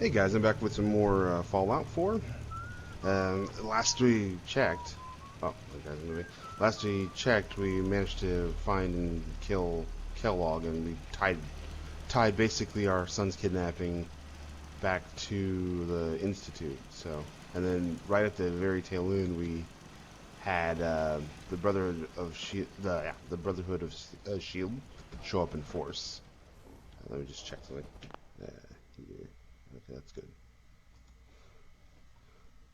Hey guys, I'm back with some more Fallout 4. Last we checked, oh, the guy's moving. Last we checked, we managed to find and kill Kellogg, and we tied basically our son's kidnapping back to the Institute. So, and then right at the very tail end, we had the Brotherhood of Shield, the Brotherhood of Shield, show up in force. Let me just check something. Here. Okay, that's good.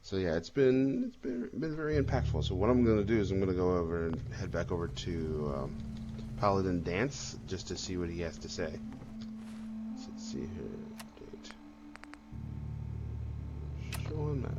So yeah, it's been very impactful. So what I'm going to do is I'm going to go over and head back over to Paladin Danse just to see what he has to say. So let's see here. Update. Show on map.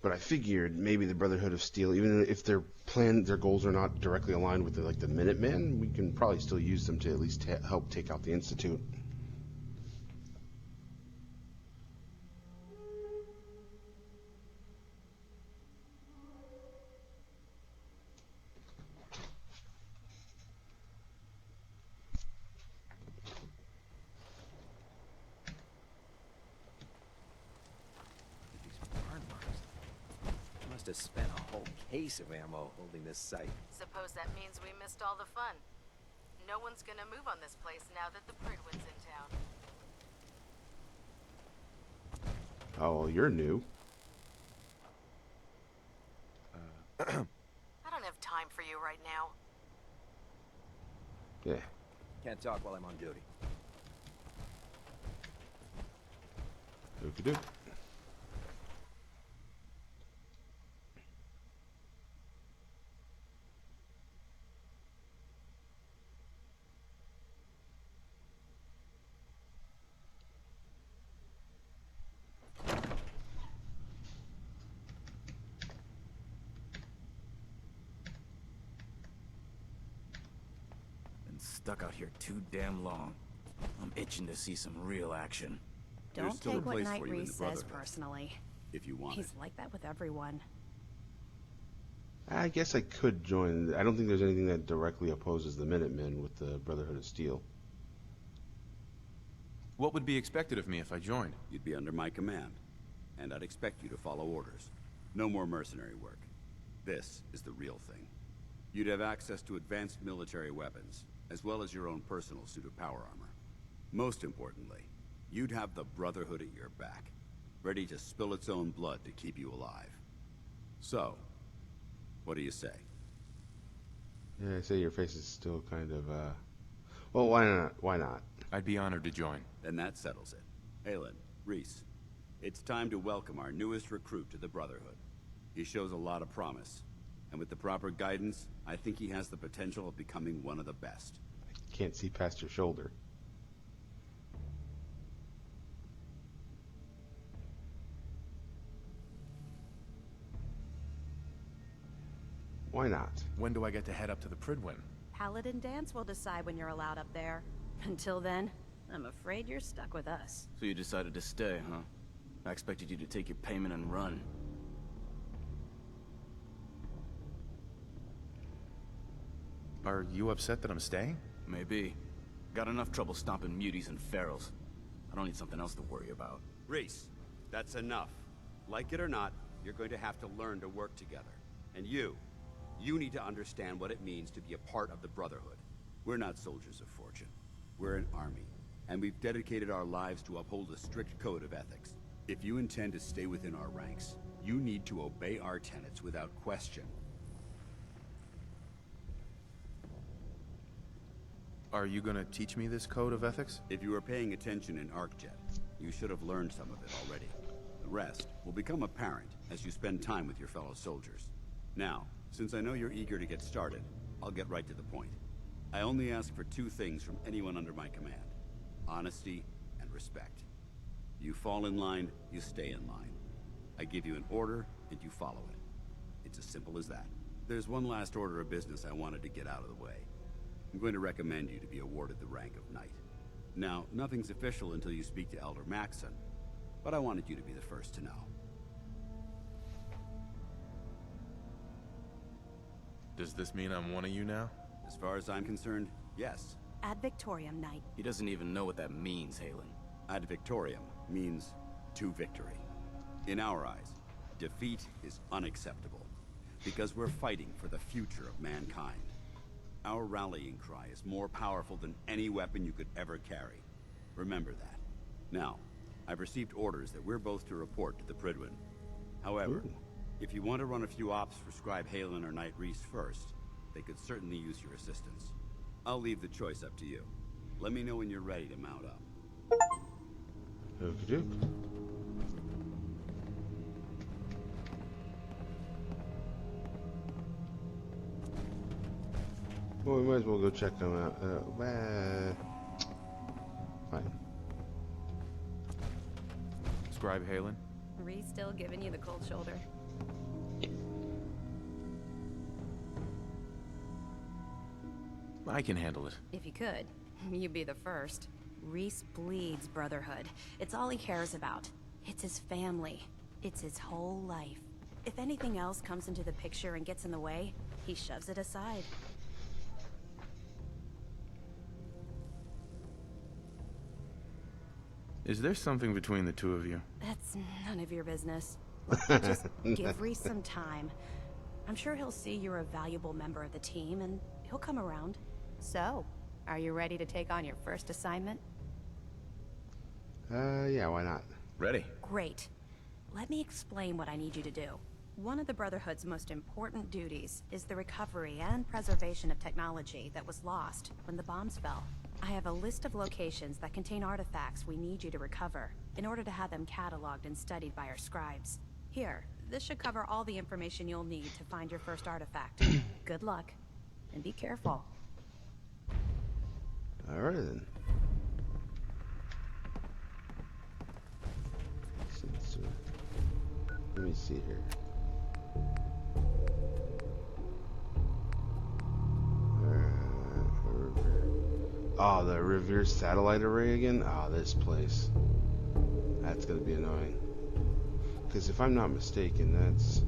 But I figured maybe the Brotherhood of Steel, even if their goals are not directly aligned with the Minutemen, we can probably still use them to at least help take out the Institute. These burn marks. Must have spent a whole case of ammo holding this site. Suppose that means we missed all the fun. No one's gonna move on this place now that the Prydwen's in town. Oh, well, you're new. I don't have time for you right now. Yeah. Can't talk while I'm on duty. Okey-doke. Been stuck out here too damn long. I'm itching to see some real action. Don't still a take what place Night for you in the Reese says Brotherhood. personally. If you want it. He's like that with everyone. I guess I could join. I don't think there's anything that directly opposes the Minutemen with the Brotherhood of Steel. What would be expected of me if I joined? You'd be under my command, and I'd expect you to follow orders. No more mercenary work. This is the real thing. You'd have access to advanced military weapons, as well as your own personal suit of power armor. Most importantly, you'd have the Brotherhood at your back, ready to spill its own blood to keep you alive. So, what do you say? Yeah, I say your face is still kind of, well, why not? Why not? I'd be honored to join. Then that settles it. Aelin, Reese, it's time to welcome our newest recruit to the Brotherhood. He shows a lot of promise, and with the proper guidance, I think he has the potential of becoming one of the best. I can't see past your shoulder. Why not? When do I get to head up to the Prydwen? Paladin Danse will decide when you're allowed up there. Until then, I'm afraid you're stuck with us. So you decided to stay, huh? I expected you to take your payment and run. Are you upset that I'm staying? Maybe. Got enough trouble stomping muties and ferals. I don't need something else to worry about. Reese, that's enough. Like it or not, you're going to have to learn to work together. And you need to understand what it means to be a part of the Brotherhood. We're not soldiers of fortune. We're an army, and we've dedicated our lives to uphold a strict code of ethics. If you intend to stay within our ranks, you need to obey our tenets without question. Are you gonna teach me this code of ethics? If you were paying attention in ArcJet, you should have learned some of it already. The rest will become apparent as you spend time with your fellow soldiers. Now, since I know you're eager to get started, I'll get right to the point. I only ask for two things from anyone under my command: honesty and respect. You fall in line, you stay in line. I give you an order, and you follow it. It's as simple as that. There's one last order of business I wanted to get out of the way. I'm going to recommend you to be awarded the rank of Knight. Now, nothing's official until you speak to Elder Maxson, but I wanted you to be the first to know. Does this mean I'm one of you now? As far as I'm concerned, yes. Ad Victoriam, Knight. He doesn't even know what that means, Halen. Ad Victoriam means to victory. In our eyes, defeat is unacceptable, because we're fighting for the future of mankind. Our rallying cry is more powerful than any weapon you could ever carry. Remember that. Now, I've received orders that we're both to report to the Prydwen. However, if you want to run a few ops for Scribe Halen or Knight Rhys first, they could certainly use your assistance. I'll leave the choice up to you. Let me know when you're ready to mount up. Okie doke. Well, we might as well go check them out. Fine. Scribe Halen? Rhys still giving you the cold shoulder. I can handle it. If you could, you'd be the first. Rhys bleeds brotherhood. It's all he cares about. It's his family. It's his whole life. If anything else comes into the picture and gets in the way, he shoves it aside. Is there something between the two of you? That's none of your business. Just give Rhys some time. I'm sure he'll see you're a valuable member of the team, and he'll come around. So, are you ready to take on your first assignment? Yeah, why not? Ready. Great. Let me explain what I need you to do. One of the Brotherhood's most important duties is the recovery and preservation of technology that was lost when the bombs fell. I have a list of locations that contain artifacts we need you to recover in order to have them cataloged and studied by our scribes. Here, this should cover all the information you'll need to find your first artifact. Good luck, and be careful. Alright then. Let me see here. Oh, the Revere satellite array again? Oh, this place. That's gonna be annoying. Because if I'm not mistaken, that's...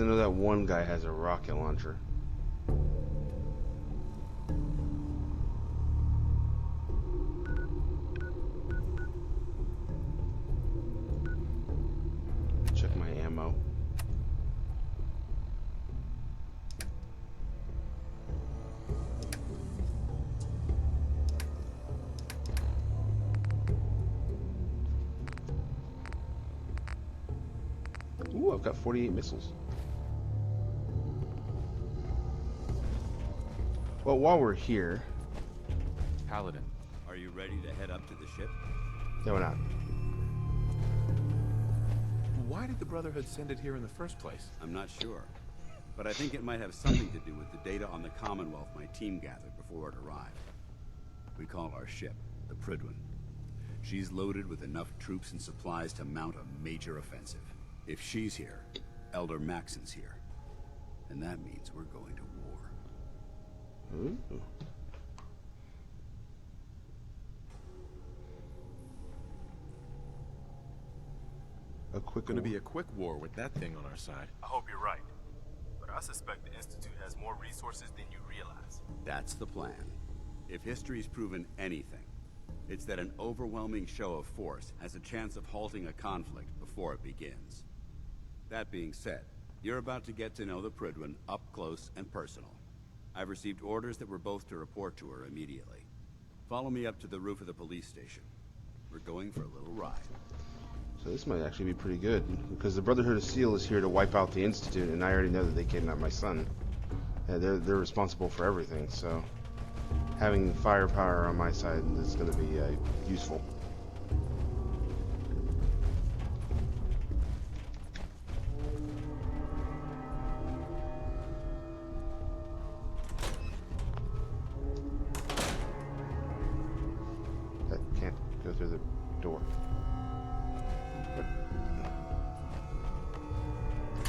I know that one guy has a rocket launcher. Check my ammo. Ooh, I've got 48 missiles. Well, while we're here... Paladin. Are you ready to head up to the ship? No, we're not. Why did the Brotherhood send it here in the first place? I'm not sure, but I think it might have something to do with the data on the Commonwealth my team gathered before it arrived. We call our ship the Prydwen. She's loaded with enough troops and supplies to mount a major offensive. If she's here, Elder Maxson's here. And that means we're going to war. Ooh. A quick Gonna war. be a quick war with that thing on our side. I hope you're right, but I suspect the Institute has more resources than you realize. That's the plan. If history's proven anything, it's that an overwhelming show of force has a chance of halting a conflict before it begins. That being said, you're about to get to know the Prydwen up close and personal. I've received orders that we're both to report to her immediately. Follow me up to the roof of the police station. We're going for a little ride. So this might actually be pretty good, because the Brotherhood of Steel is here to wipe out the Institute, and I already know that they kidnapped my son. They're responsible for everything, so having firepower on my side is going to be useful.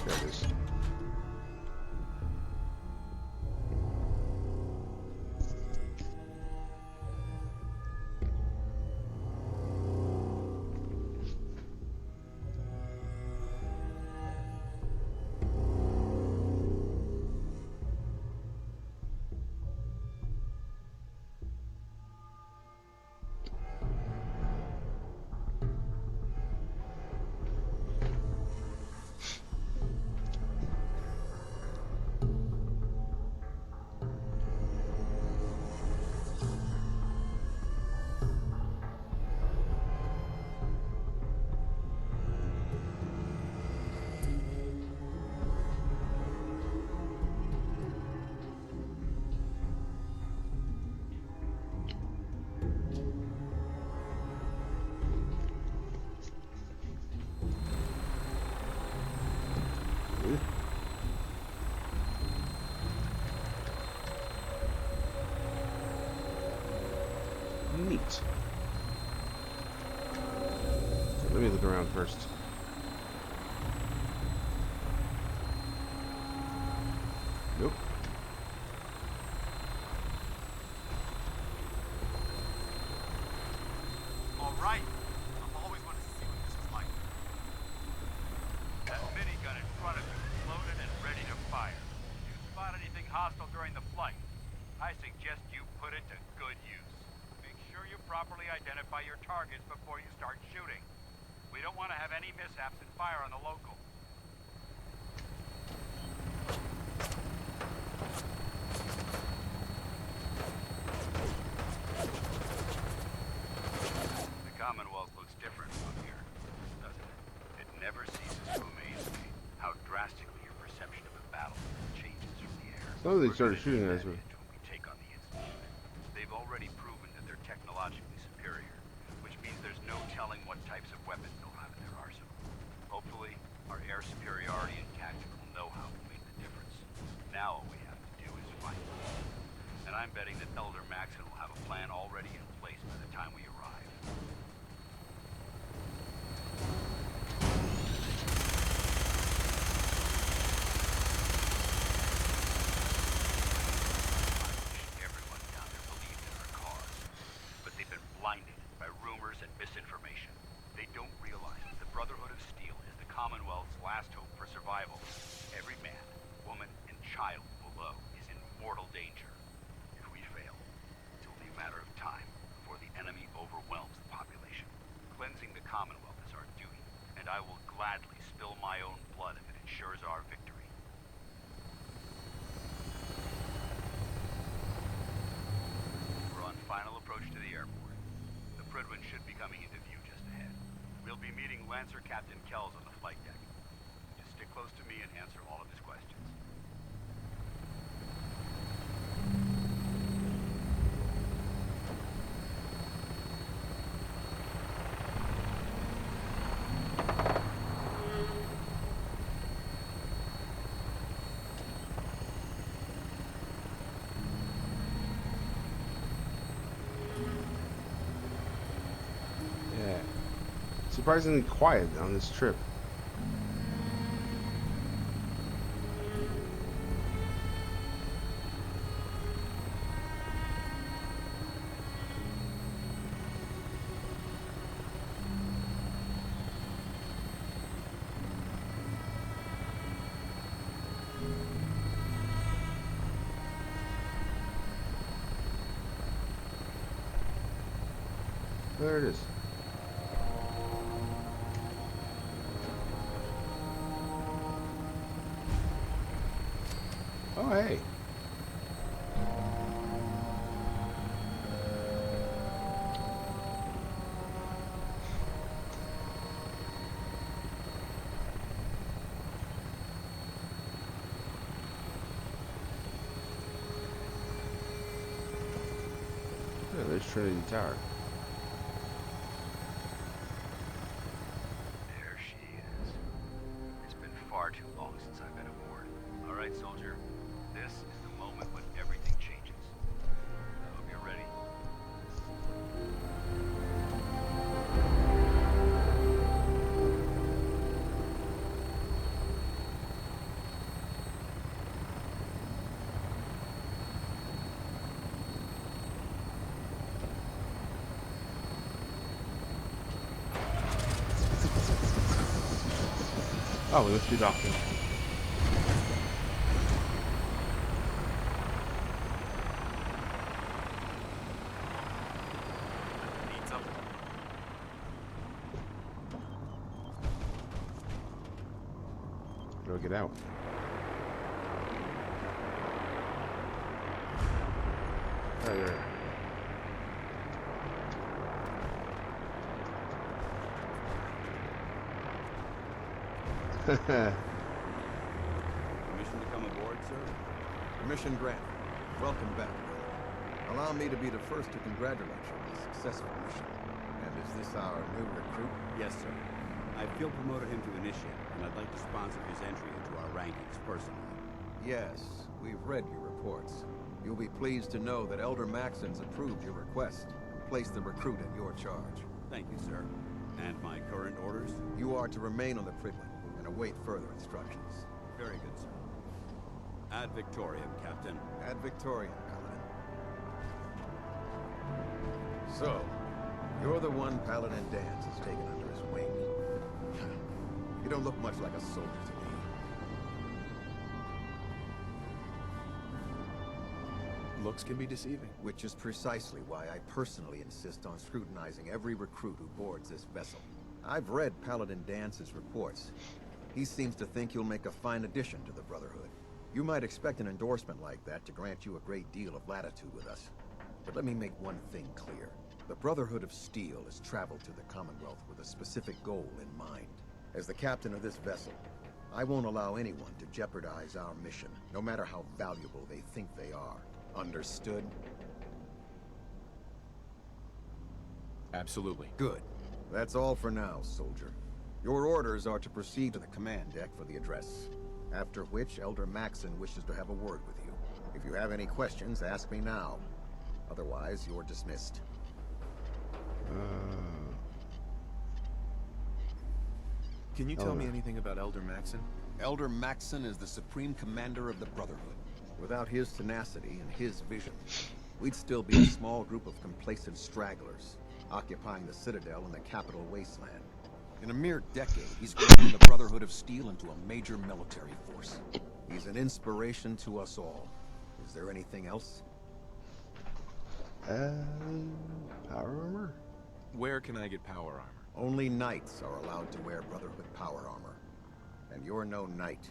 There it is. Neat. Let me look around first. Nope. All right. I've always wanted to see what this was like. That minigun in front of you is loaded and ready to fire. If you spot anything hostile during the flight, I suggest you put it to good use. Make sure you properly identify your targets before you start shooting. We don't want to have any mishaps and fire on the local. The Commonwealth looks different from here, doesn't it? It never ceases to amaze me how drastically your perception of a battle changes from the air. So they started shooting at us. When we take on the Institute, they've already proven that they're technologically superior, which means there's no telling what types of weapons they'll have in their arsenal. Hopefully, our air superiority and tactical know-how will make the difference. Now all we have to do is fight them. And I'm betting that Elder Maxon will have a plan already in place by the time we arrive. Everyone down there believes in our cause, but they've been blinded by rumors and misinformation. They don't realize that the Brotherhood of Steel is the Commonwealth's last hope for survival. Every man, woman, and child below is in mortal danger. If we fail, it's only a matter of time before the enemy overwhelms the population. Cleansing the Commonwealth is our duty, and I will gladly spill my own blood if it ensures our victory. We're on final approach to the airport. The Prydwen should be coming into view just ahead. We'll be meeting Lancer Captain Kells on the flight deck. Just stick close to me and answer all of his questions. Yeah. Surprisingly quiet on this trip. There it is. Oh, hey. Yeah, there's Trinity Tower. There she is. It's been far too long since I've been aboard. All right, soldier. This is the moment when everything changes. I hope you're ready. Oh, we must be docking. Need something? How do I get out? Oh, there. Permission to come aboard, sir? Permission granted. Welcome back, brother. Allow me to be the first to congratulate you on a successful mission. And is this our new recruit? Yes, sir. I feel promoted him to initiate, and I'd like to sponsor his entry into our rankings personally. Yes, we've read your reports. You'll be pleased to know that Elder Maxon's approved your request and placed the recruit in your charge. Thank you, sir. And my current orders? You are to remain on the Prydwen and await further instructions. Very good, sir. Ad Victoriam, Captain. Ad Victoriam, Paladin. So, you're the one Paladin Danse has taken under his wing. You don't look much like a soldier to me. Looks can be deceiving. Which is precisely why I personally insist on scrutinizing every recruit who boards this vessel. I've read Paladin Dance's reports. He seems to think you'll make a fine addition to the Brotherhood. You might expect an endorsement like that to grant you a great deal of latitude with us. But let me make one thing clear. The Brotherhood of Steel has traveled to the Commonwealth with a specific goal in mind. As the captain of this vessel, I won't allow anyone to jeopardize our mission, no matter how valuable they think they are. Understood? Absolutely. Good. That's all for now, soldier. Your orders are to proceed to the command deck for the address. After which, Elder Maxon wishes to have a word with you. If you have any questions, ask me now. Otherwise, you're dismissed. Can you tell me anything about Elder Maxon? Elder Maxon is the supreme commander of the Brotherhood. Without his tenacity and his vision, we'd still be a small group of complacent stragglers, occupying the Citadel in the capital wasteland. In a mere decade, he's grown the Brotherhood of Steel into a major military force. He's an inspiration to us all. Is there anything else? Power armor? Where can I get power armor? Only knights are allowed to wear Brotherhood power armor. And you're no knight.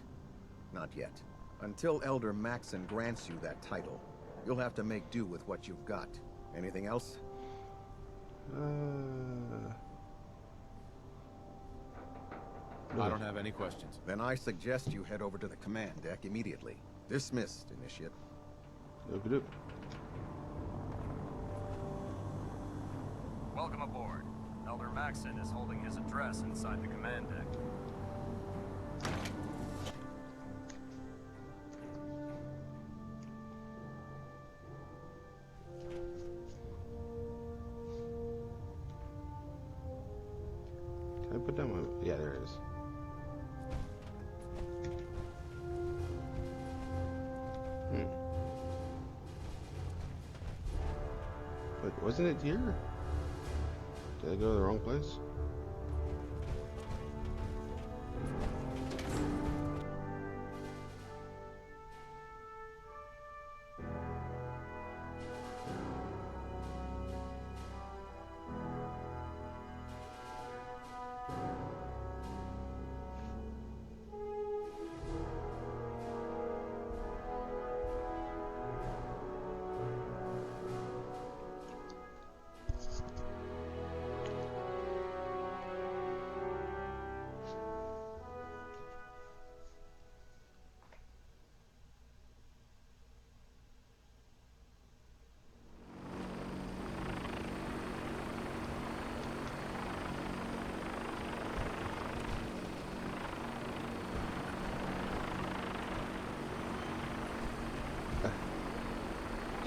Not yet. Until Elder Maxon grants you that title, you'll have to make do with what you've got. Anything else? I don't have any questions. Then I suggest you head over to the command deck immediately. Dismissed, Initiate. Doop-a-doop. Welcome aboard. Elder Maxon is holding his address inside the command deck. Can I put down my... Yeah, there it is. But wasn't it here? Did I go to the wrong place?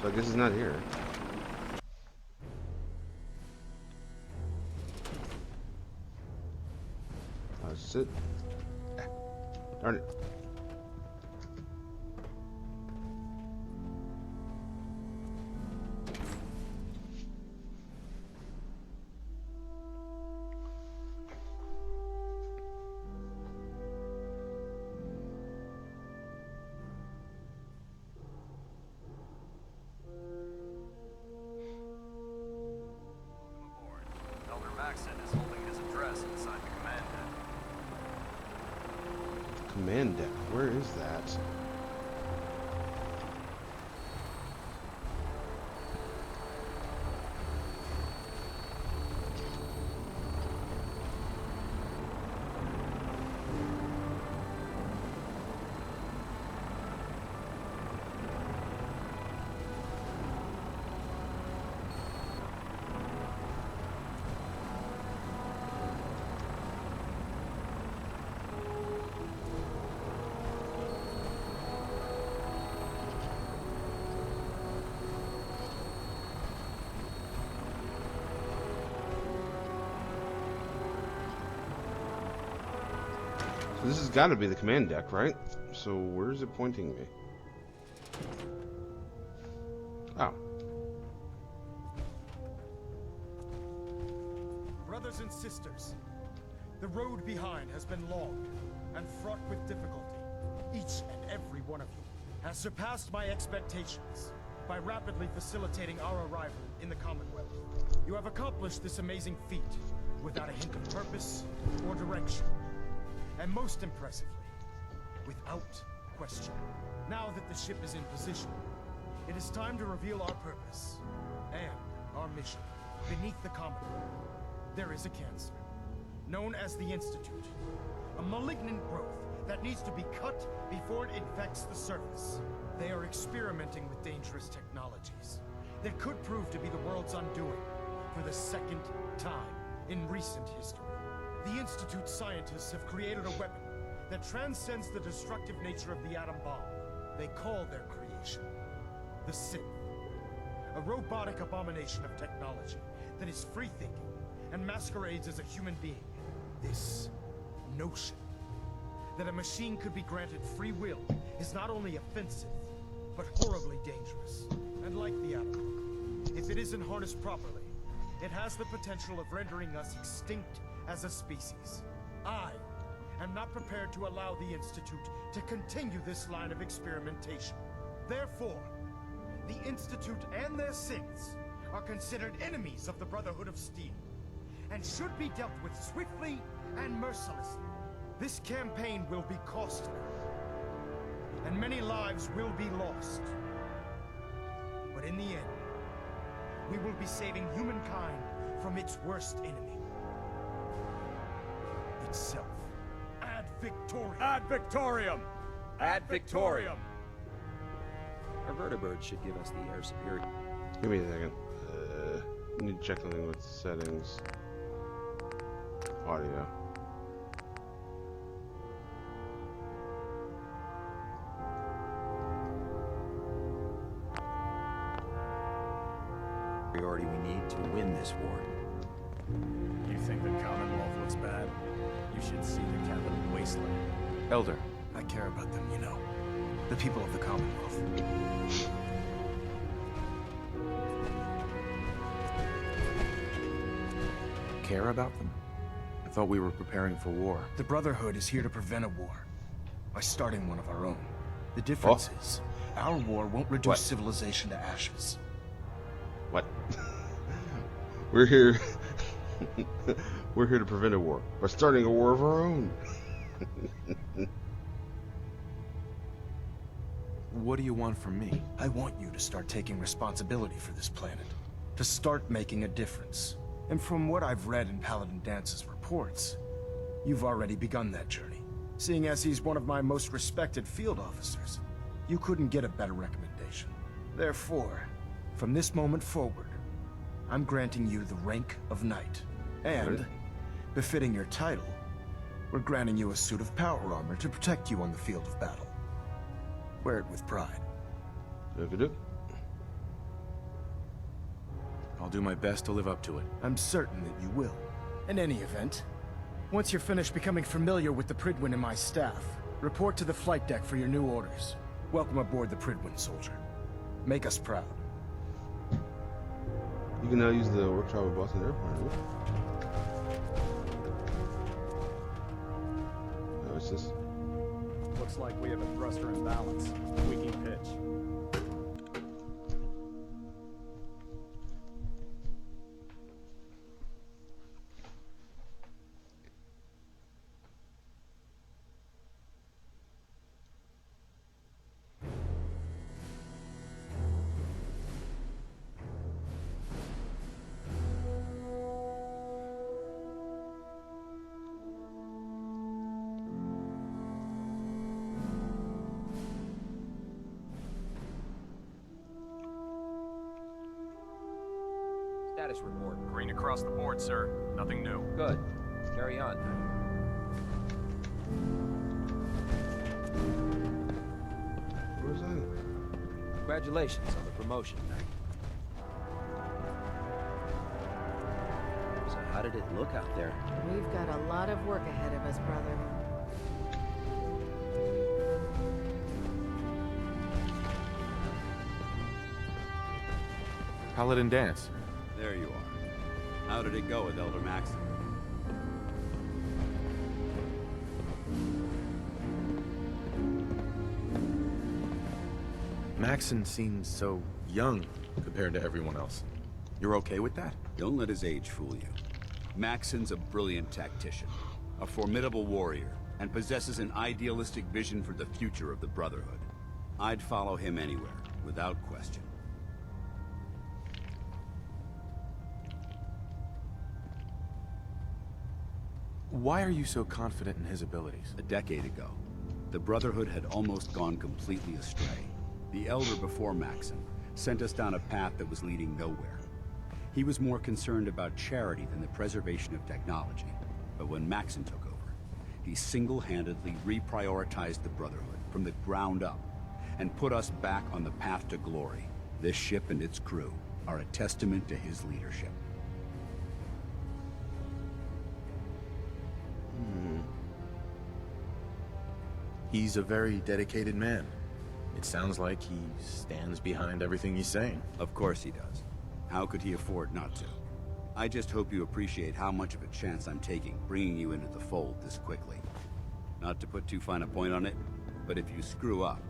So I guess it's not here. Sit. Darn it. Command deck. Where is that? So this has got to be the command deck, right? So where's it pointing me? Oh. Brothers and sisters, the road behind has been long and fraught with difficulty. Each and every one of you has surpassed my expectations by rapidly facilitating our arrival in the Commonwealth. You have accomplished this amazing feat without a hint of purpose or direction. And most impressively, without question. Now that the ship is in position, it is time to reveal our purpose and our mission. Beneath the Commonwealth, there is a cancer, known as the Institute. A malignant growth that needs to be cut before it infects the surface. They are experimenting with dangerous technologies that could prove to be the world's undoing for the second time in recent history. The Institute's scientists have created a weapon that transcends the destructive nature of the atom bomb. They call their creation the Synth. A robotic abomination of technology that is free-thinking and masquerades as a human being. This notion that a machine could be granted free will is not only offensive, but horribly dangerous. And like the atom bomb, if it isn't harnessed properly, it has the potential of rendering us extinct as a species. I am not prepared to allow the Institute to continue this line of experimentation. Therefore, the Institute and their synths are considered enemies of the Brotherhood of Steel, and should be dealt with swiftly and mercilessly. This campaign will be costly, and many lives will be lost. But in the end, we will be saving humankind from its worst enemy. Itself. Ad Victoriam! Ad Victoriam! Ad Victoriam! Our vertibird should give us the air superior. Give me a second. Need to check something with settings. Audio. Priority we need to win this war. You think the Commonwealth looks bad? You should see the capital wasteland. Elder, I care about them, you know. The people of the Commonwealth. care about them? I thought we were preparing for war. The Brotherhood is here to prevent a war by starting one of our own. The difference is, our war won't reduce civilization to ashes. What? We're here. We're here to prevent a war by starting a war of our own. What do you want from me? I want you to start taking responsibility for this planet. To start making a difference. And from what I've read in Paladin Dance's reports, you've already begun that journey. Seeing as he's one of my most respected field officers, you couldn't get a better recommendation. Therefore, from this moment forward, I'm granting you the rank of Knight. And, befitting your title, we're granting you a suit of power armor to protect you on the field of battle. Wear it with pride. I'll do my best to live up to it. I'm certain that you will. In any event, once you're finished becoming familiar with the Prydwen and my staff, report to the flight deck for your new orders. Welcome aboard the Prydwen, soldier. Make us proud. You can now use the workshop with Boston Airplane. Oh, it's this. Looks like we have a thruster imbalance. Tweaking pitch. Status report. Green across the board, sir. Nothing new. Good. Carry on. What was that? Congratulations on the promotion, Knight. So how did it look out there? We've got a lot of work ahead of us, brother. Paladin Dance. There you are. How did it go with Elder Maxon? Maxon seems so young compared to everyone else. You're okay with that? Don't let his age fool you. Maxon's a brilliant tactician, a formidable warrior, and possesses an idealistic vision for the future of the Brotherhood. I'd follow him anywhere, without question. Why are you so confident in his abilities? A decade ago, the Brotherhood had almost gone completely astray. The Elder before Maxon sent us down a path that was leading nowhere. He was more concerned about charity than the preservation of technology. But when Maxon took over, he single-handedly reprioritized the Brotherhood from the ground up and put us back on the path to glory. This ship and its crew are a testament to his leadership. He's a very dedicated man. It sounds like he stands behind everything he's saying. Of course he does. How could he afford not to? I just hope you appreciate how much of a chance I'm taking bringing you into the fold this quickly. Not to put too fine a point on it, but if you screw up,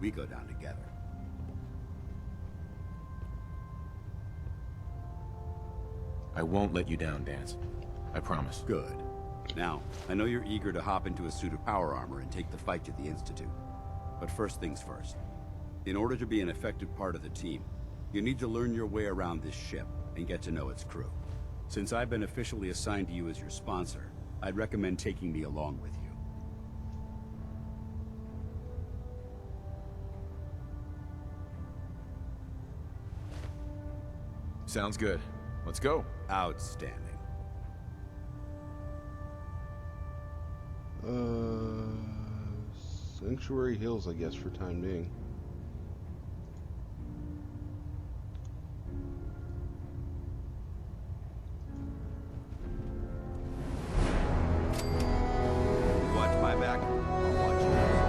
we go down together. I won't let you down, Dance. I promise. Good. Now, I know you're eager to hop into a suit of power armor and take the fight to the Institute. But first things first. In order to be an effective part of the team, you need to learn your way around this ship and get to know its crew. Since I've been officially assigned to you as your sponsor, I'd recommend taking me along with you. Sounds good. Let's go. Outstanding. Sanctuary Hills, I guess, for time being. You watch my back, I'll watch yours.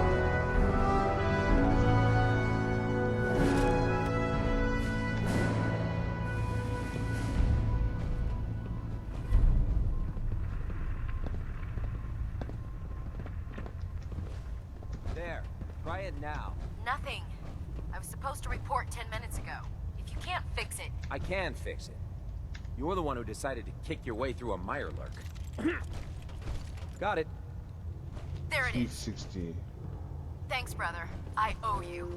There. Try it now. Nothing. I was supposed to report 10 minutes ago. If you can't fix it... I can fix it. You're the one who decided to kick your way through a Mirelurk. Got it. There it is. P60. Thanks, brother. I owe you.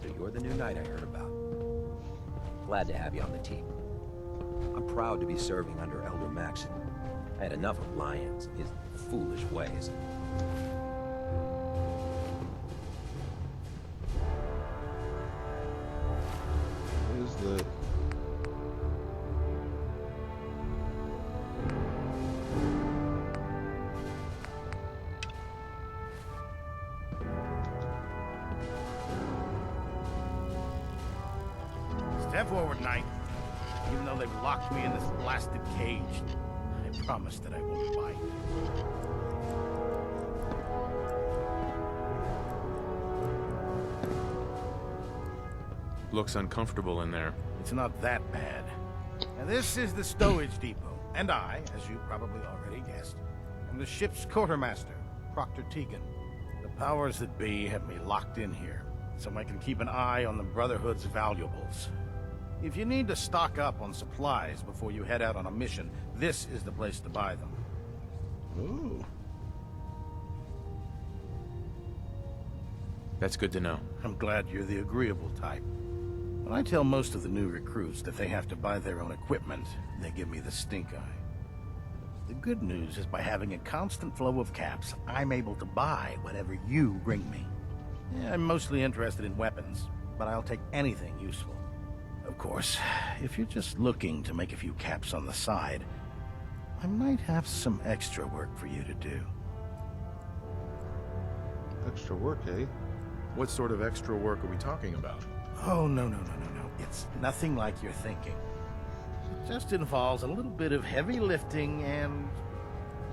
So you're the new knight I heard about. Glad to have you on the team. I'm proud to be serving under Elder Maxon. I had enough of Lyons and his foolish ways. What is the... Step forward, Knight. Even though they've locked me in this blasted cage, I promise that I won't bite. Looks uncomfortable in there. It's not that bad. Now, this is the stowage depot, and I, as you probably already guessed, am the ship's quartermaster, Proctor Tegan. The powers that be have me locked in here, so I can keep an eye on the Brotherhood's valuables. If you need to stock up on supplies before you head out on a mission, this is the place to buy them. Ooh. That's good to know. I'm glad you're the agreeable type. When I tell most of the new recruits that they have to buy their own equipment, they give me the stink eye. The good news is by having a constant flow of caps, I'm able to buy whatever you bring me. Yeah, I'm mostly interested in weapons, but I'll take anything useful. Of course, if you're just looking to make a few caps on the side, I might have some extra work for you to do. Extra work, eh? What sort of extra work are we talking about? Oh, no. It's nothing like you're thinking. It just involves a little bit of heavy lifting and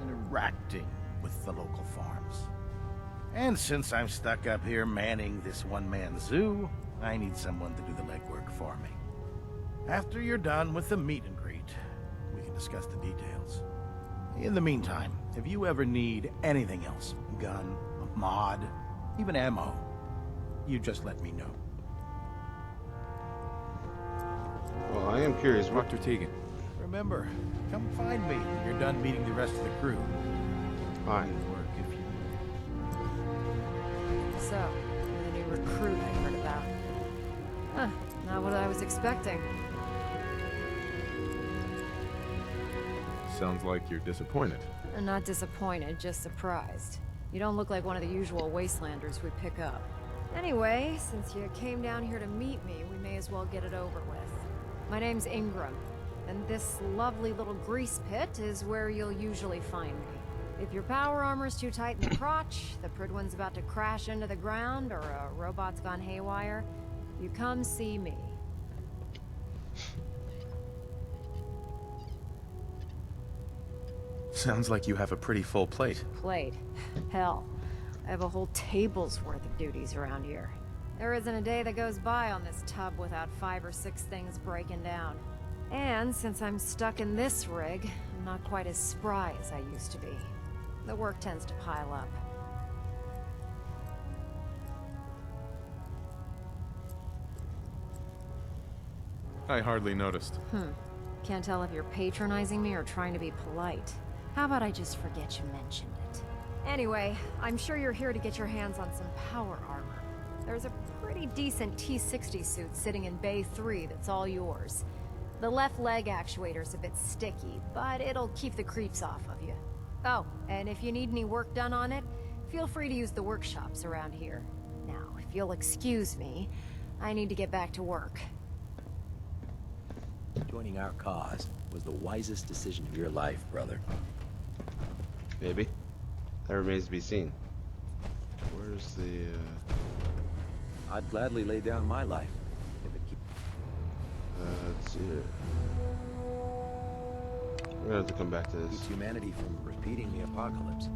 interacting with the local farms. And since I'm stuck up here manning this one-man zoo, I need someone to do the legwork for me. After you're done with the meet and greet, we can discuss the details. In the meantime, if you ever need anything else, gun, a mod, even ammo, you just let me know. Well, I am curious. Dr. Tegan. Remember, come find me when you're done meeting the rest of the crew. Fine. Work if you So, you're the new recruit I heard about. Huh, not what I was expecting. Sounds like you're disappointed. I'm not disappointed, just surprised. You don't look like one of the usual wastelanders we pick up. Anyway, since you came down here to meet me, we may as well get it over with. My name's Ingram, and this lovely little grease pit is where you'll usually find me. If your power armor's too tight in the crotch, the Pridwan's about to crash into the ground, or a robot's gone haywire, you come see me. Sounds like you have a pretty full plate. Plate? Hell, I have a whole table's worth of duties around here. There isn't a day that goes by on this tub without 5 or 6 things breaking down. And since I'm stuck in this rig, I'm not quite as spry as I used to be. The work tends to pile up. I hardly noticed. Can't tell if you're patronizing me or trying to be polite. How about I just forget you mentioned it? Anyway, I'm sure you're here to get your hands on some power armor. There's a pretty decent T-60 suit sitting in Bay 3 that's all yours. The left leg actuator's a bit sticky, but it'll keep the creeps off of you. Oh, and if you need any work done on it, feel free to use the workshops around here. Now, if you'll excuse me, I need to get back to work. Joining our cause was the wisest decision of your life, brother. Maybe. That remains to be seen. Where's the, I'd gladly lay down my life if it keeps... let's see here. We're gonna have to come back to this. keeps humanity from repeating the apocalypse.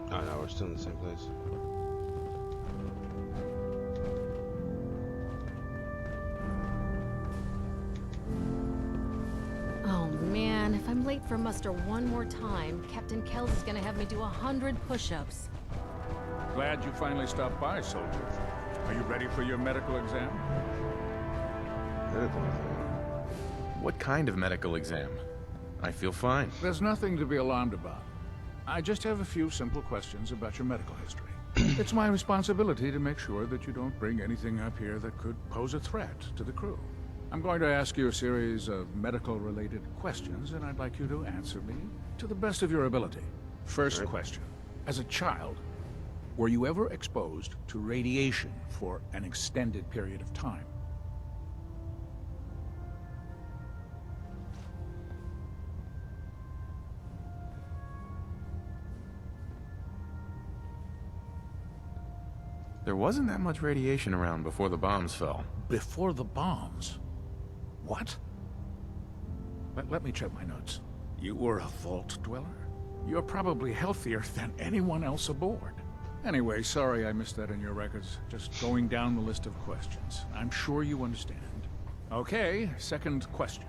Oh no, we're still in the same place. Oh man, if I'm late for muster one more time, Captain Kells is gonna have me do 100 push-ups. Glad you finally stopped by, soldier. Are you ready for your medical exam? Medical exam? What kind of medical exam? I feel fine. There's nothing to be alarmed about. I just have a few simple questions about your medical history. It's my responsibility to make sure that you don't bring anything up here that could pose a threat to the crew. I'm going to ask you a series of medical-related questions, and I'd like you to answer me to the best of your ability. First question. As a child, were you ever exposed to radiation for an extended period of time? There wasn't that much radiation around before the bombs fell. Before the bombs? What? Let me check my notes. You were a vault dweller? You're probably healthier than anyone else aboard. Anyway, sorry I missed that in your records. Just going down the list of questions. I'm sure you understand. Okay, second question.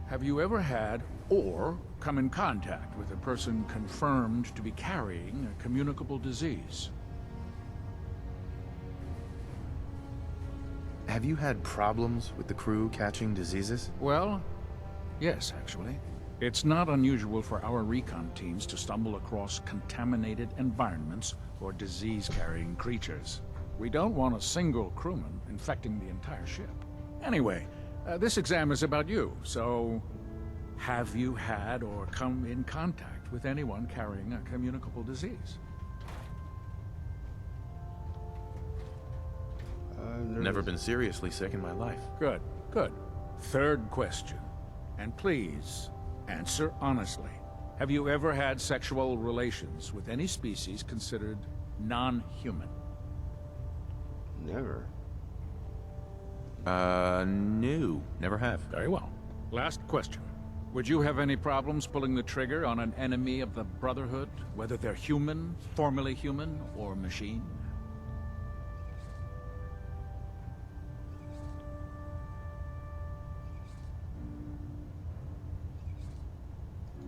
Have you ever had or come in contact with a person confirmed to be carrying a communicable disease? Have you had problems with the crew catching diseases? Well, yes, actually. It's not unusual for our recon teams to stumble across contaminated environments or disease-carrying creatures. We don't want a single crewman infecting the entire ship. Anyway, this exam is about you, so have you had or come in contact with anyone carrying a communicable disease? Never been seriously sick in my life. Good, good. Third question. And please, answer honestly. Have you ever had sexual relations with any species considered non-human? Never. No. Never have. Very well. Last question. Would you have any problems pulling the trigger on an enemy of the Brotherhood, whether they're human, formerly human, or machine?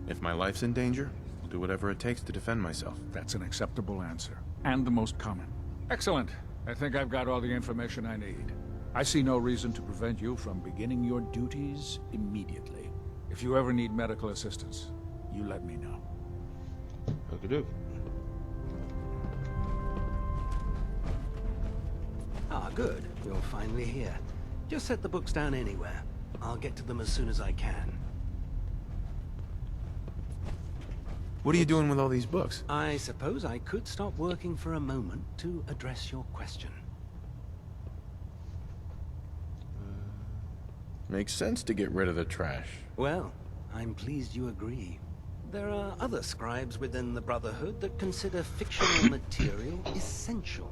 If my life's in danger, I'll do whatever it takes to defend myself. That's an acceptable answer, and the most common. Excellent. I think I've got all the information I need. I see no reason to prevent you from beginning your duties immediately. If you ever need medical assistance, you let me know. Okey-doke. Ah, good. You're finally here. Just set the books down anywhere. I'll get to them as soon as I can. What are you doing with all these books? I suppose I could stop working for a moment to address your question. Makes sense to get rid of the trash. Well, I'm pleased you agree. There are other scribes within the Brotherhood that consider fictional material essential.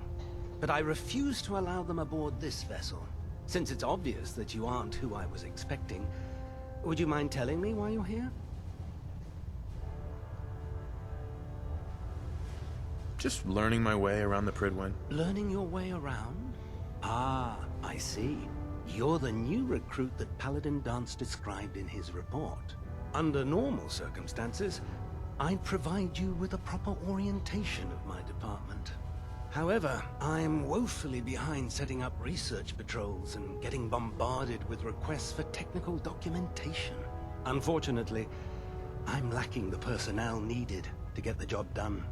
But I refuse to allow them aboard this vessel. Since it's obvious that you aren't who I was expecting, would you mind telling me why you're here? Just learning my way around the Prydwen. Learning your way around? Ah, I see. You're the new recruit that Paladin Danse described in his report. Under normal circumstances, I'd provide you with a proper orientation of my department. However, I'm woefully behind setting up research patrols and getting bombarded with requests for technical documentation. Unfortunately, I'm lacking the personnel needed to get the job done.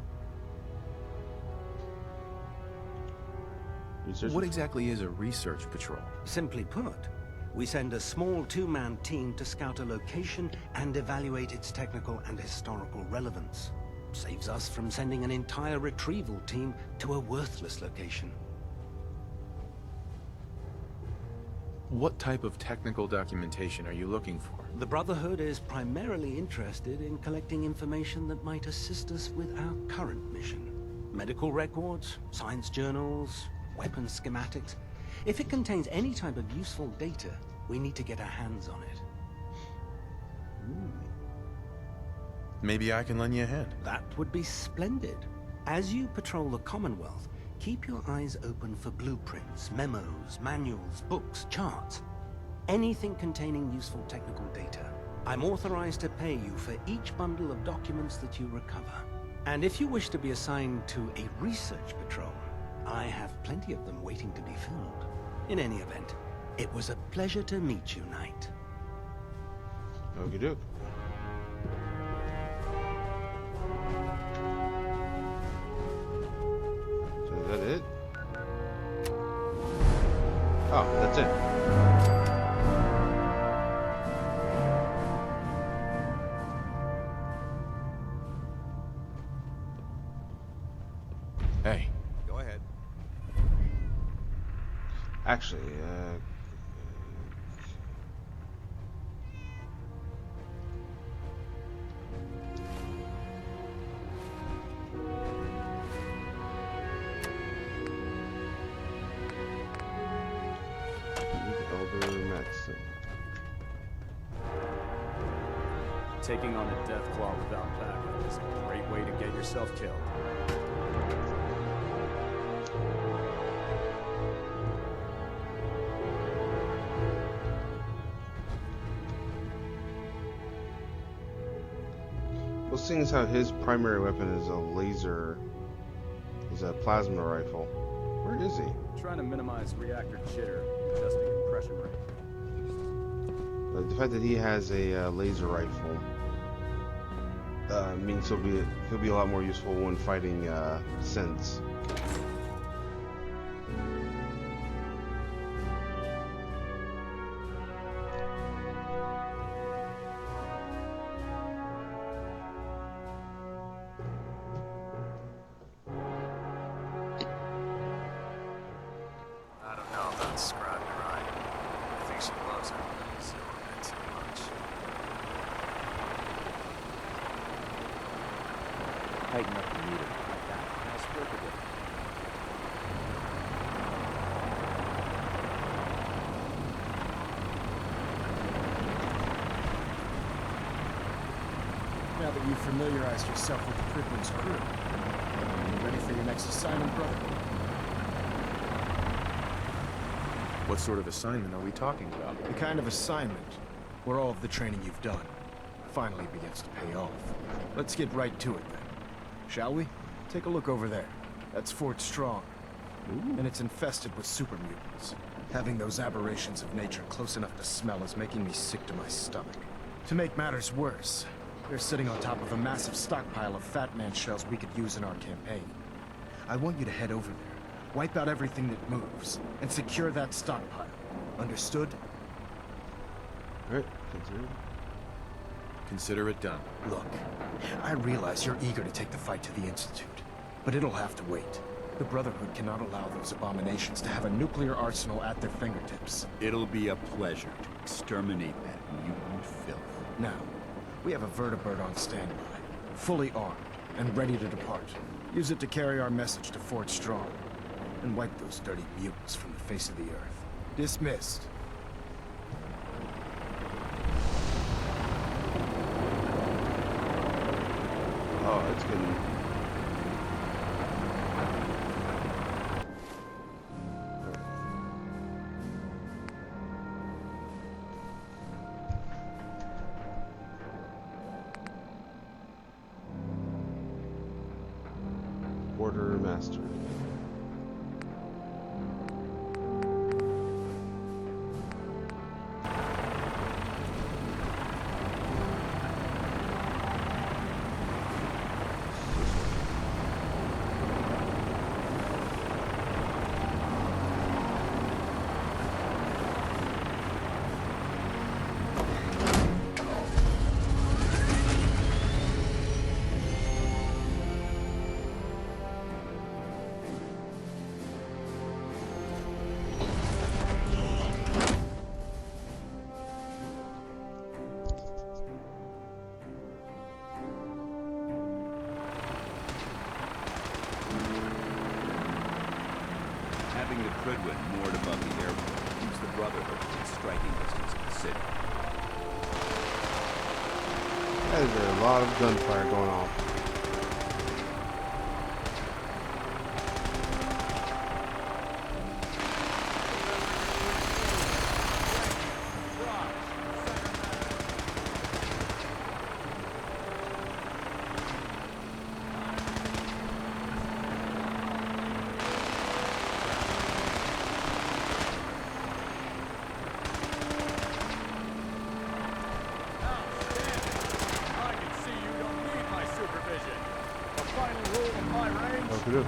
What exactly is a research patrol? Simply put, we send a small two-man team to scout a location and evaluate its technical and historical relevance. Saves us from sending an entire retrieval team to a worthless location. What type of technical documentation are you looking for? The Brotherhood is primarily interested in collecting information that might assist us with our current mission. Medical records, science journals, weapon schematics. If it contains any type of useful data, we need to get our hands on it. Maybe I can lend you a hand. That would be splendid. As you patrol the Commonwealth, keep your eyes open for blueprints, memos, manuals, books, charts. Anything containing useful technical data. I'm authorized to pay you for each bundle of documents that you recover. And if you wish to be assigned to a research patrol, I have plenty of them waiting to be filled. In any event, it was a pleasure to meet you, Knight. Okey doke. So is that it? Oh, that's it. Hey. Go ahead. Actually, Elder Maxim. Taking on a Deathclaw without backup is a great way to get yourself killed. Well, seeing as how his primary weapon is a plasma rifle, where is he? Trying to minimize reactor jitter, adjusting compression rate. The fact that he has a laser rifle means he'll be a lot more useful when fighting synths. I don't know about tighten up the meter like that, and I'll split the difference. Now that you've familiarized yourself with the Prydwen's crew, are you ready for your next assignment, brother? What sort of assignment are we talking about? The kind of assignment where all of the training you've done finally begins to pay off. Let's get right to it then. Shall we? Take a look over there. That's Fort Strong. And it's infested with super mutants. Having those aberrations of nature close enough to smell is making me sick to my stomach. To make matters worse, they're sitting on top of a massive stockpile of Fat Man shells we could use in our campaign. I want you to head over there, wipe out everything that moves, and secure that stockpile. Understood? Alright, consider. Consider it done. Look, I realize you're eager to take the fight to the Institute, but it'll have to wait. The Brotherhood cannot allow those abominations to have a nuclear arsenal at their fingertips. It'll be a pleasure to exterminate that mutant filth. Now, we have a vertibird on standby, fully armed, and ready to depart. Use it to carry our message to Fort Strong, and wipe those dirty mutants from the face of the earth. Dismissed. Oh, it's getting... Quartermaster. Having the Prydwen moored above the airport keeps the Brotherhood within striking distance of the city. There's a lot of gunfire going on. Okie doke.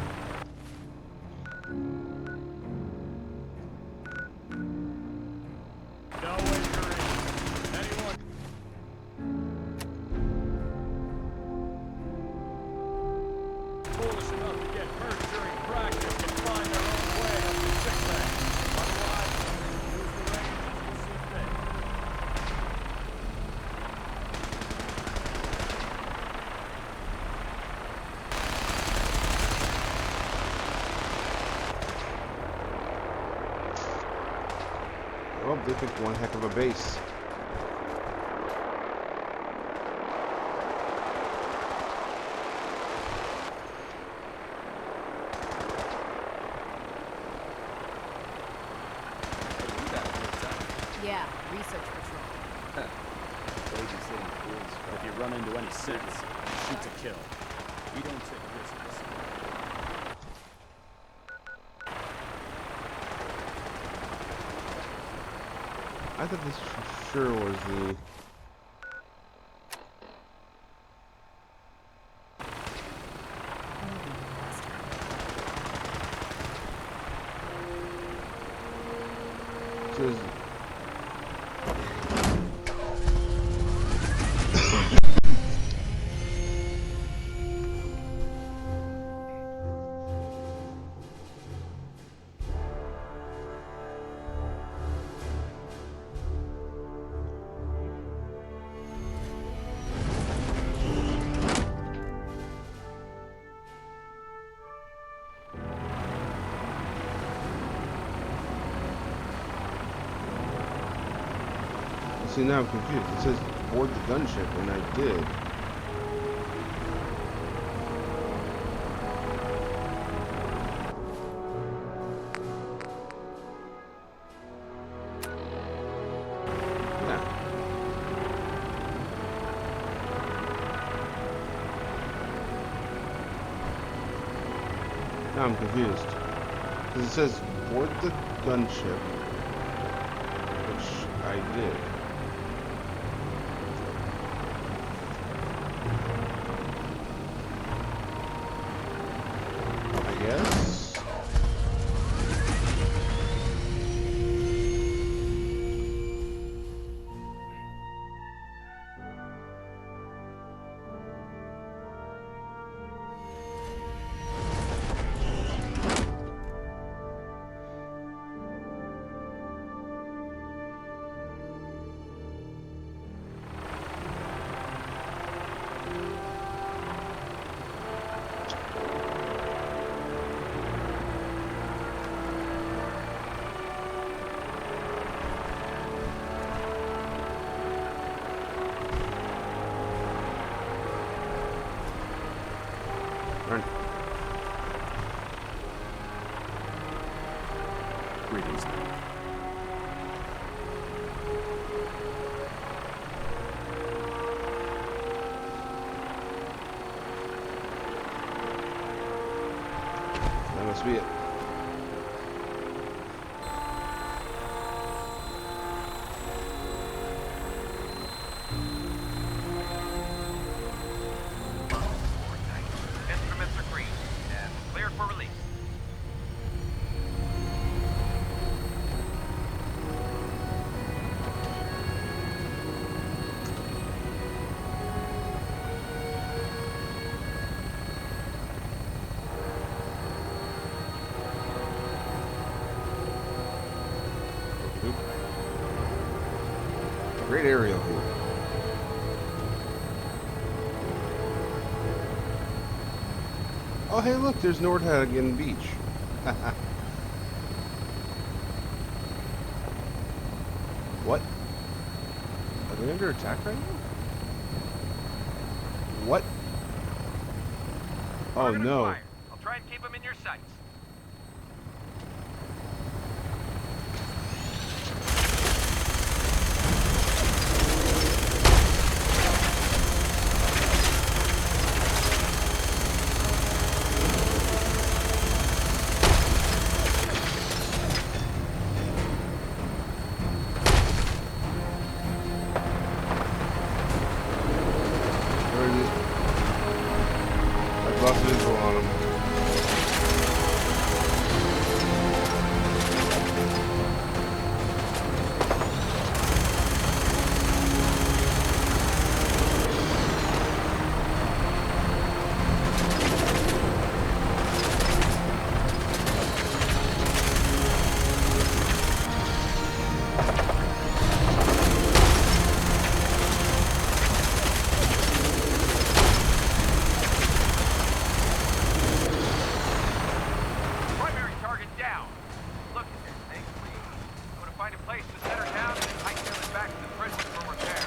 Foolish enough to get hurt during practice can find their own way up the sick bay. Otherwise, use the range as you see fit. Well, they picked one heck of a base. Yeah, research patrol. Babysitting fools. If you run into any sense, shoot to kill. You don't take risks. I thought this for sure was the... This is... See, now I'm confused. It says board the gunship, and I did. Now I'm confused. Because it says board the gunship, which I did. I guess. Run. Greetings. That must be it. Instruments are green and cleared for release. Great aerial here. Oh, hey, look, there's Nordhagen Beach. What? Are they under attack right now? What? Oh, no. I'll try and keep them in your sights. I've lost visual on them. Primary target down. Look at this thing, please. I'm gonna find a place to set her down and then hightail it back to the prison for repair.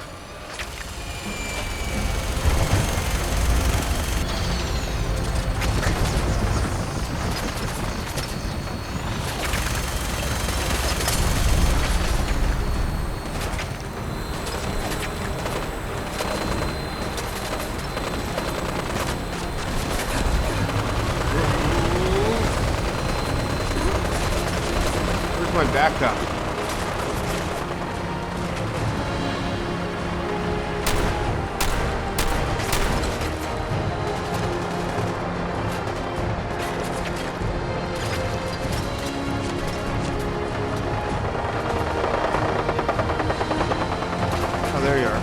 Where's my backup? Oh, there you are.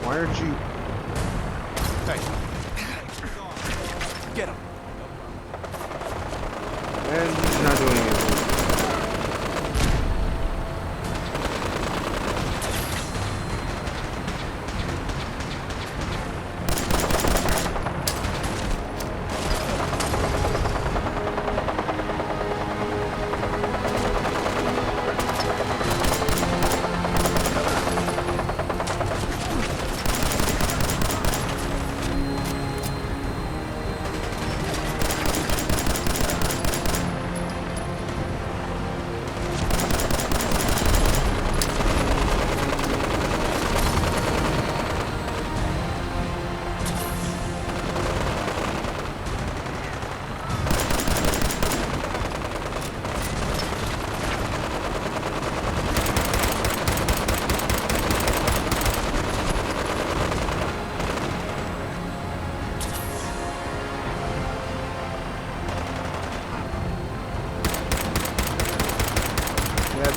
Why aren't you... Hey. Get him. And he's not doing anything.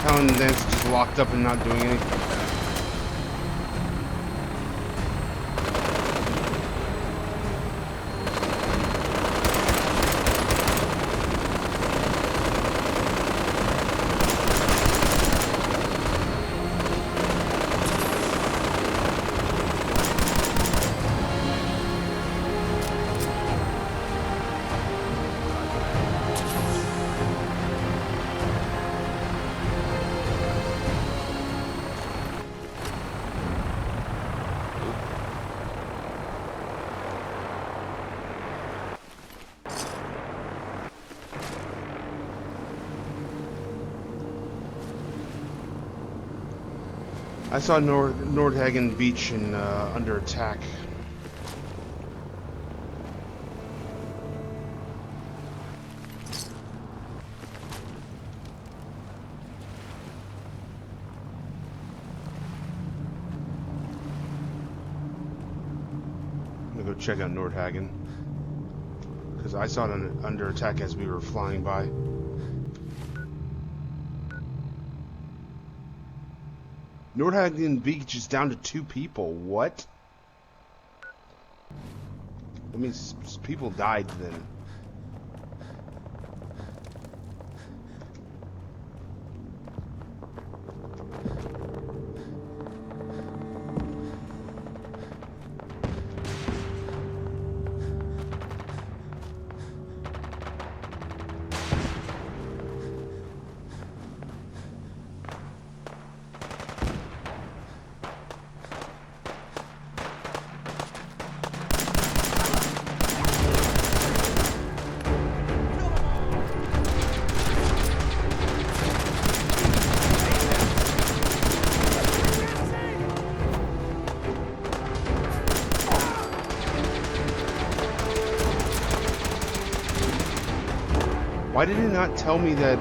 Paladin Dancer just locked up and not doing anything? I saw Nordhagen Beach in under attack. I'm gonna go check out Nordhagen because I saw it under attack as we were flying by. Nordhagen Beach is down to 2 people. What? That means people died then. Why did it not tell me that?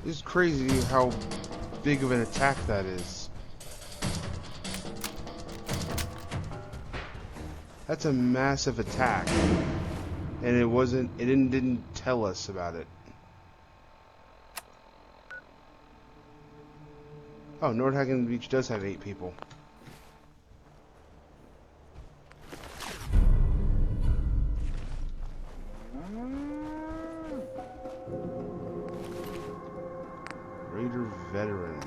It's crazy how big of an attack that is. That's a massive attack. And it didn't tell us about it. Oh, Nordhagen Beach does have 8 people. Raider veterans.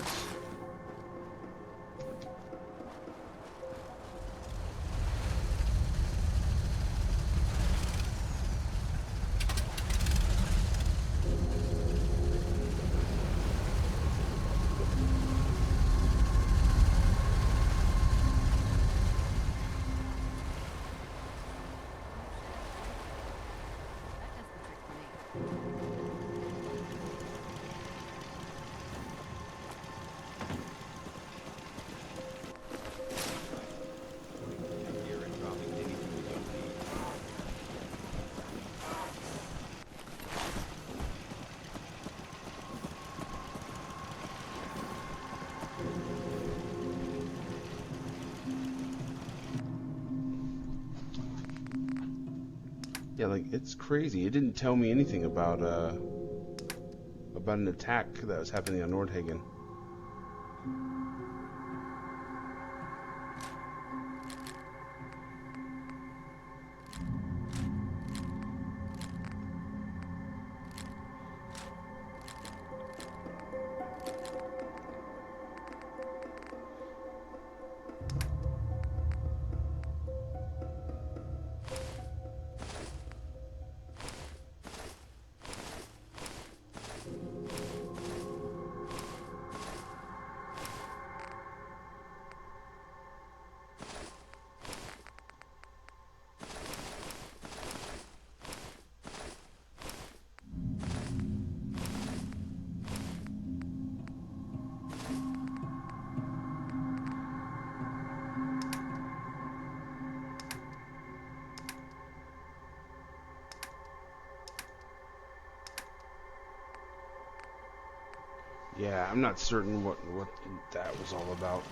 Yeah, like, it's crazy. It didn't tell me anything about an attack that was happening on Nordhagen. Yeah, I'm not certain what that was all about.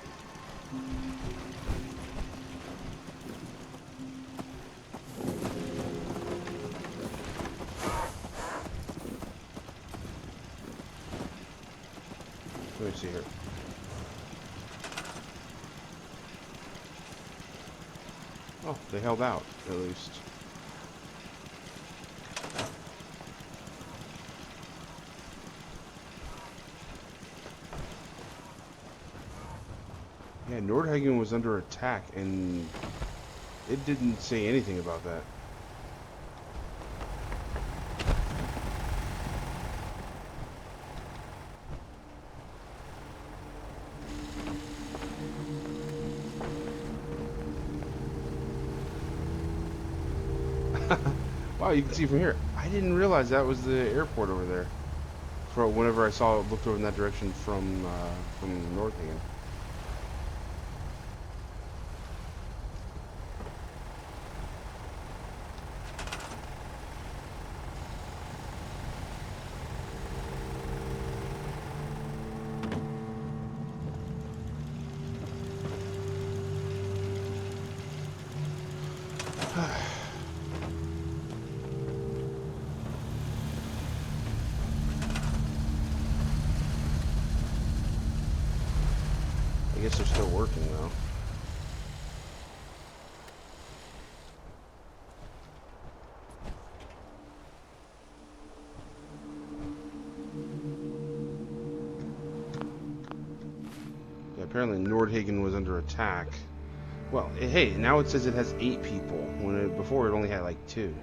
Let me see here. Oh, they held out, at least. Yeah, Nordhagen was under attack, and it didn't say anything about that. Wow, you can see from here. I didn't realize that was the airport over there. For whenever I looked over in that direction from Nordhagen. I guess they're still working though. Yeah, apparently Nordhagen was under attack. Well, hey, now it says it has 8 people, when before it only had like 2.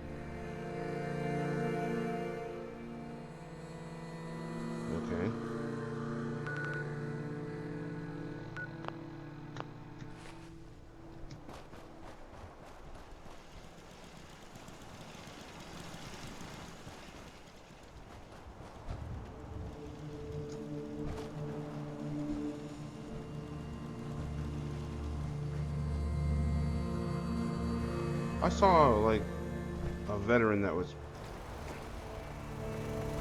Okay. I saw like a veteran that was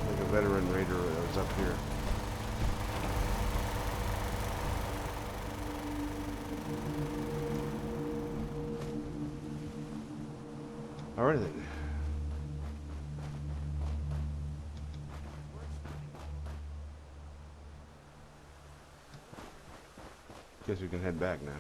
like a veteran raider that was up here. Alright then. Guess we can head back now.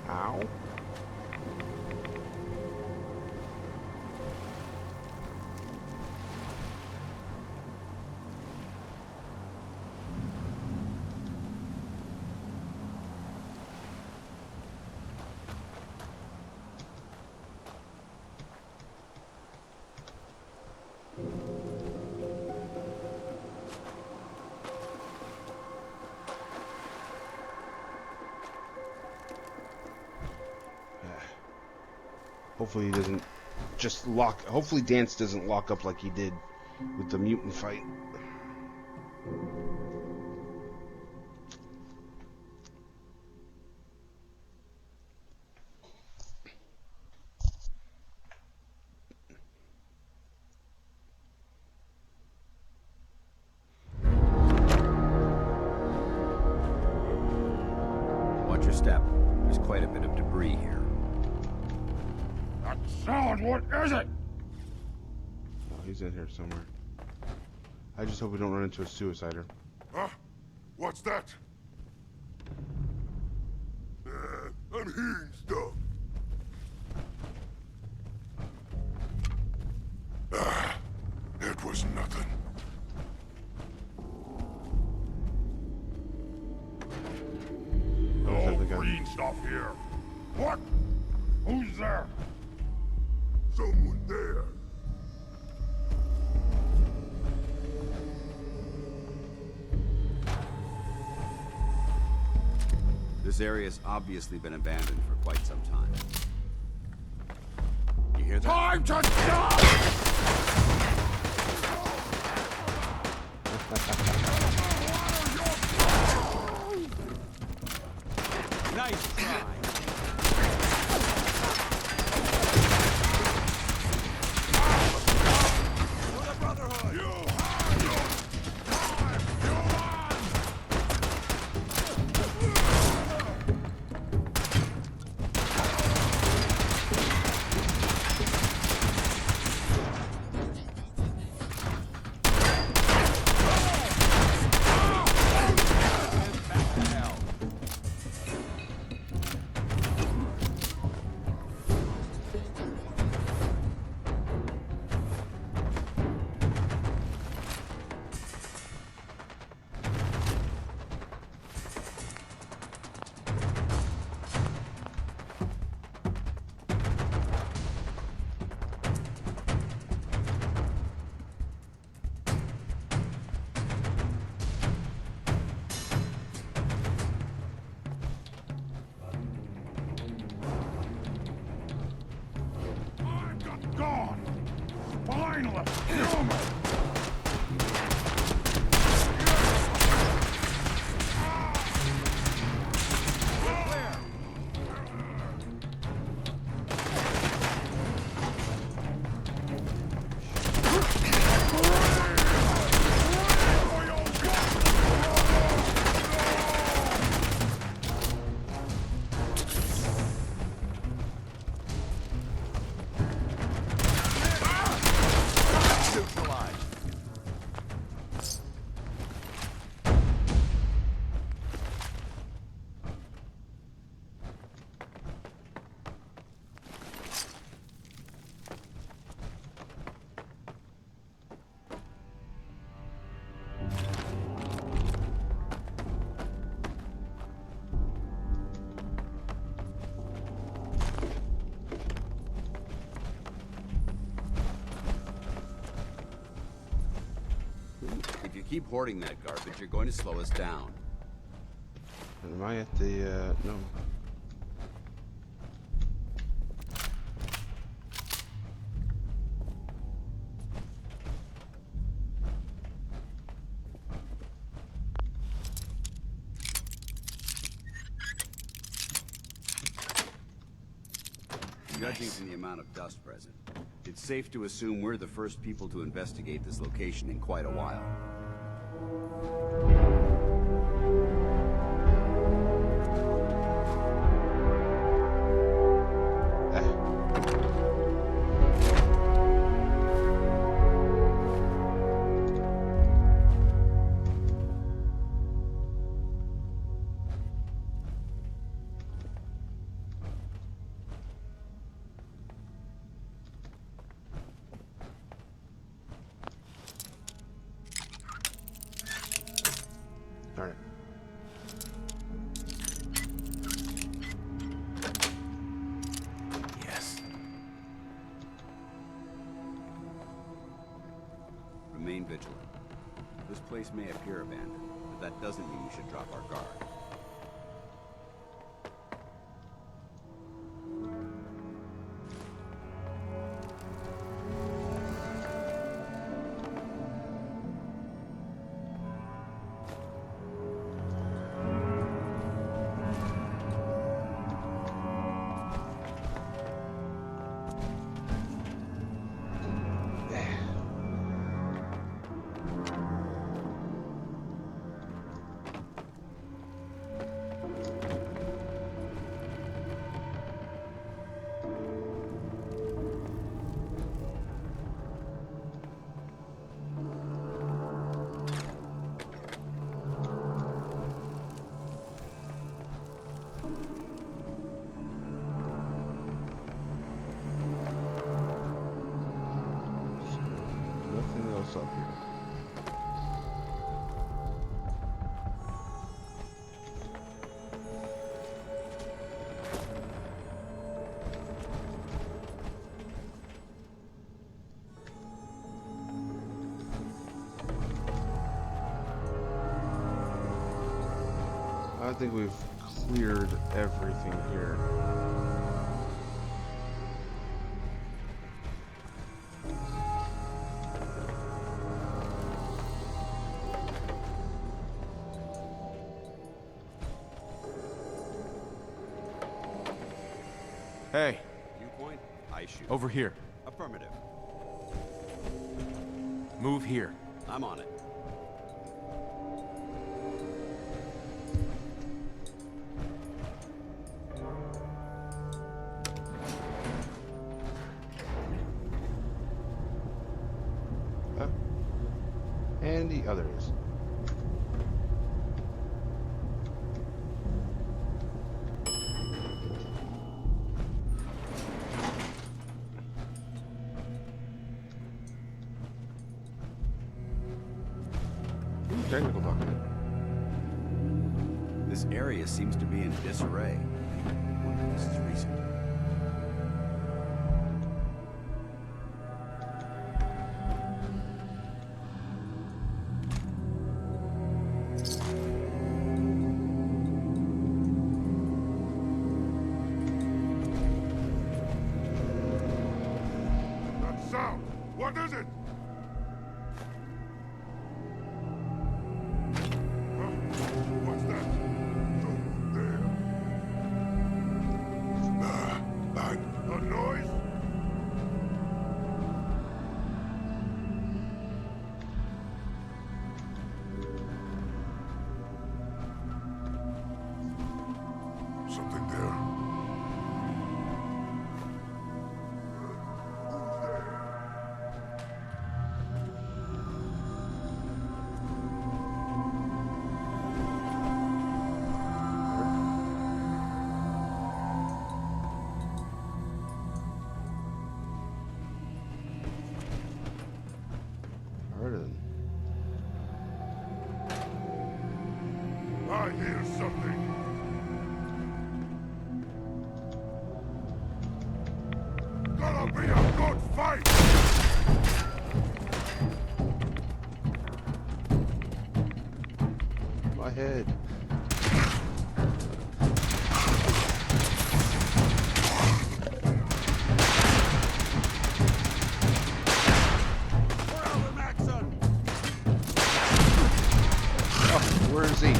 Ow. Hopefully he doesn't just lock... Hopefully Danse doesn't lock up like he did with the mutant fight. Watch your step. There's quite a bit of debris here. That sound, what is it? in here somewhere. I just hope we don't run into a suicider. Huh? What's that? I'm hearing stuff. It was nothing. No green stuff here. What? Who's there? Someone there. This area's obviously been abandoned for quite some time. You hear that? Time to die! Nice try. Gone! Finally! Human! If you keep hoarding that garbage, you're going to slow us down. Am I at the, no. Judging from the amount of dust present, it's safe to assume we're the first people to investigate this location in quite a while. Alright. Yes. Remain vigilant. This place may appear abandoned, but that doesn't mean we should drop our guard. What's up here? I think we've cleared everything here. Hey. Viewpoint, I shoot. Over here. Affirmative. Move here. I'm on it. And the others. Technical document. This area seems to be in disarray. I wonder if this is recent. That sound! What is it? What's that? Someone there. A noise? Something there. I hear something. Gonna be a good fight! My head. Oh, where is he?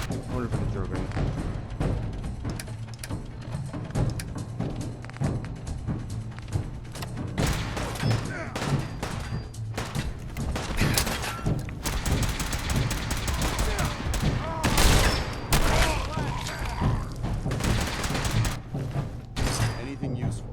I wonder if I can throw a grenade. Anything useful?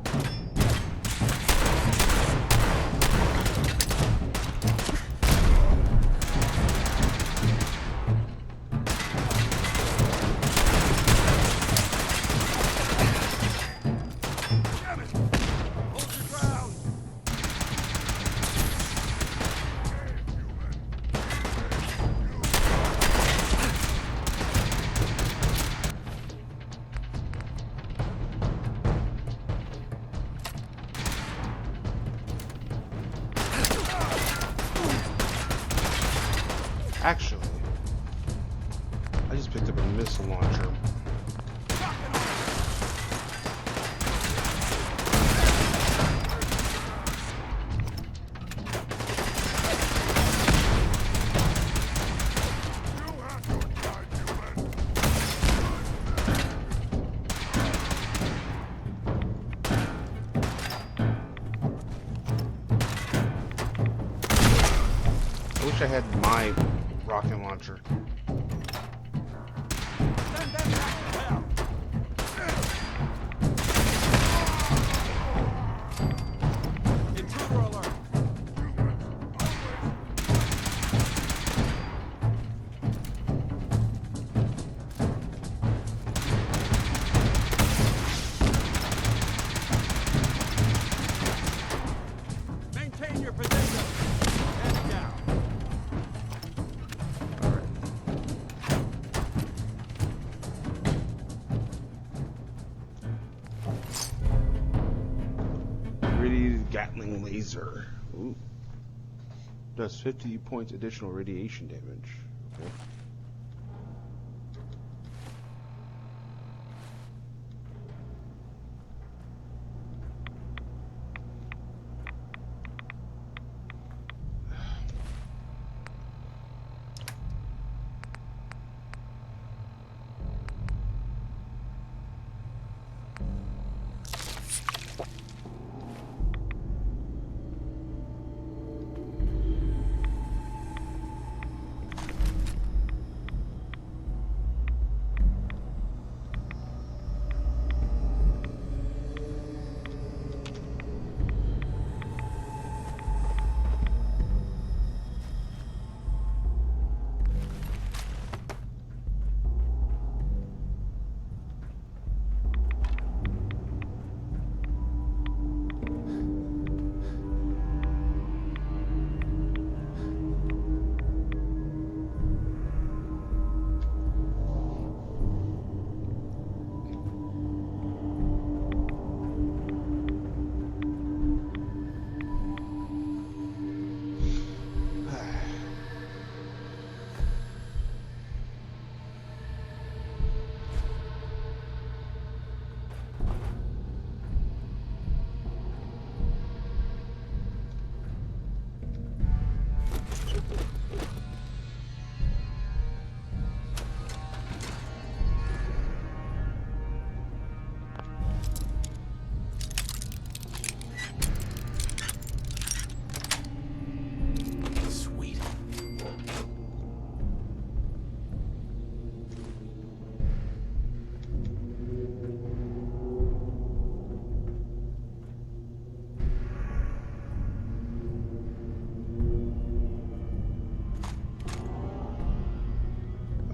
Actually, I just picked up a missile launcher. I wish I had my rocket launcher. Intruder alert! Gatling laser. Ooh. Does 50 points additional radiation damage. Okay.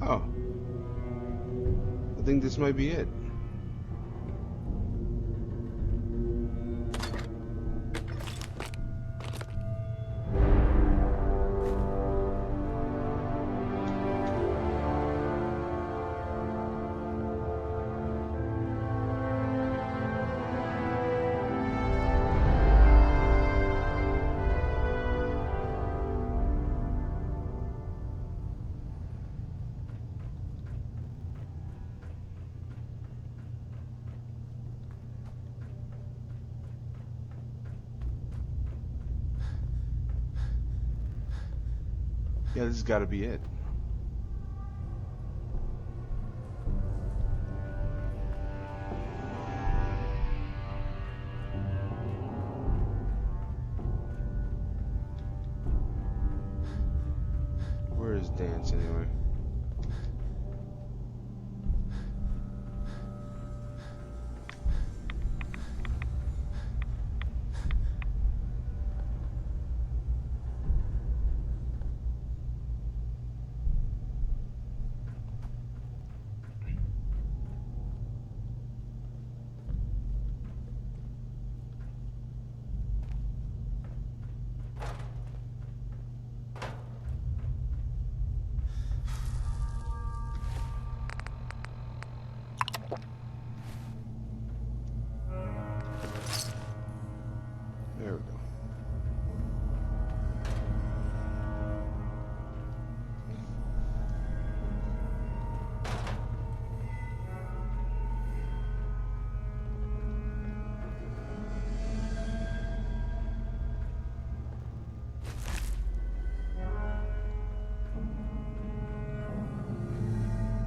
Oh. I think this might be it. Yeah, this has got to be it. Where is Danse anyway? There we go.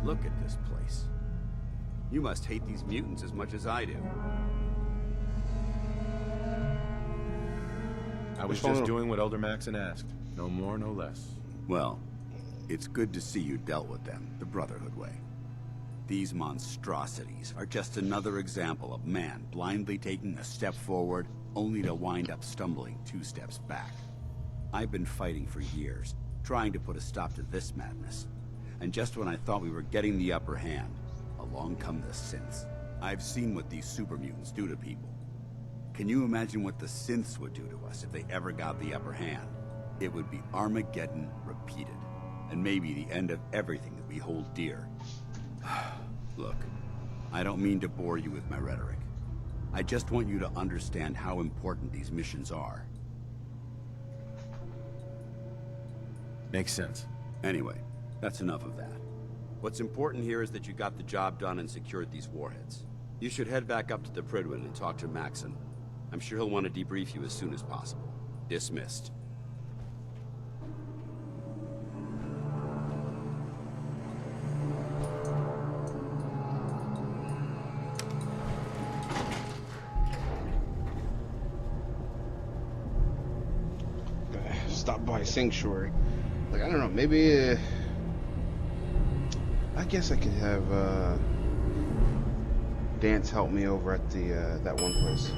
Look at this place. You must hate these mutants as much as I do. I was just doing what Elder Maxon asked. No more, no less. Well, it's good to see you dealt with them the Brotherhood way. These monstrosities are just another example of man blindly taking a step forward, only to wind up stumbling 2 steps back. I've been fighting for years, trying to put a stop to this madness. And just when I thought we were getting the upper hand, along come the synths. I've seen what these super mutants do to people. Can you imagine what the synths would do to us if they ever got the upper hand? It would be Armageddon repeated, and maybe the end of everything that we hold dear. Look, I don't mean to bore you with my rhetoric, I just want you to understand how important these missions are. Makes sense. Anyway, that's enough of that. What's important here is that you got the job done and secured these warheads. You should head back up to the Prydwen and talk to Maxon. I'm sure he'll want to debrief you as soon as possible. Dismissed. Stop by Sanctuary. Like, I don't know, maybe I guess I could have Danse help me over at the that one place.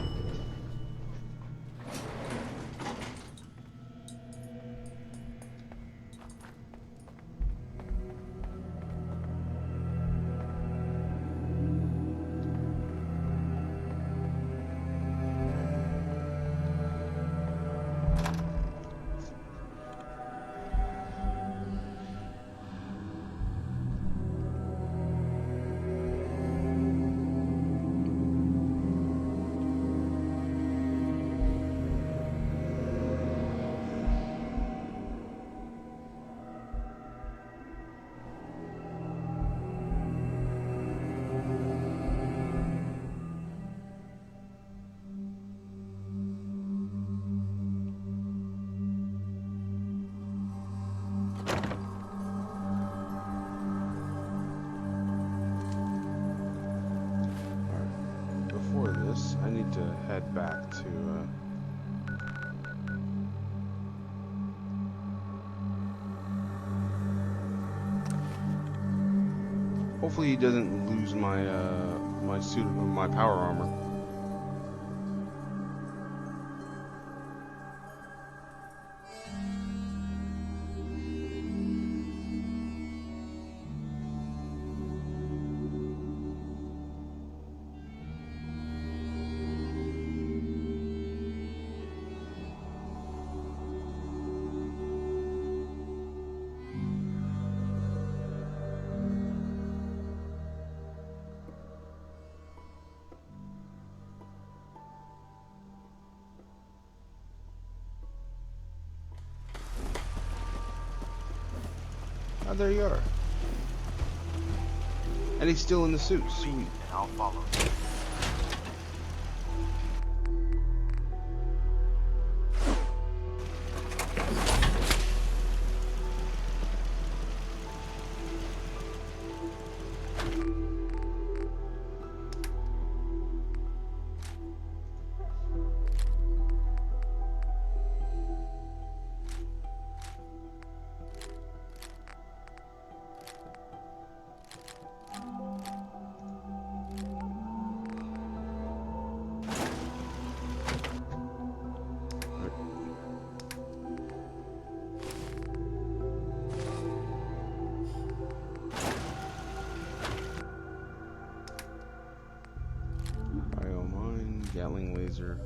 I need to head back to hopefully he doesn't lose my my suit, my power armor. Oh, there you are. And he's still in the suit. Sweet. I'll follow. Gatling laser.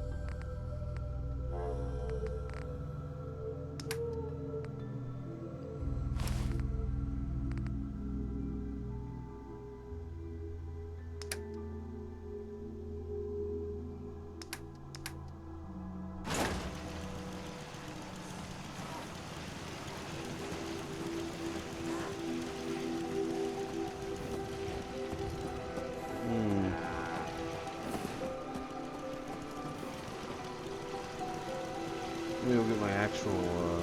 Maybe I'll get my actual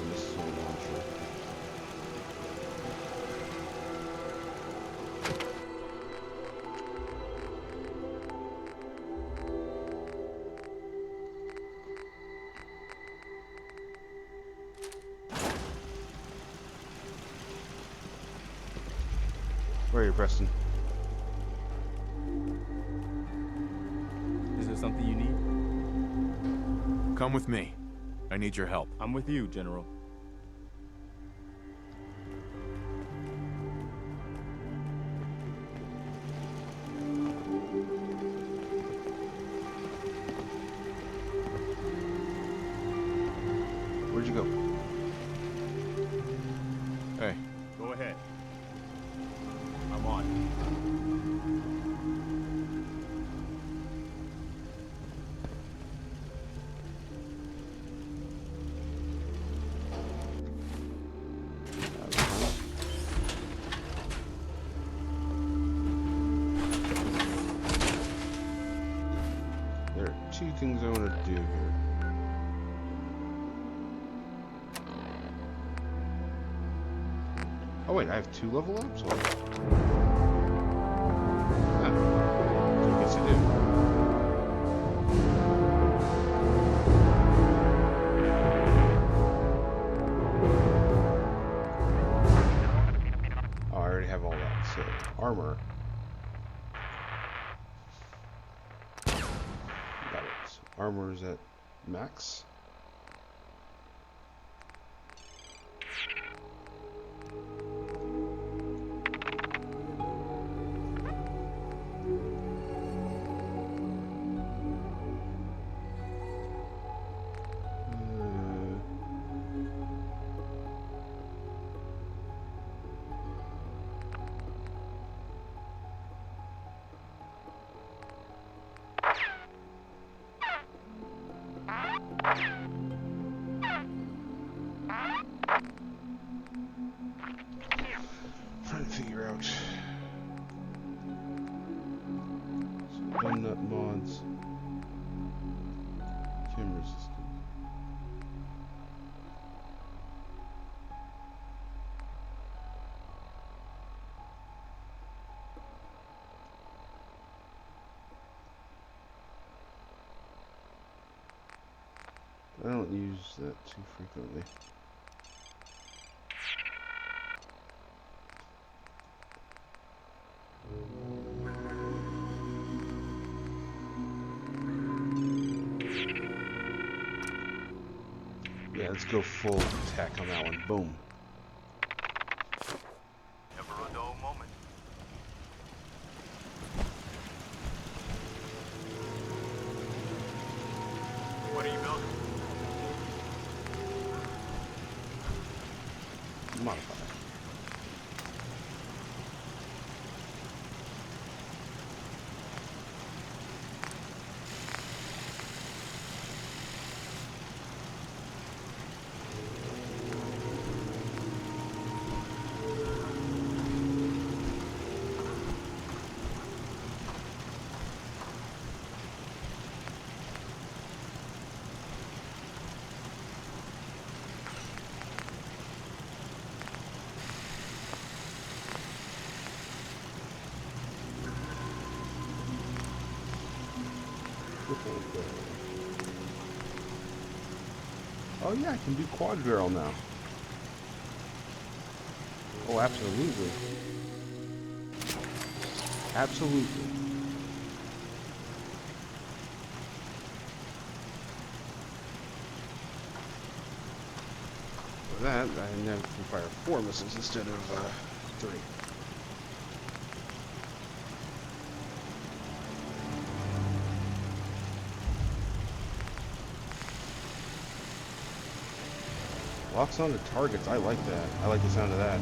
missile launcher. Where are you, Preston? Is there something you need? Come with me. I need your help. I'm with you, General. Where'd you go? Hey. Go ahead. I'm on. two things I want to do here. Oh wait, I have 2 level ups? Huh. I guess I do. Oh, I already have all that. So, armor. Got it. Armor is at max. Trying to figure out some gun nut mods. Camera system. I don't use that too frequently. Yeah, let's go full attack on that one. Boom. Never a dull moment. What are you building? Modifier. Oh yeah, I can do quad barrel now. Oh, absolutely. Absolutely. For that, I now can fire 4 missiles instead of 3. Locks onto targets. I like that. I like the sound of that.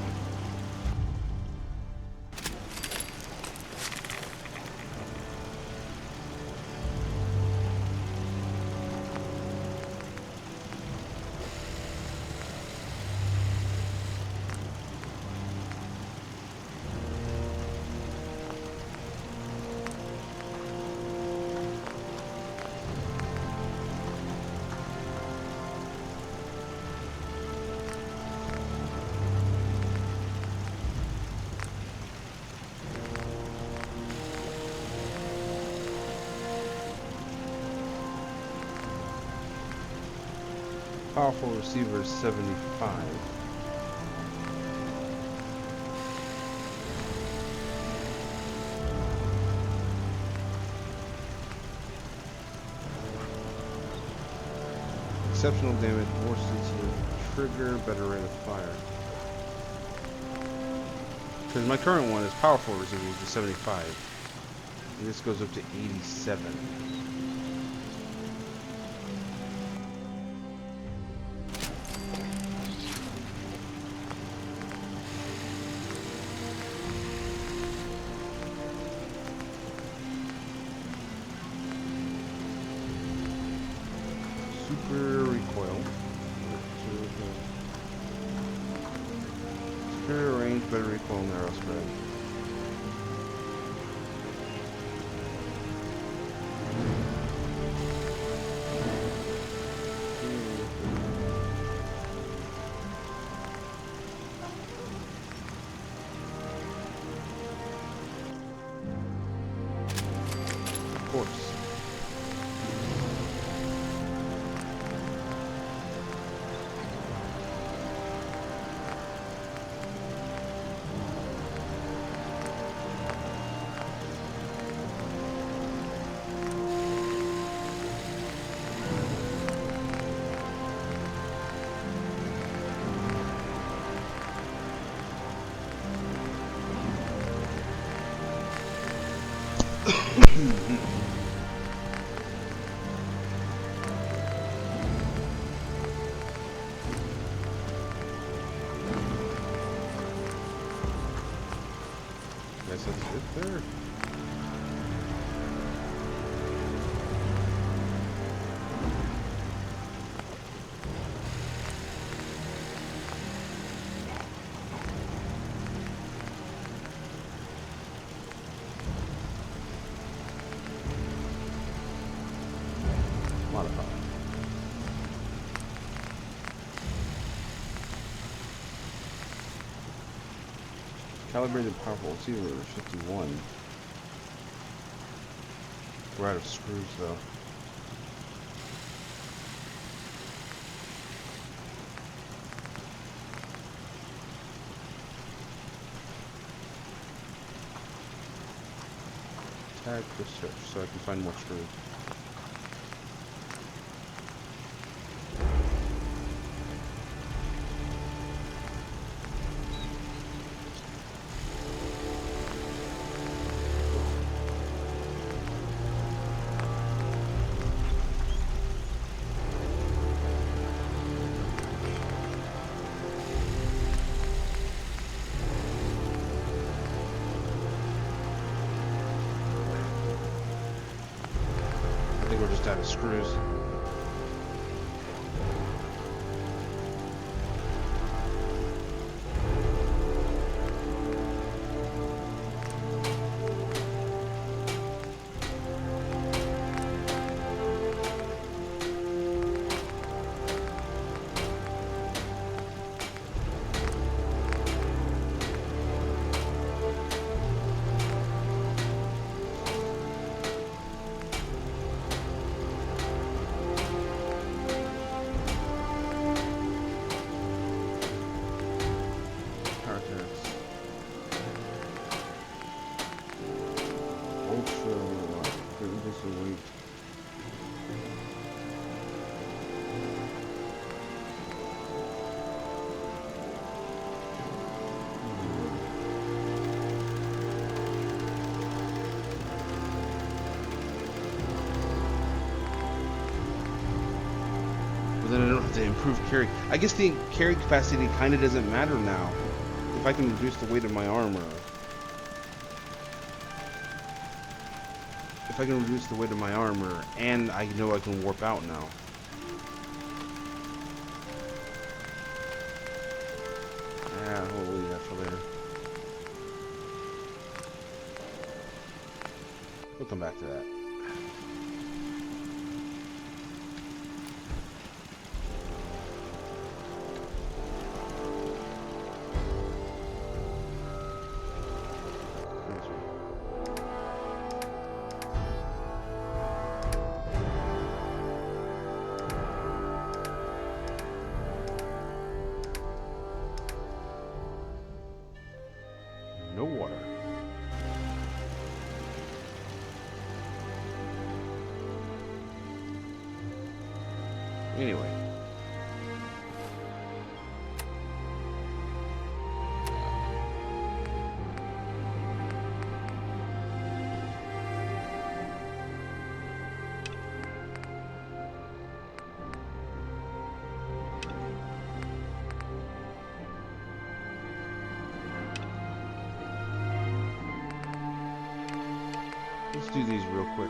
Powerful receiver is 75. Exceptional damage, more sensitive trigger, better rate of fire. Because my current one is powerful receiver, which is 75. And this goes up to 87. Super recoil. Superior range, better recoil, narrow spread. guess that's it there. Modify. Calibrated powerful receiver 51. We're out of screws though. Tag for search so I can find more screws. I think we're just out of screws. Then I don't have to improve carry. I guess the carry capacity kind of doesn't matter now. If I can reduce the weight of my armor. If I can reduce the weight of my armor, and I know I can warp out now. Yeah, we'll leave that for later. We'll come back to that. No water. Anyway. Let's do these real quick.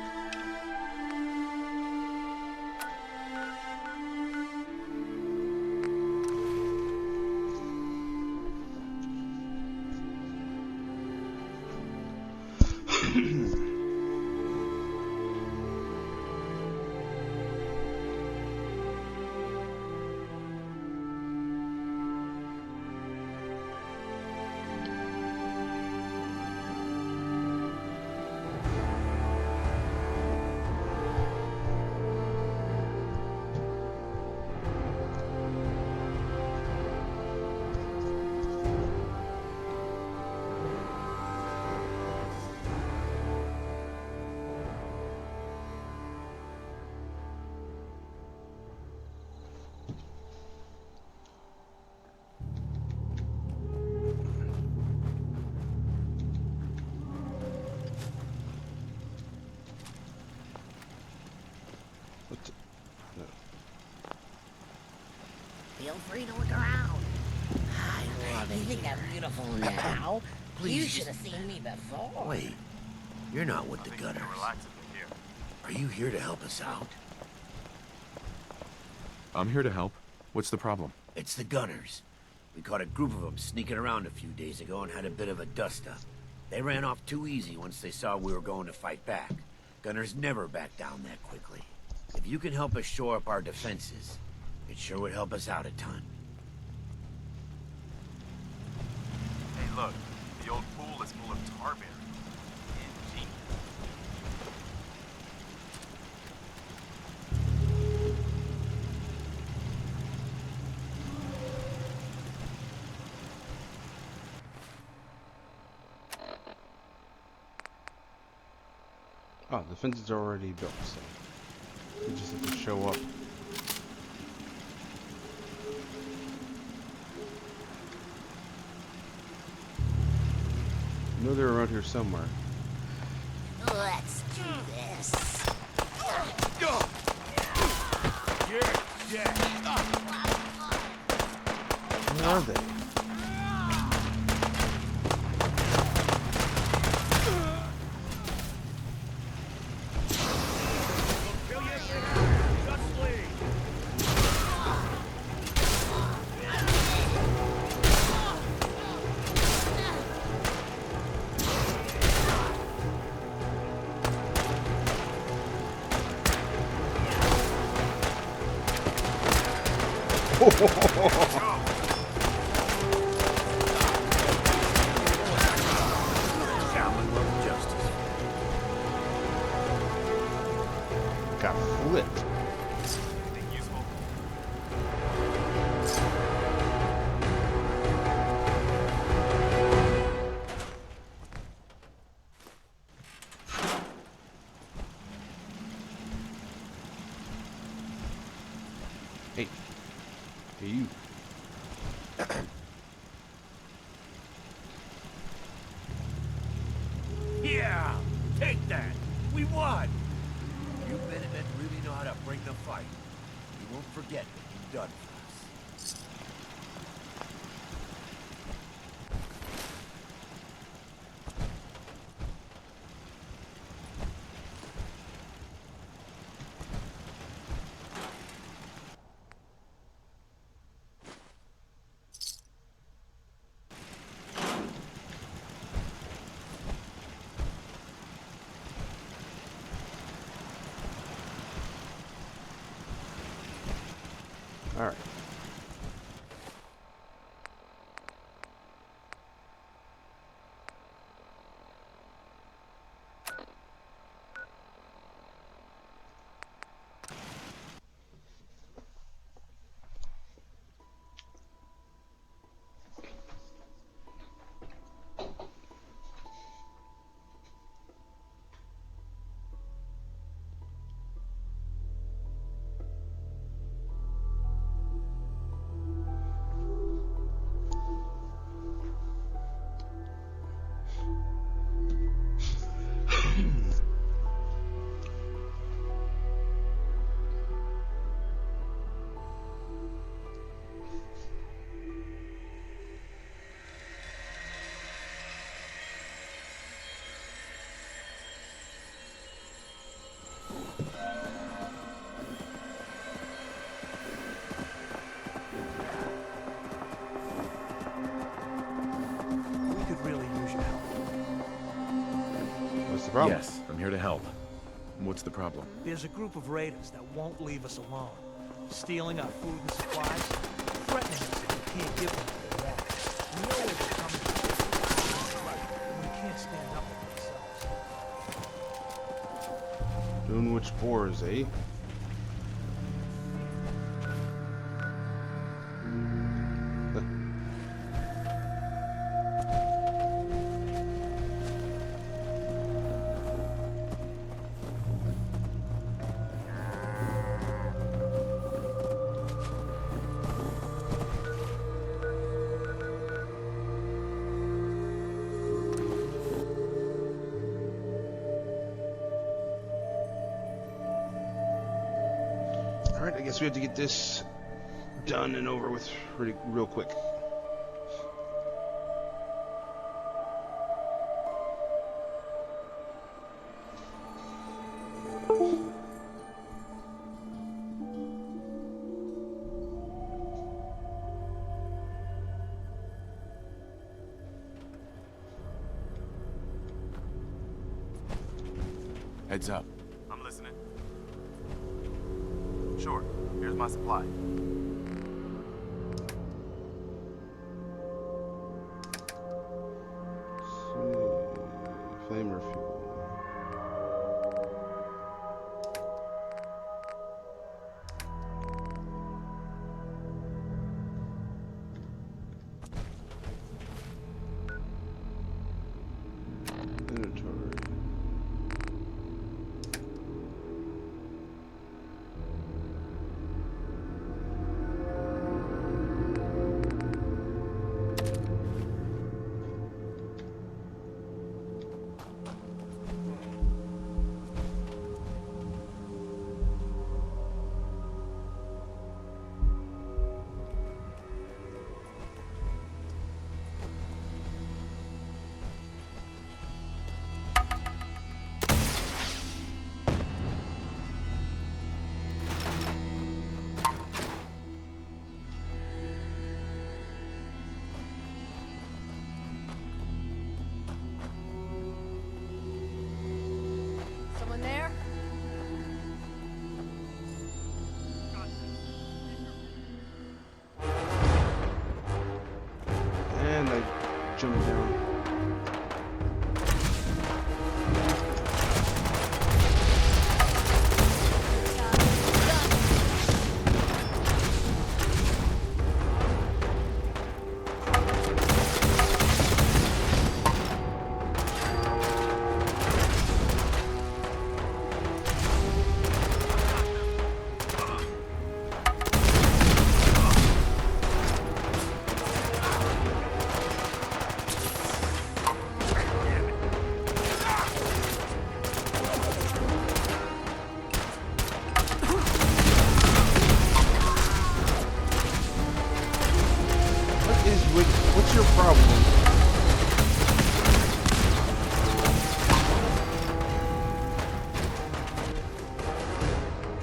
Feel free to look around. I love it. You think I'm beautiful now? Please. You should have seen me before. Wait, you're not with the Gunners. Are you here to help us out? I'm here to help. What's the problem? It's the Gunners. We caught a group of them sneaking around a few days ago and had a bit of a dust-up. They ran off too easy once they saw we were going to fight back. Gunners never back down that quickly. If you can help us shore up our defenses, it sure would help us out a ton. Hey, look. The old pool is full of tarberry. Ingenious. Oh, the fence is already built, so we just have to show up. I know they're around here somewhere. Let's do this. Where are they? Got flipped. Hey. Hey, you. Yeah! Take that! We won! You Minutemen really know how to bring the fight. You won't forget what you've done for us. All right. We could really use your help. What's the problem? Yes, I'm here to help. What's the problem? There's a group of raiders that won't leave us alone. Stealing our food and supplies, threatening us if we can't give them what they want. We know where they're coming from. We can't stand up for ourselves. Doing which boars, eh? Alright, I guess we have to get this done and over with real quick. Heads up. I'm listening. Sure, here's my supply. Flamer fuel. Inventory. Someone there? And I jumped down. What's your problem?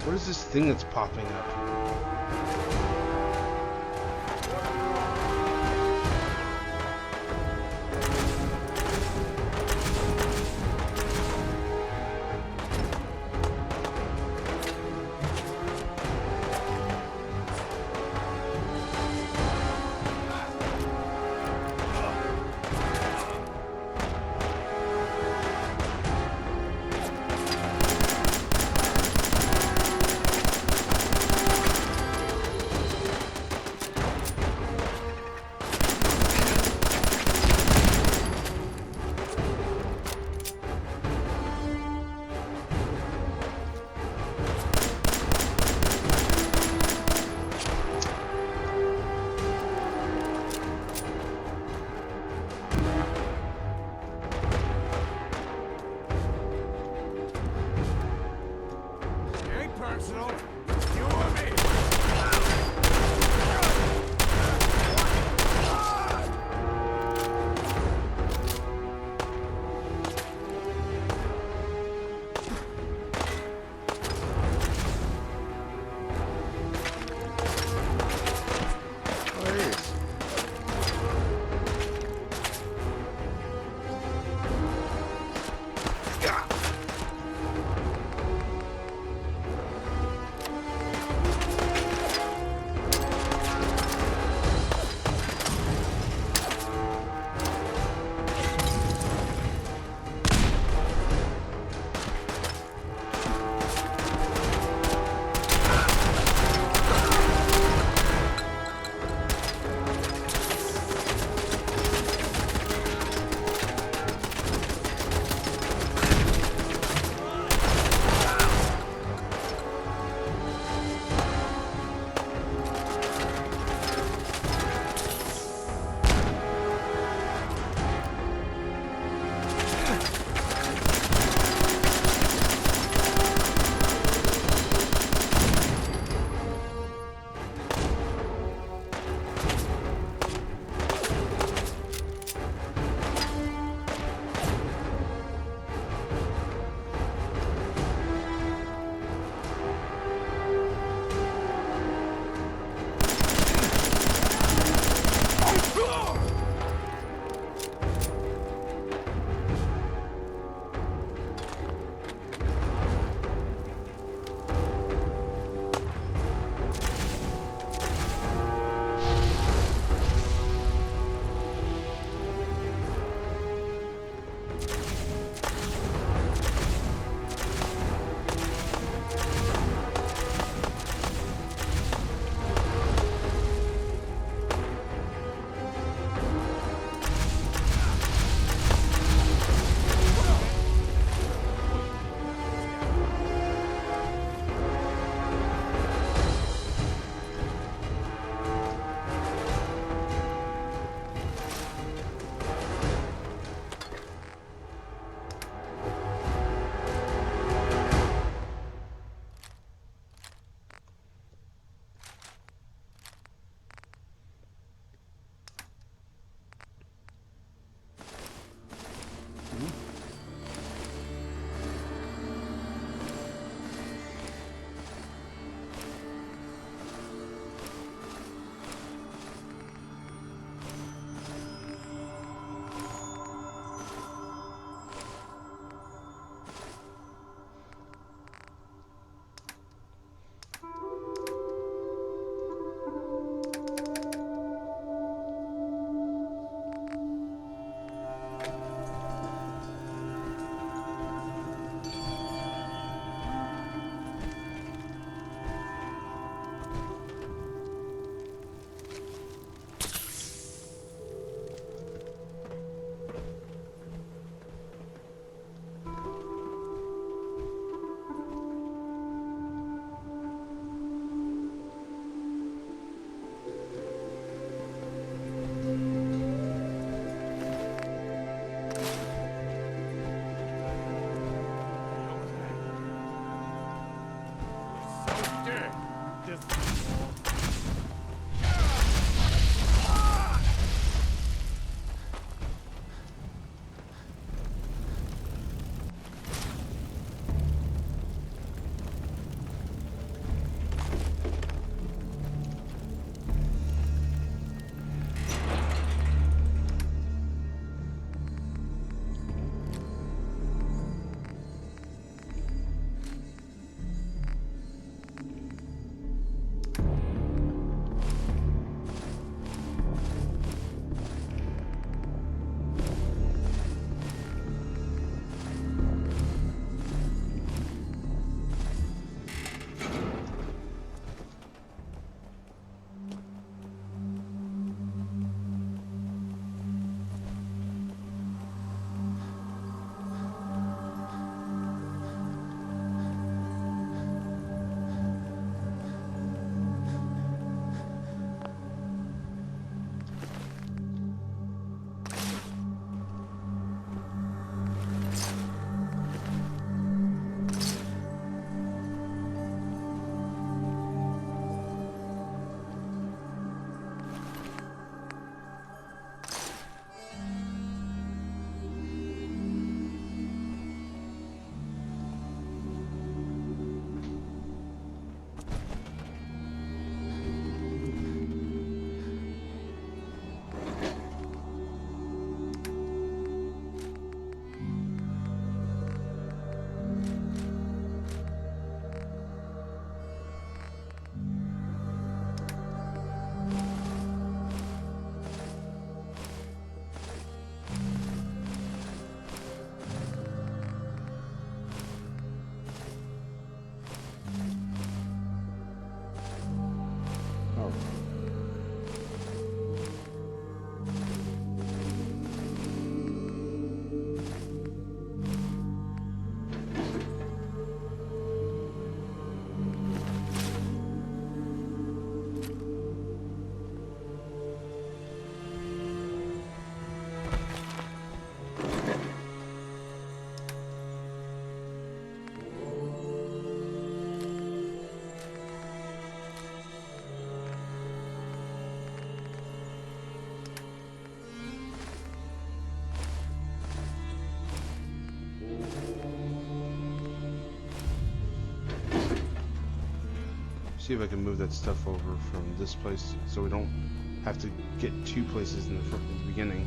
What is this thing that's popping up? see if I can move that stuff over from this place so we don't have to get two places in the beginning.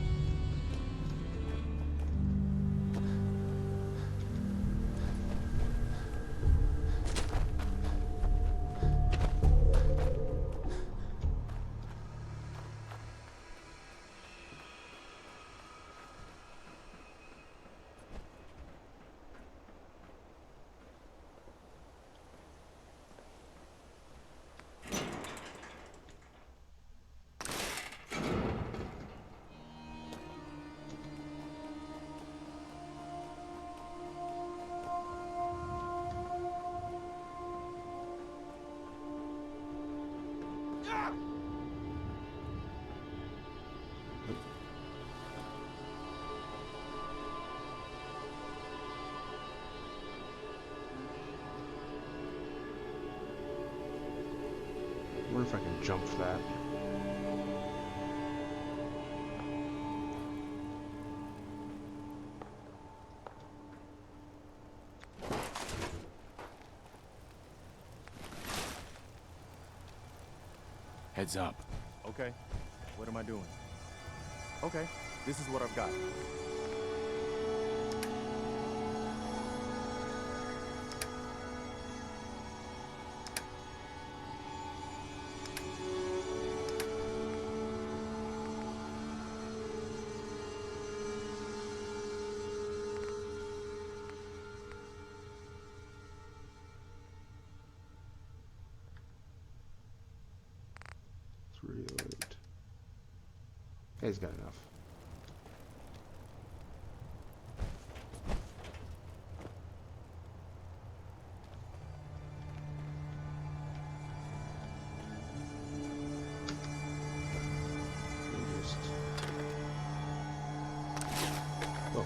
I wonder if I can jump for that. Heads up. Okay. What am I doing? Okay. This is what I've got. Reload. Yeah, he's got enough. Oh.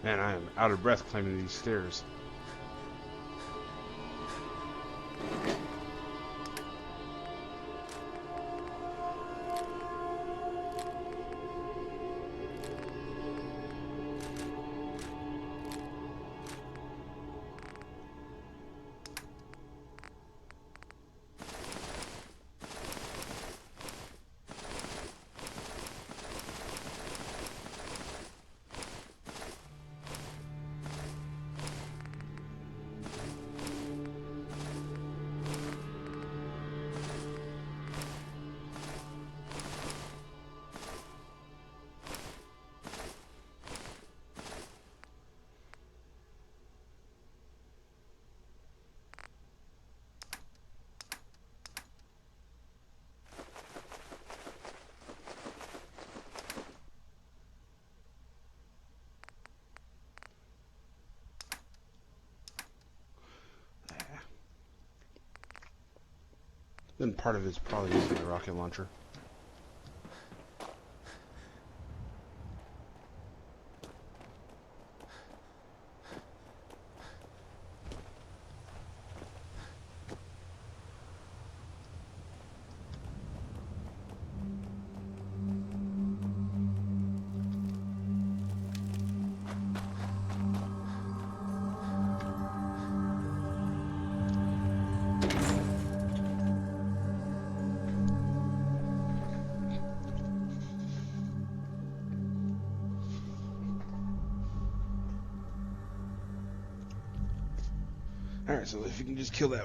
Man, I am out of breath climbing these stairs. Then part of it's probably using the rocket launcher. Alright, so if you can just kill that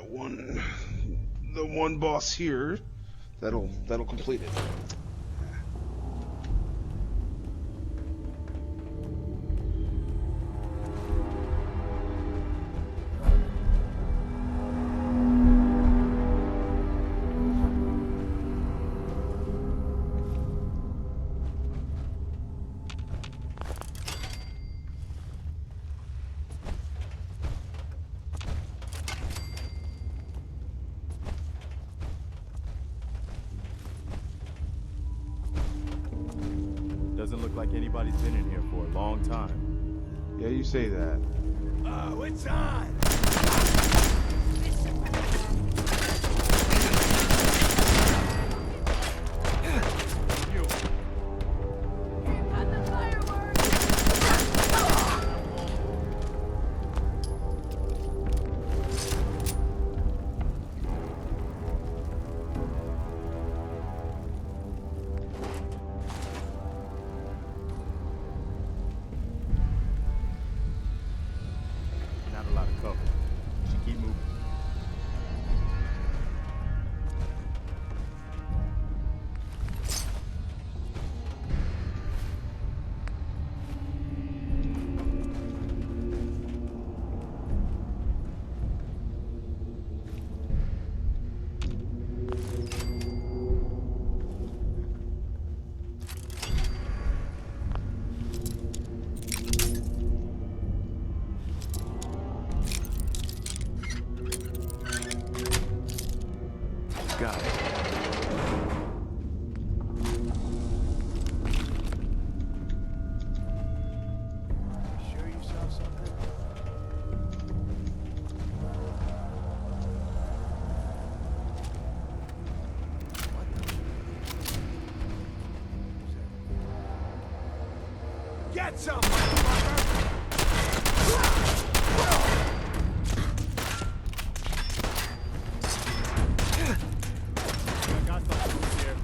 the one boss here, that'll complete it. like anybody's been in here for a long time. Yeah, you say that. Oh, it's on! Not a lot of cover. Should keep moving. Got it. Sure you saw something? Get some, motherfucker! I got something here.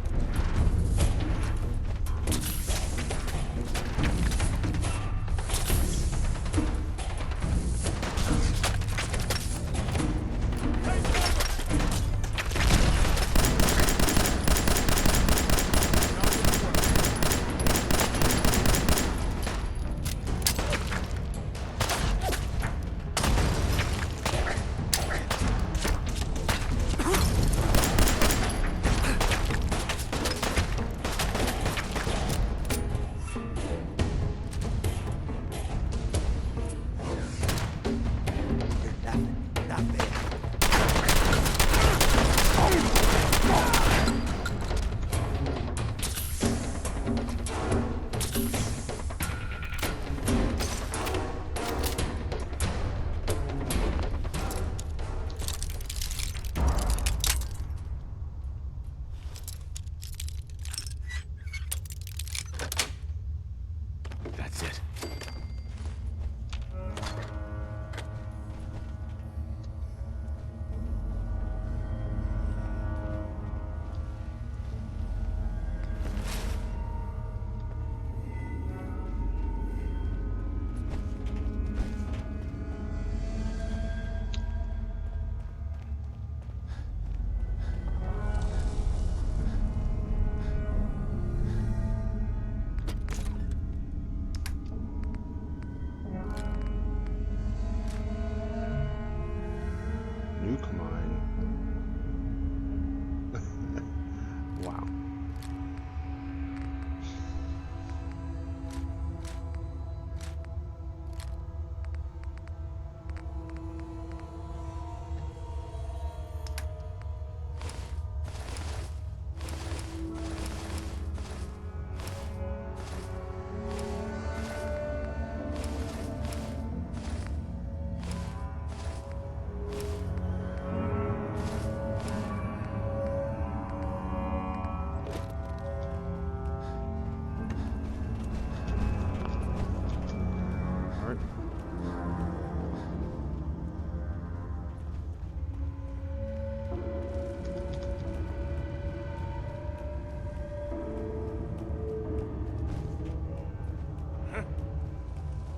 That's it. Nuke mine. Wow.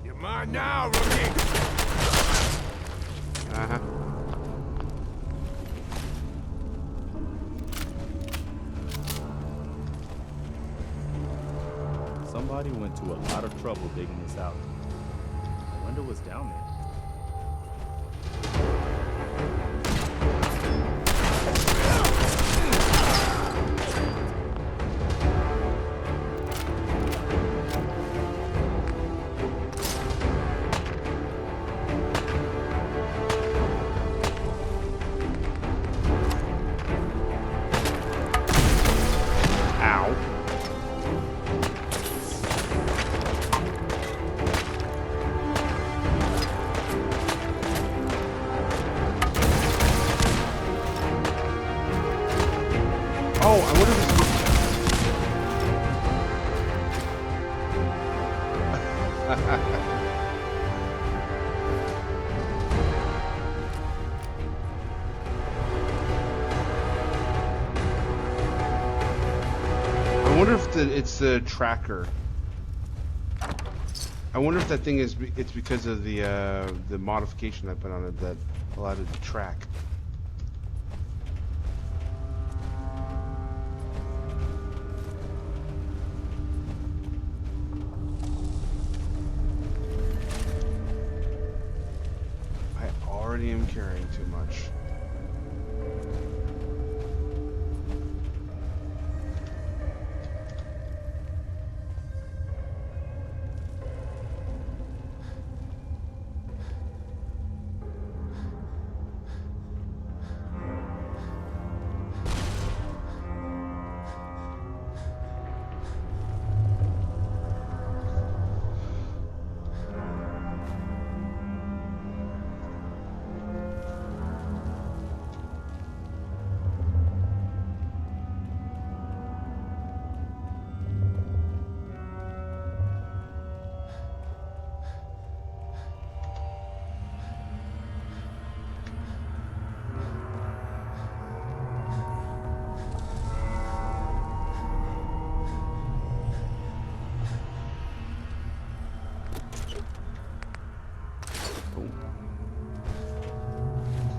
You're mine now, rookie! Uh-huh. Somebody went to a lot of trouble digging this out. I wonder what's down there. Ow. it's the tracker. I wonder if that thing is it's because of the modification I put on it that allowed it to track. I already am carrying too much.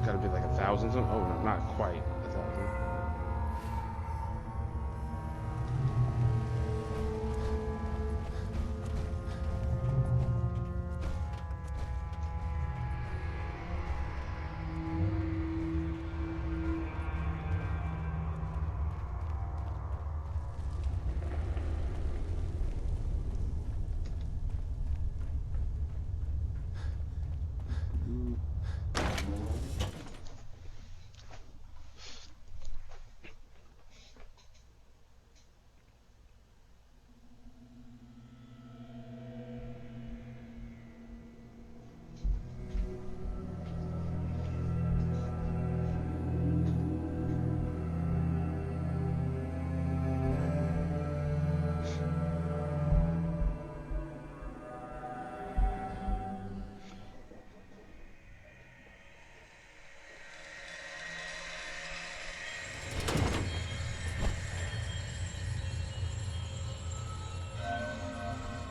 Gotta be like 1,000 something? Oh, no, not quite 1,000.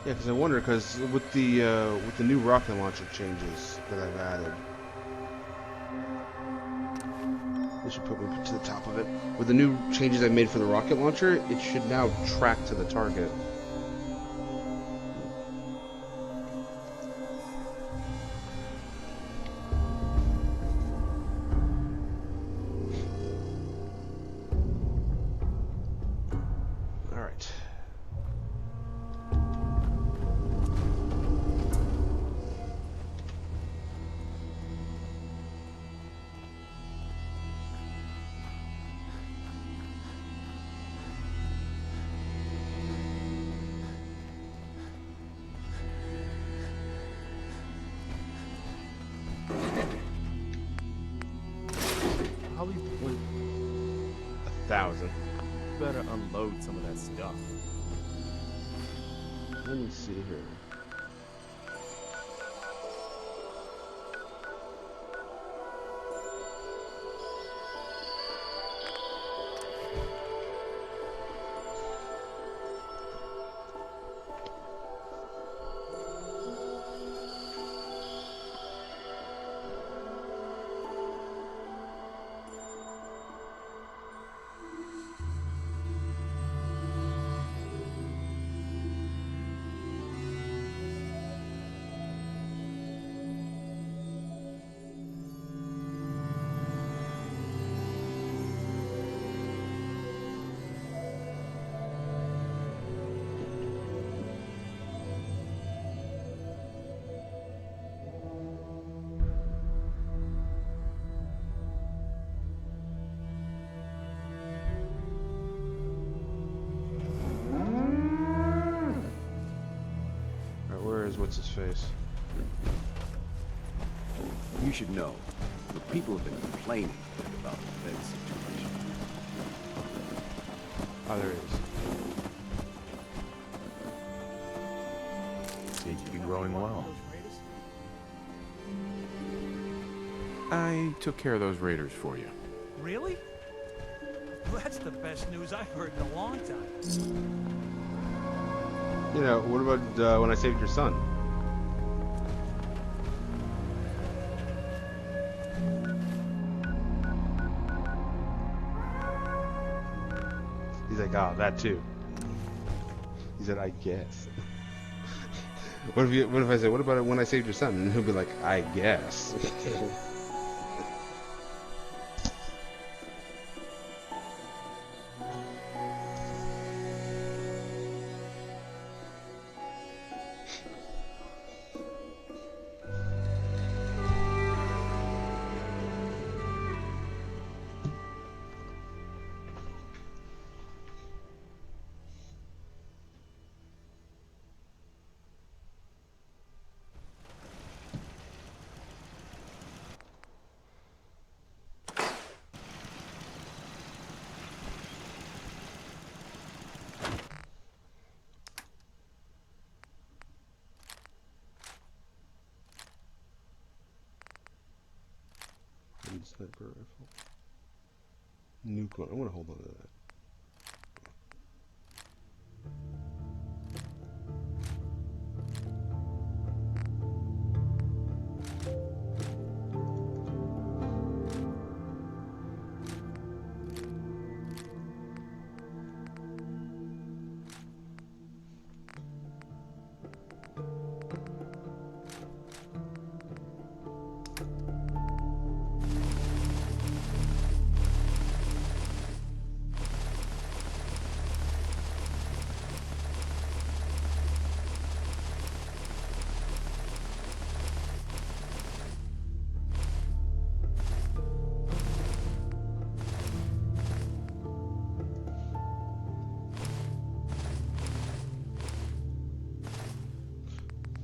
Yeah, because I wonder, because with the new rocket launcher changes that I've added, this should put me to the top of it. With the new changes I made for the rocket launcher, it should now track to the target. All right. Probably 1,000. better unload some of that stuff. Let me see here. What's his face? You should know, the people have been complaining about the Fed situation. Oh, there it is. Seems to be growing well. I took care of those raiders for you. Really? That's the best news I've heard in a long time. You know, what about when I saved your son? He's like, oh, that too. He said, I guess. What if I say, what about when I saved your son? And he'll be like, I guess. Sniper rifle. Nuke one. I want to hold on to that.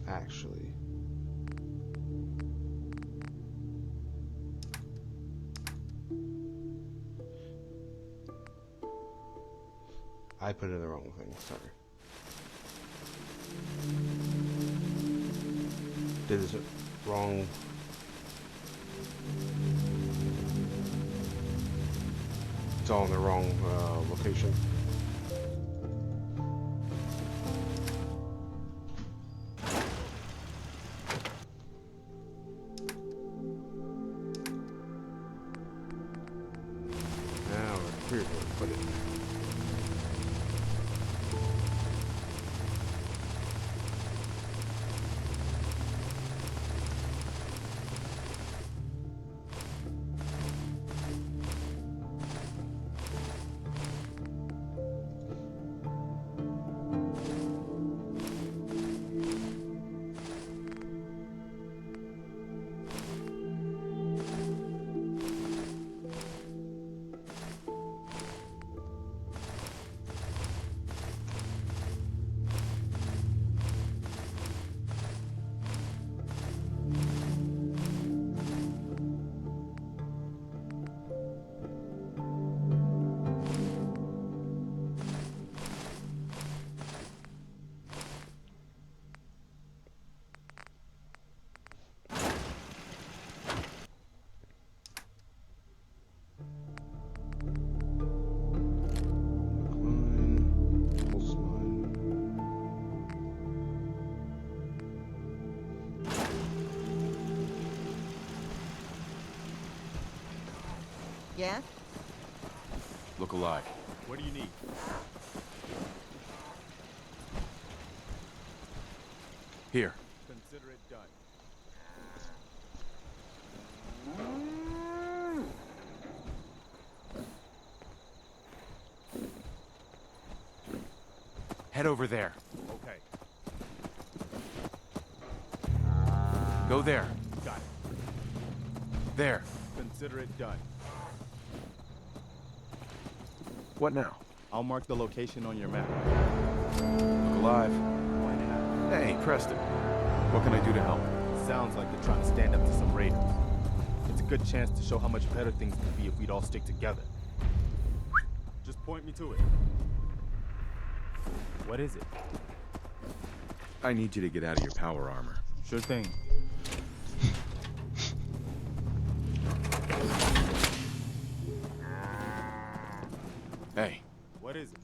Actually, I put in the wrong thing. Sorry. Did this wrong. It's all in the wrong location. Here, put it. Yes? Look alive. What do you need? Here. Consider it done. Head over there. Okay. Go there. Got it. There. Consider it done. What now? I'll mark the location on your map. Look alive. Hey, Preston. What can I do to help? Sounds like they're trying to stand up to some raiders. It's a good chance to show how much better things can be if we'd all stick together. Just point me to it. What is it? I need you to get out of your power armor. Sure thing. Hey. What is it?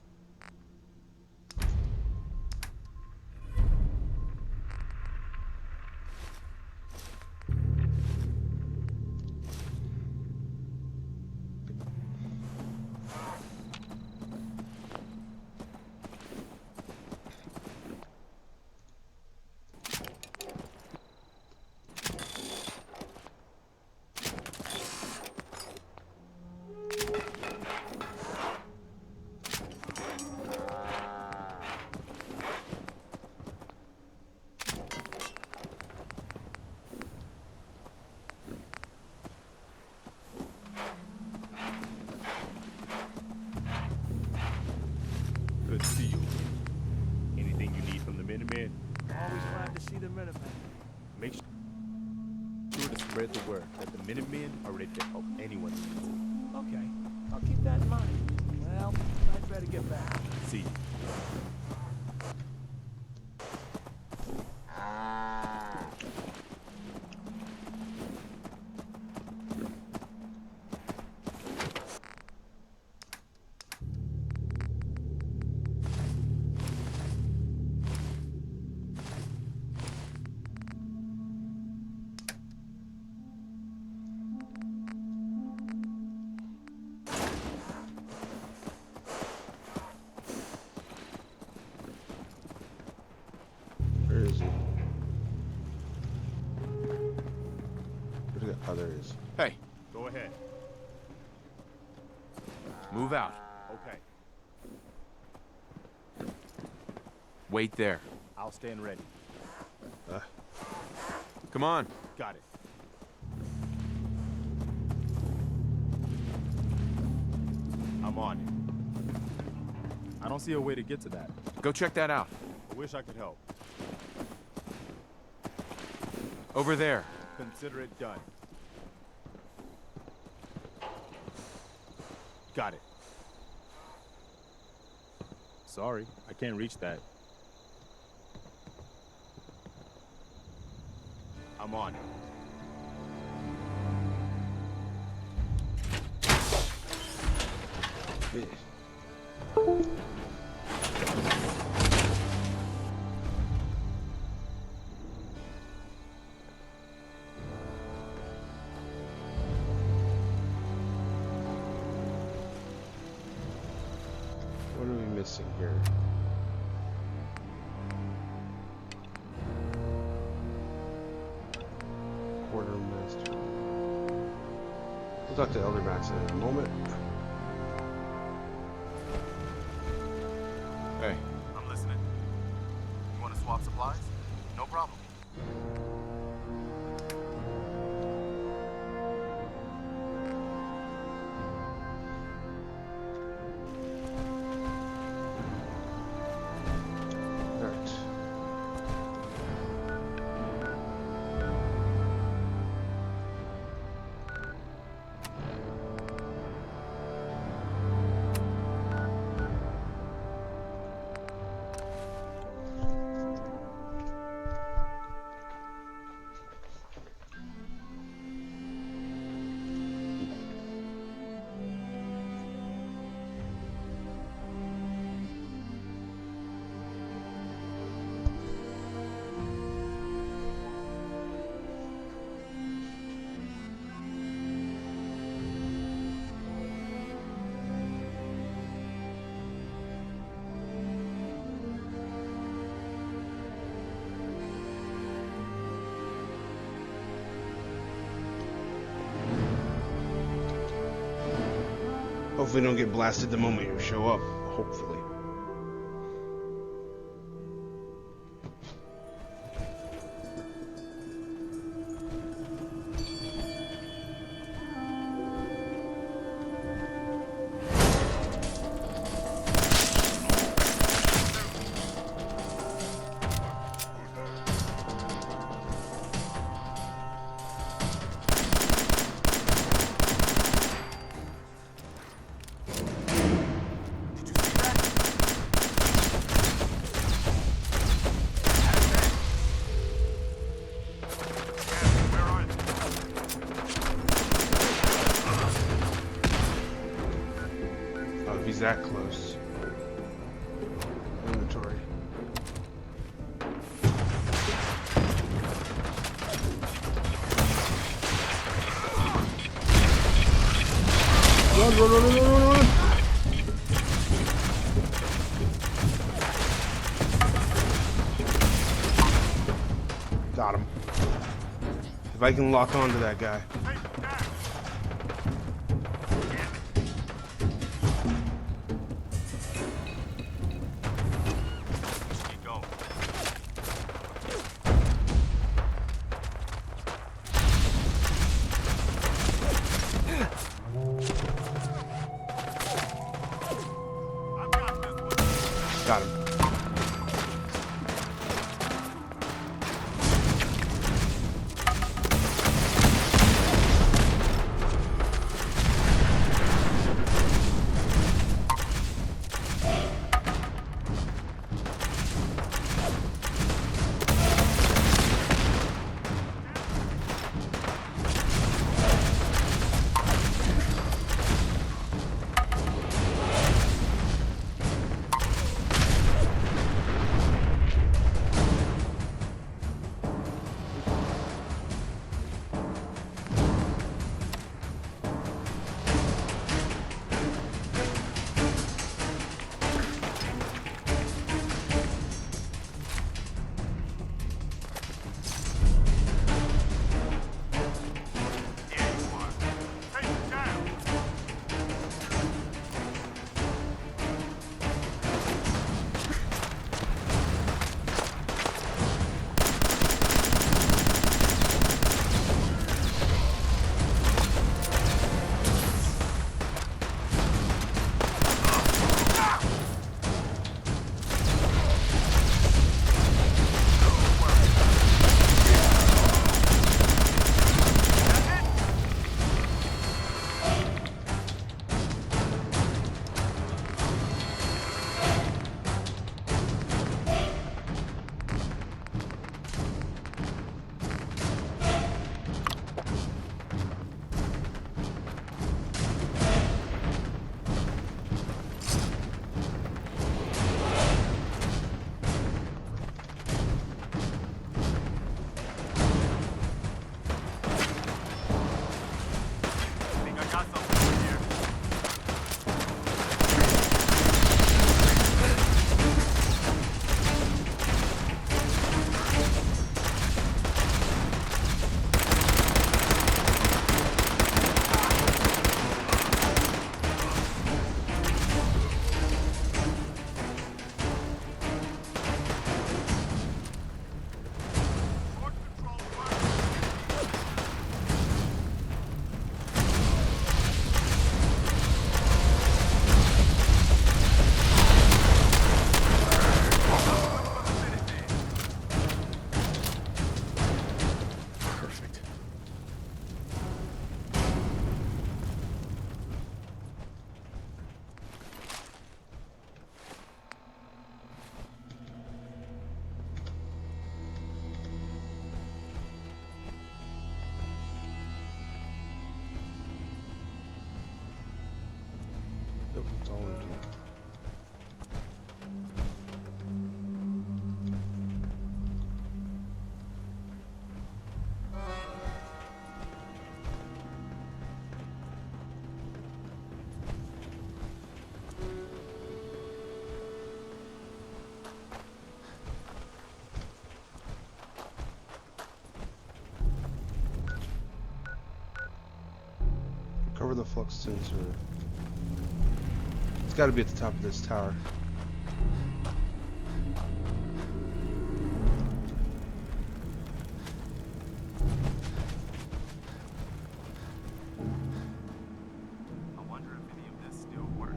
spread the word that the Minutemen are ready to help anyone who needs it. Okay, I'll keep that in mind. Well, I'd better get back. See you. Where is he? Where the other is? Hey, Go ahead. move out. Okay. Wait there. I'll stand ready. Come on. Got it. I'm on it. I don't see a way to get to that. Go check that out. I wish I could help. Over there. Consider it done. Got it. Sorry, I can't reach that. I'm on it. What are we missing here? Quartermaster. We'll talk to Elder Max in a moment. Hey. I'm listening. You want to swap supplies? No problem. Alright. Hopefully don't get blasted the moment you show up. Hopefully. Oh, if he's that close. Inventory. Run, run, run, run, run, run, run! Got him. If I can lock onto that guy. Keep going. Got him. Recover the flux sensor. It's got to be at the top of this tower. I wonder if any of this still works.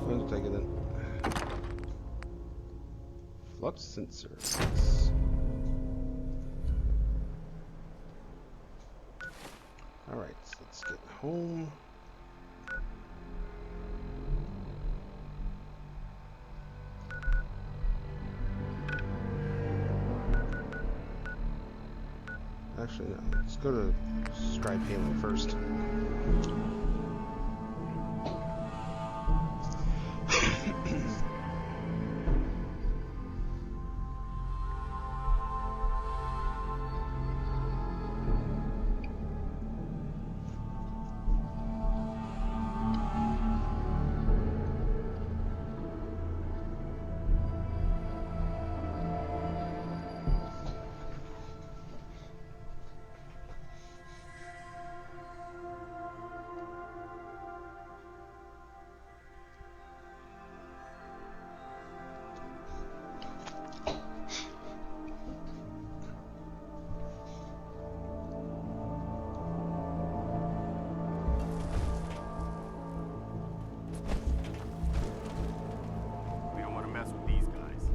Let's take it then. Flux sensors. Alright, so let's get home. Actually, no. Let's go to Scribe Halo first. We don't want to mess with these guys.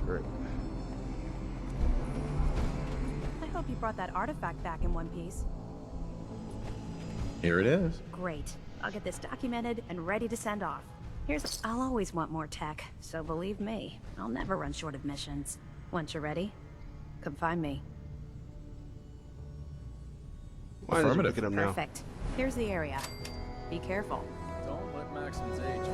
Great. I hope you brought that artifact back in one piece. Here it is. Great. I'll get this documented and ready to send off. I'll always want more tech, so believe me, I'll never run short of missions. Once you're ready, come find me. Why did you pick it up now? Perfect. Here's the area. Be careful. Don't let Maxon's age.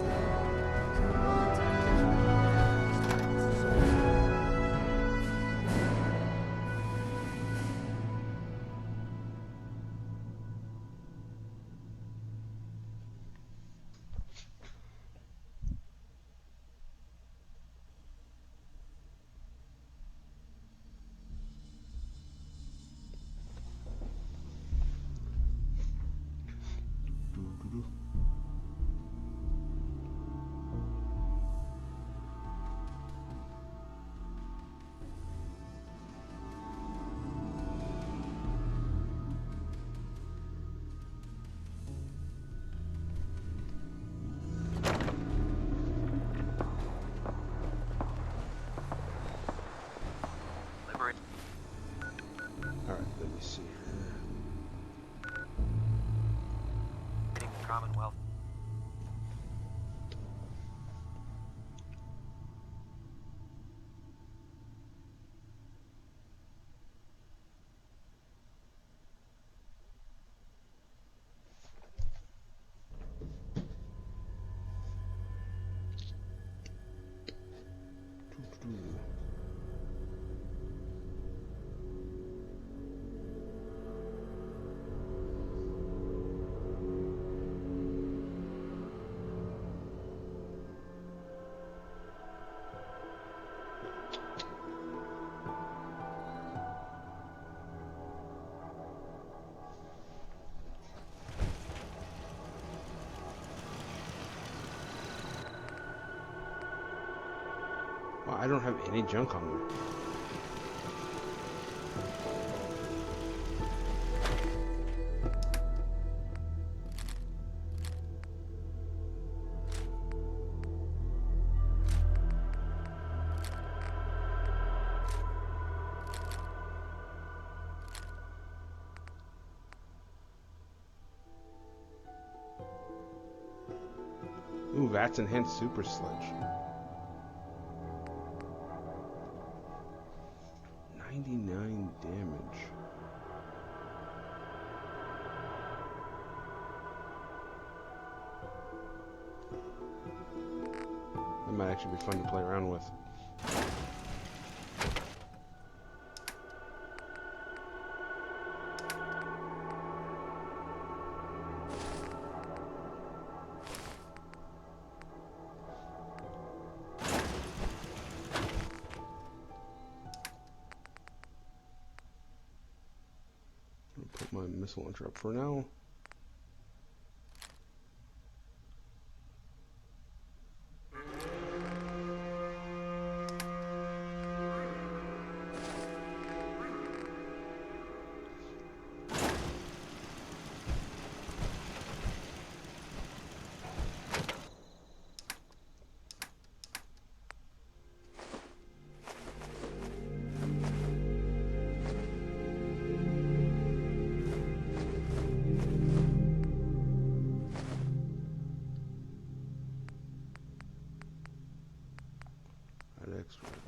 Alright, let me see here. Commonwealth. Well, I don't have any junk on me. Ooh, Vats enhanced super sledge. 99 damage. That might actually be fun to play around with. Put my missile launcher up for now.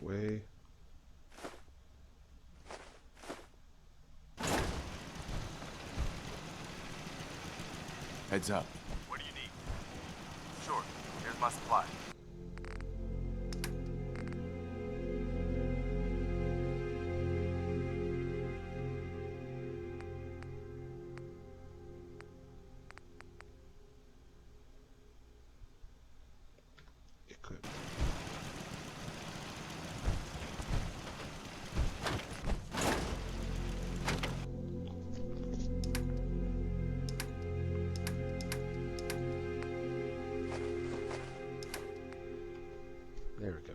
Way. Heads up. What do you need? Sure, here's my supply. Equip. There we go.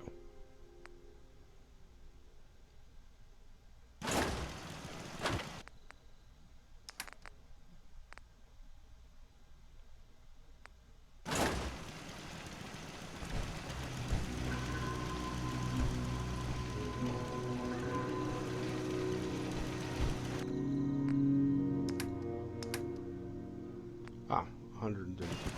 Ah, 130 people.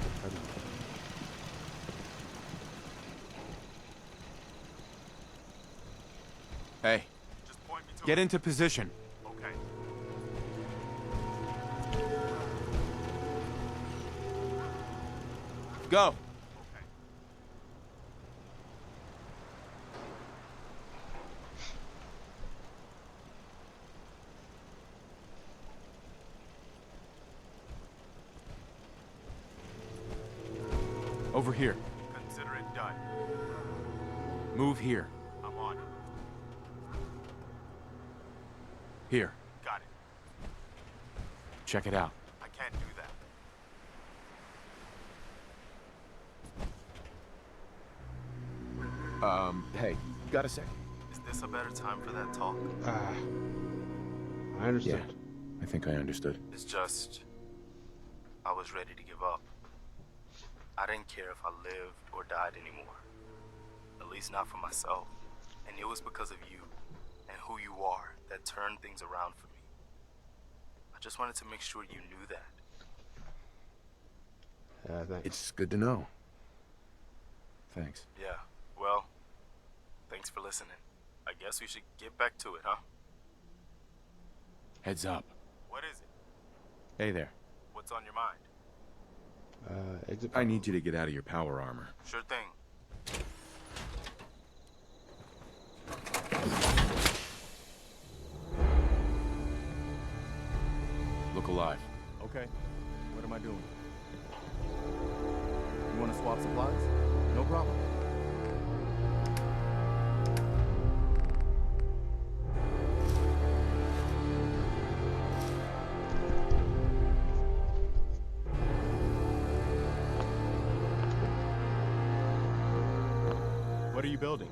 Hey, Just point me to get into position. Okay. Go. Over here. Consider it done. Move here. I'm on it. Here. Got it. Check it out. I can't do that. Hey, got a sec? Is this a better time for that talk? I understood. Yeah, I think I understood. It's just... I was ready to give up. I didn't care if I lived or died anymore. At least not for myself. And it was because of you and who you are that turned things around for me. I just wanted to make sure you knew that. Thanks. It's good to know. Thanks. Yeah, well, thanks for listening. I guess we should get back to it, huh? Heads up. What is it? Hey there. What's on your mind? Exit. I need you to get out of your power armor. Sure thing. Look alive. Okay. What am I doing? You want to swap supplies? No problem. What are you building?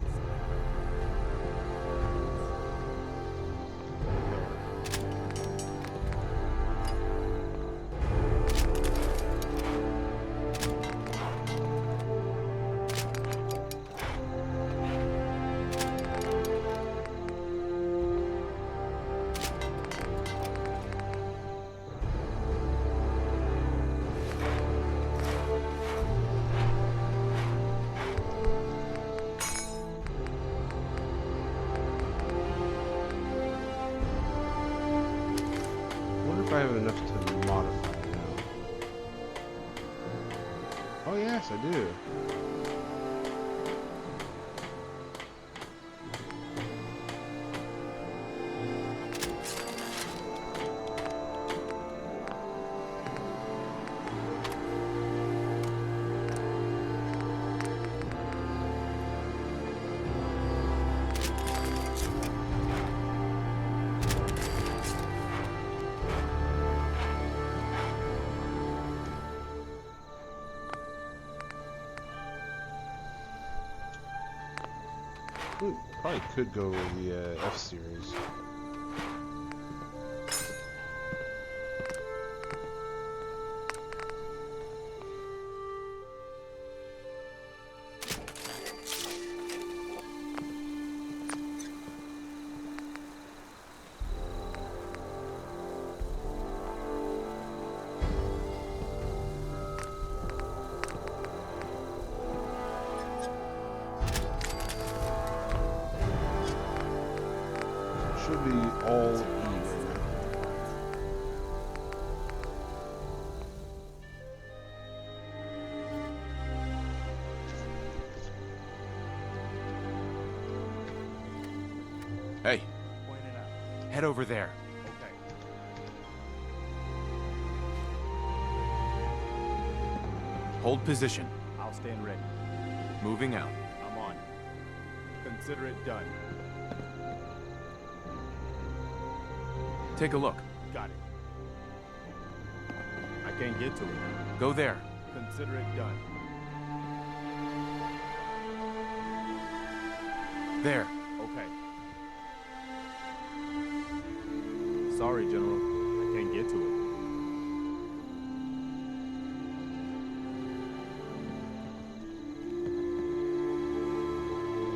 Okay. I have enough to modify it now. Oh yes, I do. We probably could go with the F-Series. Should be all even. Hey, Point it out. head over there. Okay. Hold position. I'll stand ready. Moving out. I'm on. Consider it done. Take a look. Got it. I can't get to it. Go there. Consider it done. There. Okay. Sorry, General. I can't get to it.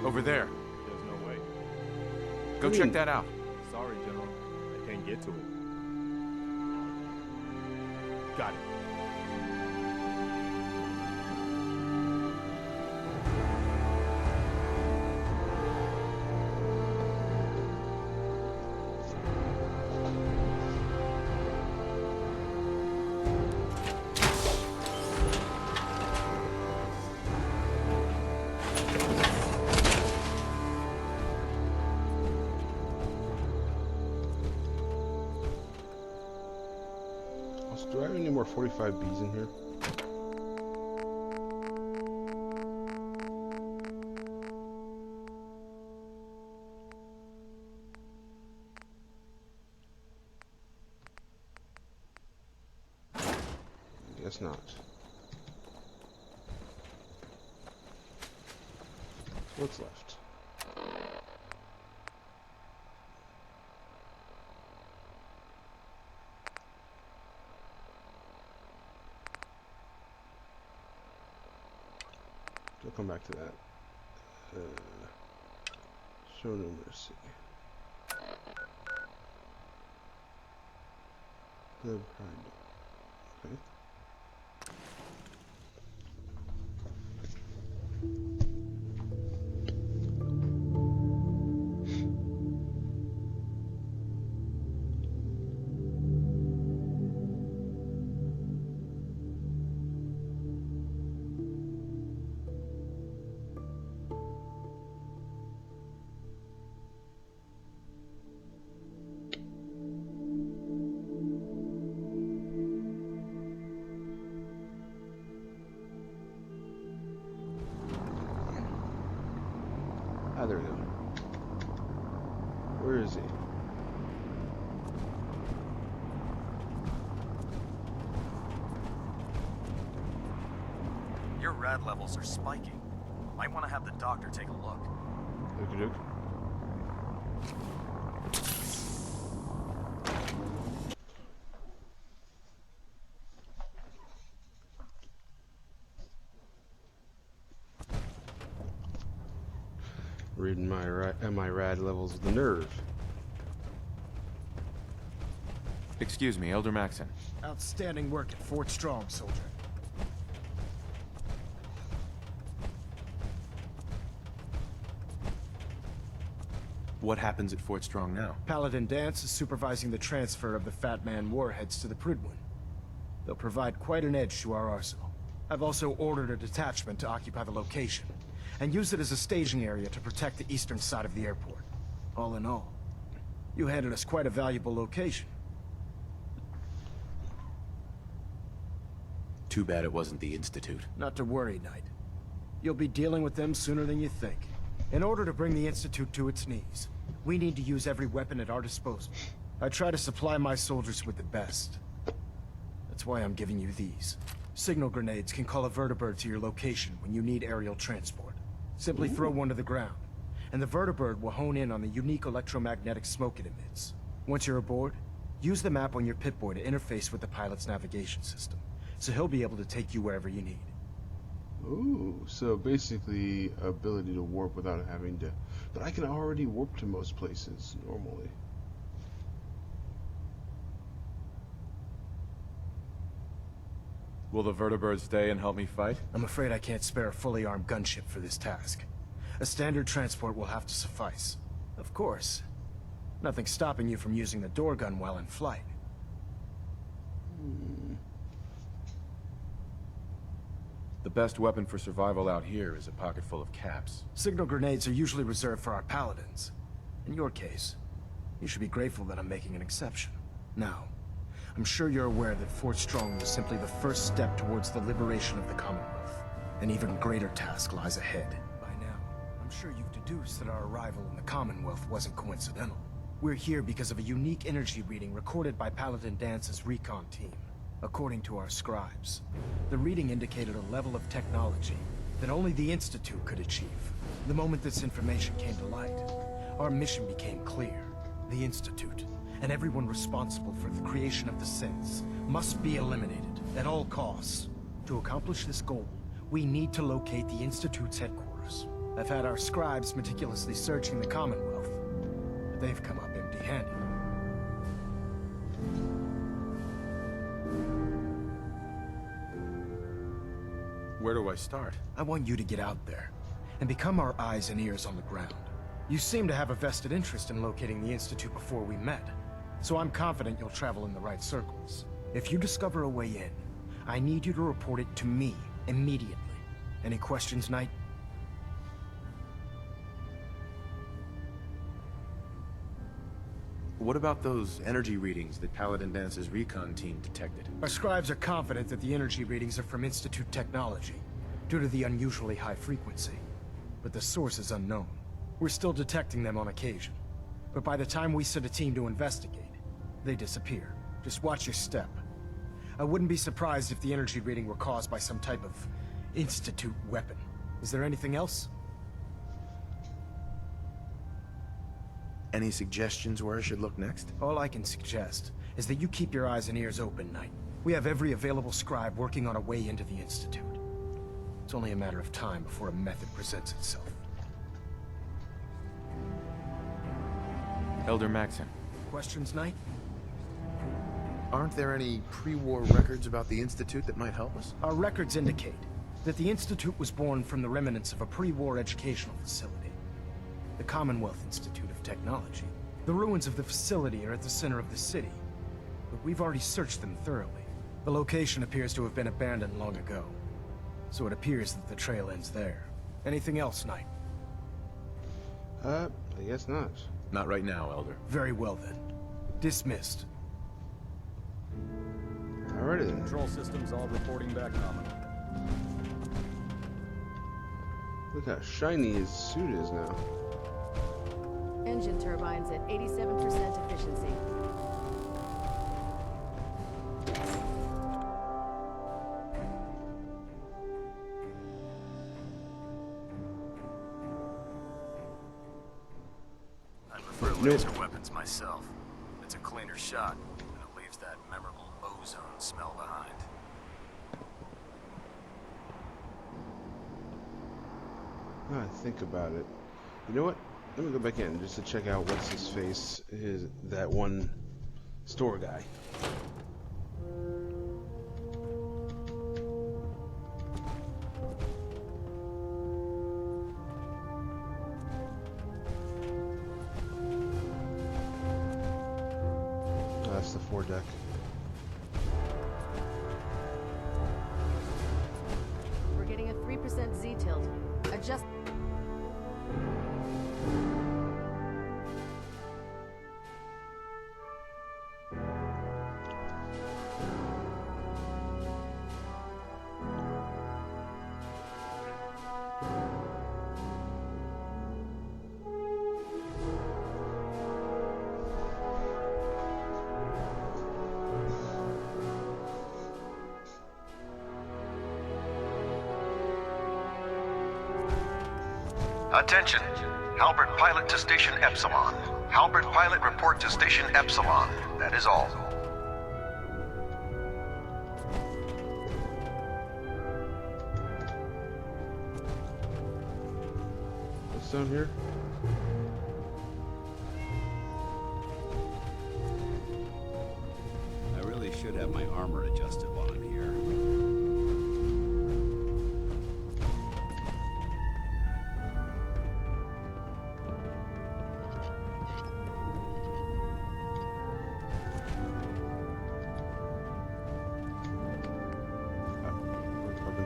Over there. There's no way. Go check that out. Sorry, General. I can't get to it. Got it. Do I have any more 45Bs in here? Guess not. What's left? We'll come back to that. Show no mercy. The pride. Okay. Ah, there we go. Where is he? Your rad levels are spiking. Might want to have the doctor take a look. Okey doke. Reading my rad levels of the nerve. Excuse me, Elder Maxon. Outstanding work at Fort Strong, soldier. What happens at Fort Strong now? Paladin Danse is supervising the transfer of the Fat Man warheads to the Prydwen. They'll provide quite an edge to our arsenal. I've also ordered a detachment to occupy the location, and use it as a staging area to protect the eastern side of the airport. All in all, you handed us quite a valuable location. Too bad it wasn't the Institute. Not to worry, Knight. You'll be dealing with them sooner than you think. In order to bring the Institute to its knees, we need to use every weapon at our disposal. I try to supply my soldiers with the best. That's why I'm giving you these. Signal grenades can call a vertibird to your location when you need aerial transport. Simply throw one to the ground, and the vertibird will hone in on the unique electromagnetic smoke it emits. Once you're aboard, use the map on your Pip-Boy to interface with the pilot's navigation system, so he'll be able to take you wherever you need. Ooh, so basically ability to warp without having to... But I can already warp to most places, normally. Will the vertibird stay and help me fight? I'm afraid I can't spare a fully armed gunship for this task. A standard transport will have to suffice. Of course, nothing's stopping you from using the door gun while in flight. The best weapon for survival out here is a pocket full of caps. Signal grenades are usually reserved for our paladins. In your case, you should be grateful that I'm making an exception. Now, I'm sure you're aware that Fort Strong was simply the first step towards the liberation of the Commonwealth. An even greater task lies ahead. By now, I'm sure you've deduced that our arrival in the Commonwealth wasn't coincidental. We're here because of a unique energy reading recorded by Paladin Dance's recon team. According to our scribes, the reading indicated a level of technology that only the Institute could achieve. The moment this information came to light, our mission became clear. The Institute, and everyone responsible for the creation of the synths, must be eliminated at all costs. To accomplish this goal, we need to locate the Institute's headquarters. I've had our scribes meticulously searching the Commonwealth, but they've come up empty-handed. Where do I start? I want you to get out there and become our eyes and ears on the ground. You seem to have a vested interest in locating the Institute before we met, so I'm confident you'll travel in the right circles. If you discover a way in, I need you to report it to me immediately. Any questions, Knight? What about those energy readings that Paladin Dance's recon team detected? Our scribes are confident that the energy readings are from Institute technology, due to the unusually high frequency. But the source is unknown. We're still detecting them on occasion. But by the time we send a team to investigate, they disappear. Just watch your step. I wouldn't be surprised if the energy reading were caused by some type of Institute weapon. Is there anything else? Any suggestions where I should look next? All I can suggest is that you keep your eyes and ears open, Knight. We have every available scribe working on a way into the Institute. It's only a matter of time before a method presents itself. Elder Maxon. Questions, Knight? Aren't there any pre-war records about the Institute that might help us? Our records indicate that the Institute was born from the remnants of a pre-war educational facility. The Commonwealth Institute of Technology. The ruins of the facility are at the center of the city, but we've already searched them thoroughly. The location appears to have been abandoned long ago, so it appears that the trail ends there. Anything else, Knight? I guess not. Not right now, Elder. Very well then. Dismissed. Alrighty then. Control systems all reporting back nominal. Look how shiny his suit is now. Engine turbines at 87% efficiency. I prefer laser weapons myself. It's a cleaner shot, and it leaves that memorable ozone smell behind. Now I think about it. You know what? Let me go back in just to check out what's his face, that one store guy. That's the foredeck. We're getting a 3% Z tilt. Adjust. Attention. Halbert pilot to Station Epsilon. Halbert pilot report to Station Epsilon. That is all. What's down here? I really should have my armor adjusted while I'm here.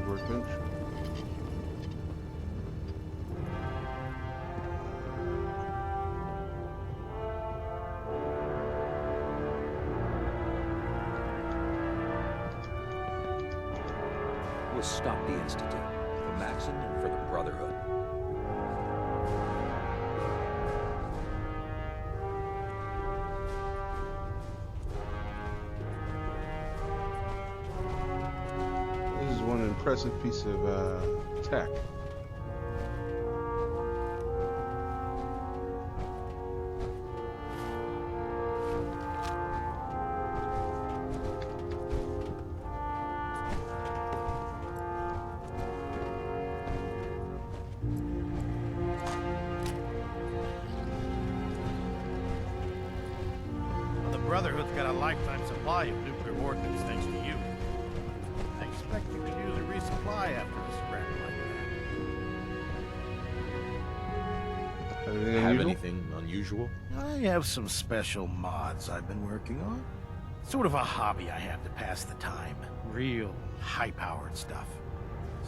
Workbench. We'll stop the Institute, for Maxon and for the Brotherhood. This is one impressive piece of tech. Well, the Brotherhood's got a lifetime supply of nuclear ordnance thanks to you. I expect you could use a resupply after a scrap like that. Anything Have unusual? anything unusual? I have some special mods I've been working on. Sort of a hobby I have to pass the time. Real high-powered stuff.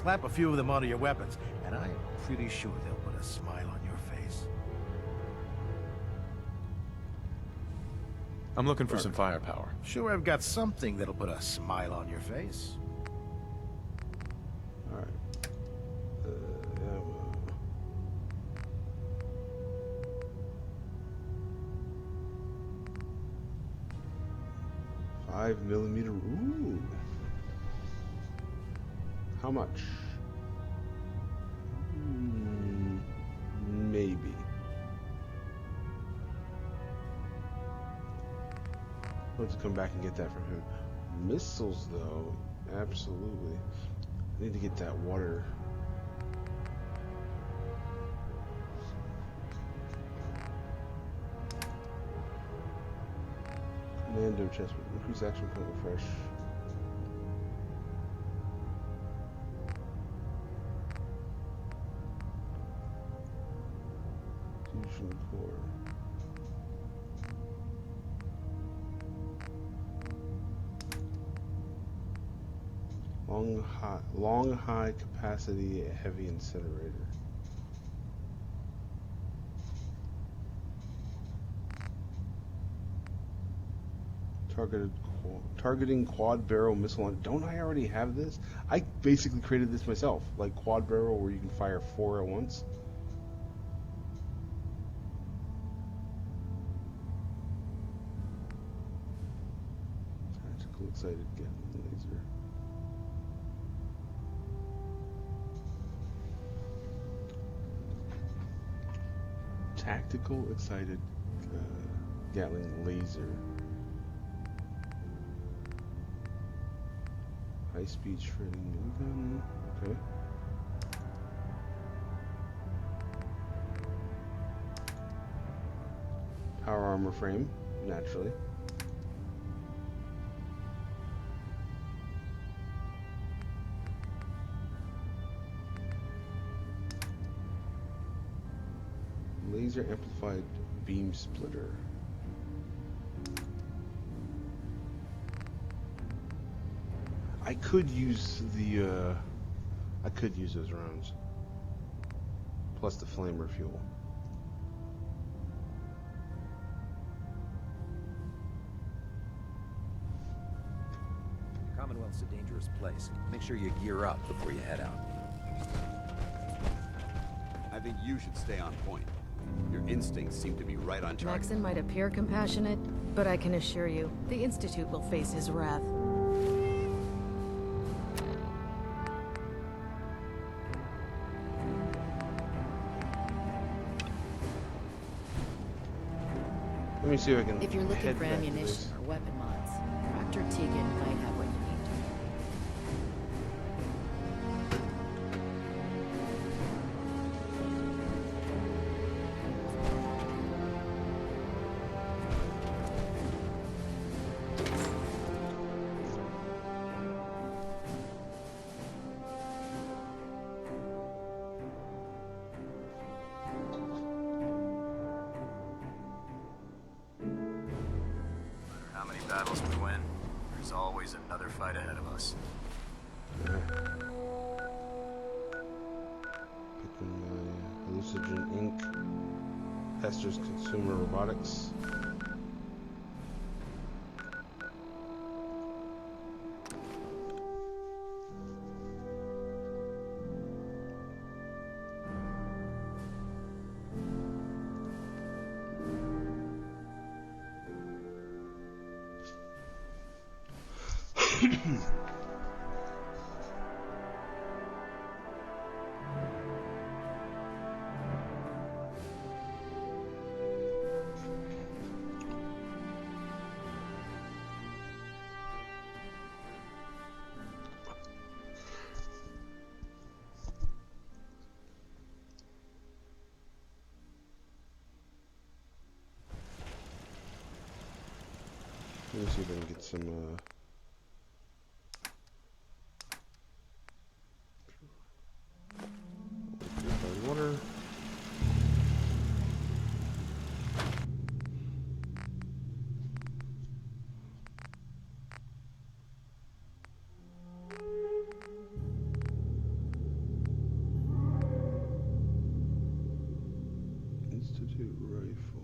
Slap a few of them onto your weapons, and I'm pretty sure they'll put a smile on your face. I'm looking for some firepower. Sure, I've got something that'll put a smile on your face. Alright. Yeah, 5mm. Ooh. How much? Maybe. I'll have to come back and get that from him. Missiles, though, absolutely. I need to get that water. Commando chest, increase action point refresh. Fusion core. Long high capacity heavy incinerator. Targeting quad barrel missile. Don't I already have this? I basically created this myself, like quad barrel where you can fire 4 at once. Tactical excited Gatling laser. Tactical excited Gatling laser. High speed shredding gun. Okay. Power armor frame, naturally. Laser amplified beam splitter. I could use the I could use those rounds. Plus the flamer fuel. Commonwealth's a dangerous place. Make sure you gear up before you head out. I think you should stay on point. Your instincts seem to be right on target. Maxon might appear compassionate, but I can assure you, the Institute will face his wrath. Let me see if I can. If you're looking head for back to ammunition this. or weapon mods, Proctor Tegan might have what you need. How many battles we win, there's always another fight ahead of us. Picking Hallucinogen Inc. Hester's Consumer Robotics. Let me see if I can get some purified water. Institute rifle.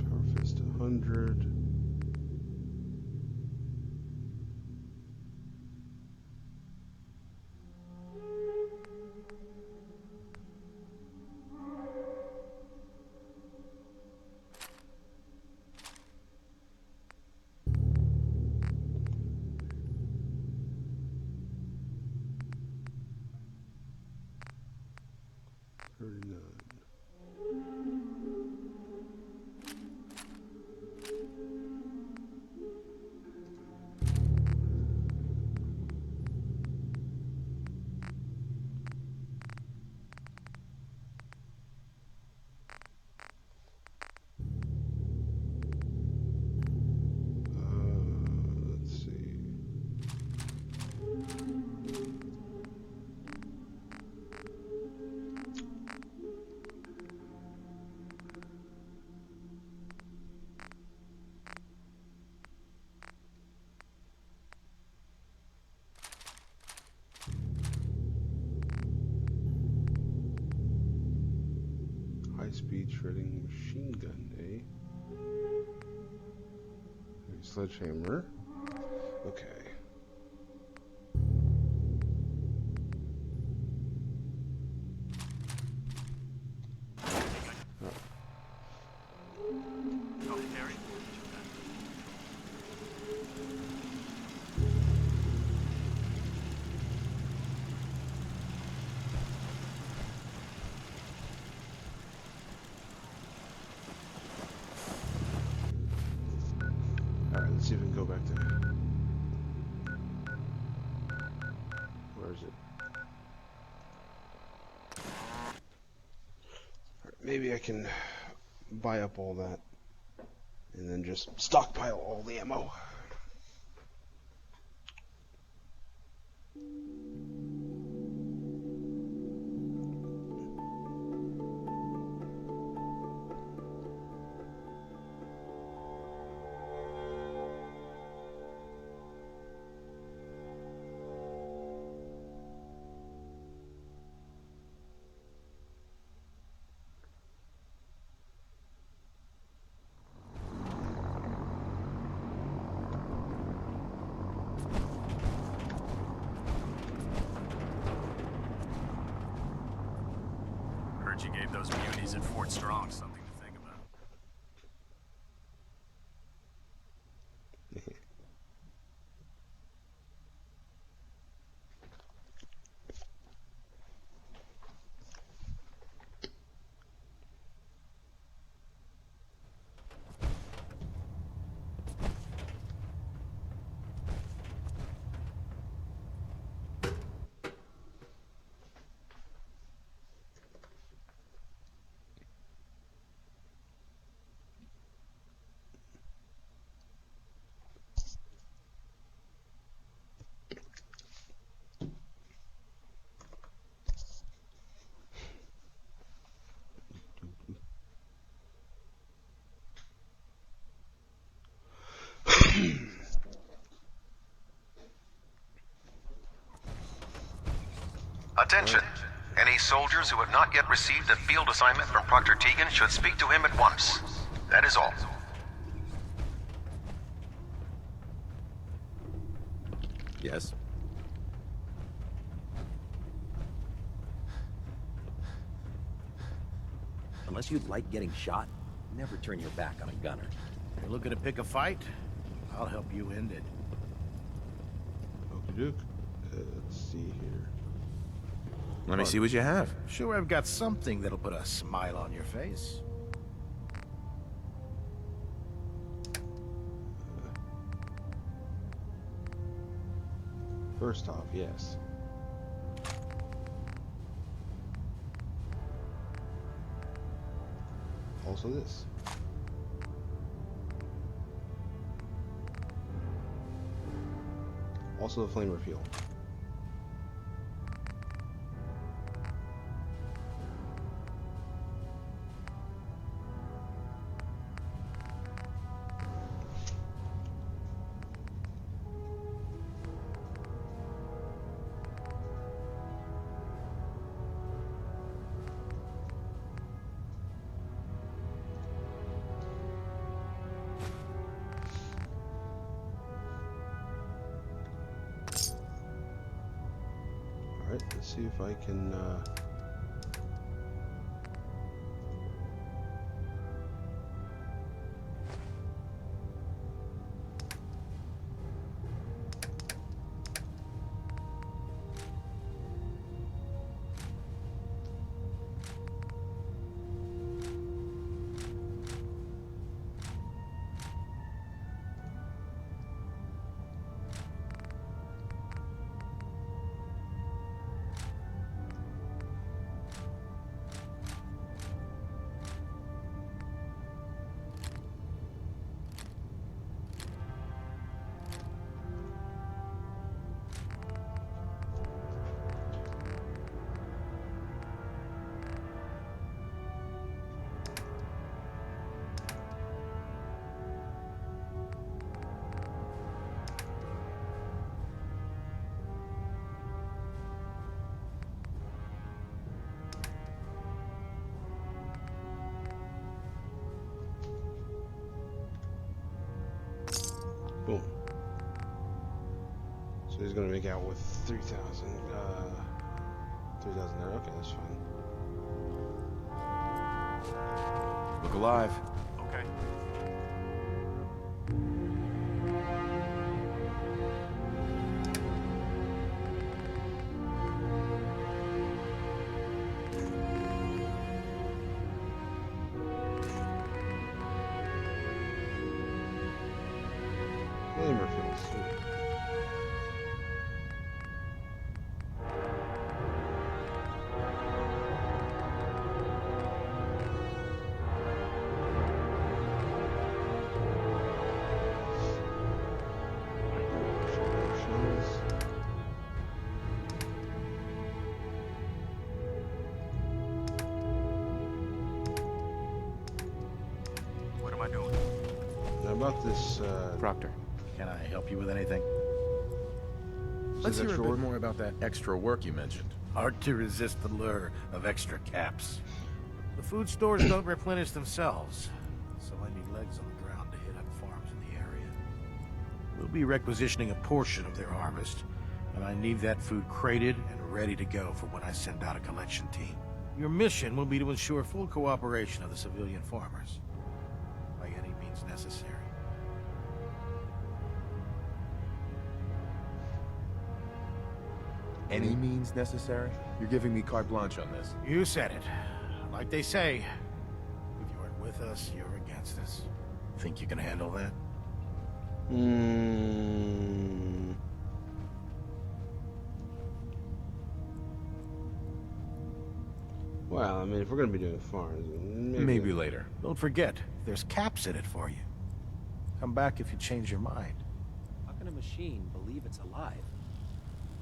Power Fist 100. Let's see. High-speed shredding machine gun, eh? Sledgehammer. Okay. Alright, let's see if we can go back to... Where is it? Alright, maybe I can buy up all that and then just stockpile all the ammo. Heard you gave those muties at Fort Strong something to think about. Attention! Any soldiers who have not yet received a field assignment from Proctor Tegan should speak to him at once. That is all. Yes? Unless you'd like getting shot, never turn your back on a gunner. You're looking to pick a fight? I'll help you end it. Okie doke. Let's see here. Let me see what you have. Sure, I've got something that'll put a smile on your face. First off, yes. Also this. Also the flame refuel. Alright, let's see if I can boom. So he's gonna make out with 3,000. 3,000 there. Okay, that's fine. Look alive. Okay. Flame refuel, sweet. about this, Proctor, can I help you with anything? Let's hear a bit more about that extra work you mentioned. Hard to resist the lure of extra caps. The food stores don't replenish themselves, so I need legs on the ground to hit up farms in the area. We'll be requisitioning a portion of their harvest, and I need that food crated and ready to go for when I send out a collection team. Your mission will be to ensure full cooperation of the civilian farmers, by any means necessary. Any means necessary? You're giving me carte blanche on this. You said it. Like they say, if you aren't with us, you're against us. Think you can handle that? Well, I mean, if we're gonna be doing farms, maybe later. Don't forget, there's caps in it for you. Come back if you change your mind. How can a machine believe it's alive?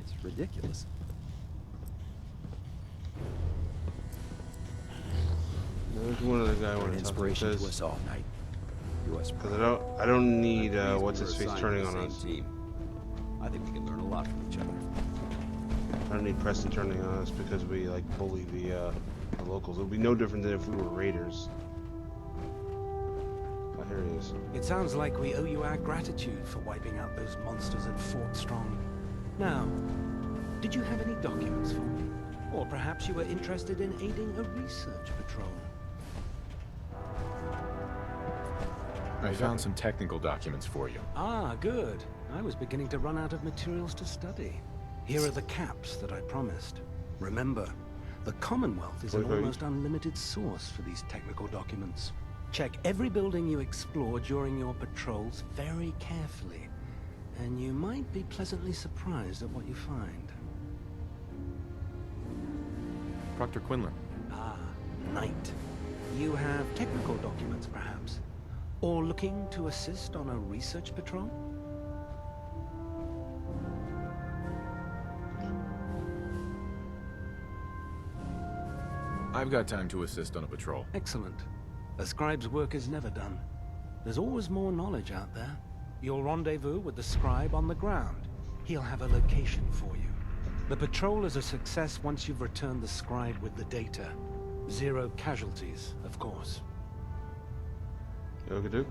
It's ridiculous. There's one other guy I want An to inspiration talk to us all, Knight. U.S. Because I don't need what's his face turning on us. Team. I think we can learn a lot from each other. I don't need Preston turning on us because we like bully the locals. It would be no different than if we were raiders. Oh, here he is. It sounds like we owe you our gratitude for wiping out those monsters at Fort Strong. Now, did you have any documents for me? Or perhaps you were interested in aiding a research patrol? I found some technical documents for you. Ah, good. I was beginning to run out of materials to study. Here are the caps that I promised. Remember, the Commonwealth is an almost unlimited source for these technical documents. Check every building you explore during your patrols very carefully, and you might be pleasantly surprised at what you find. Proctor Quinlan. Ah, Knight. You have technical documents, perhaps? Or looking to assist on a research patrol? I've got time to assist on a patrol. Excellent. A scribe's work is never done. There's always more knowledge out there. You'll rendezvous with the scribe on the ground. He'll have a location for you. The patrol is a success once you've returned the scribe with the data. 0 casualties, of course. Okay, dude.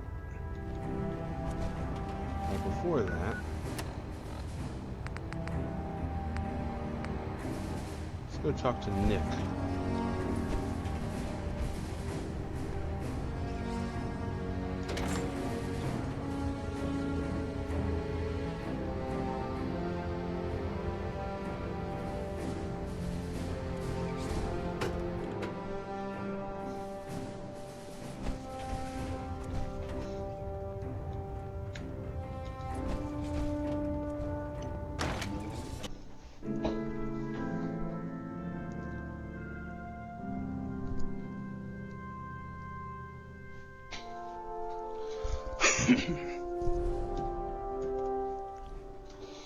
Before that, let's go talk to Nick.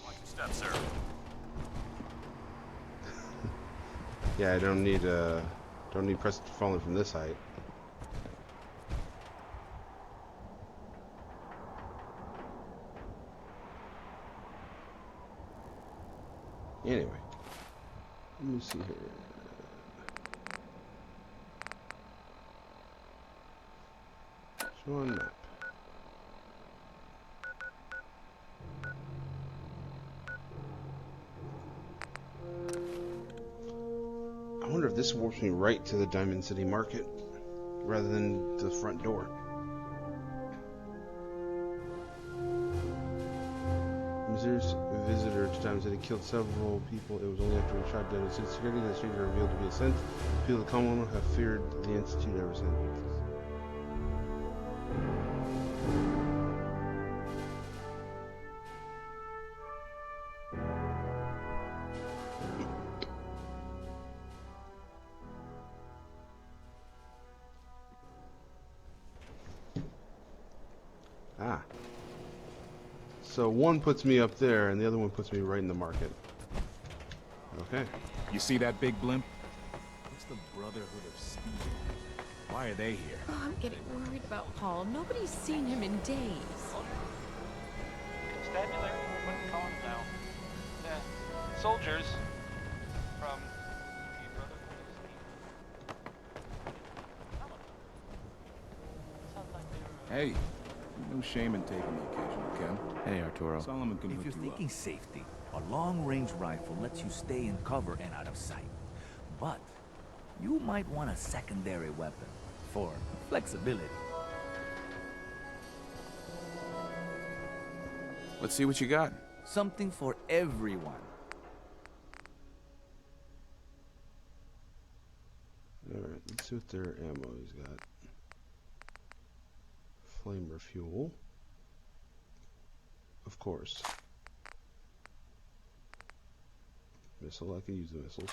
Watch your step, sir. Yeah, I don't need Preston falling from this height. Anyway, let me see here. Show on map. I wonder if this warps me right to the Diamond City Market rather than the front door. Mysterious visitor to Diamond City killed several people. It was only after he shot down city security that the stranger revealed to be a scent. People of the Commonwealth have feared the Institute ever since. Ah. So one puts me up there, and the other one puts me right in the market. Okay. You see that big blimp? It's the Brotherhood of Steel. Why are they here? Oh, I'm getting worried about Paul. Nobody's seen him in days. Constabulary, what do you call them now? Soldiers from the Brotherhood of Steel. Hey, no shame in taking the occasional Ken. Hey, Arturo. Solomon can If hook you're you thinking up. safety, a long-range rifle lets you stay in cover and out of sight. But you might want a secondary weapon for flexibility. Let's see what you got. Something for everyone. Alright, let's see what their ammo he's got. Flame refuel. Of course. Missile, I can use the missiles.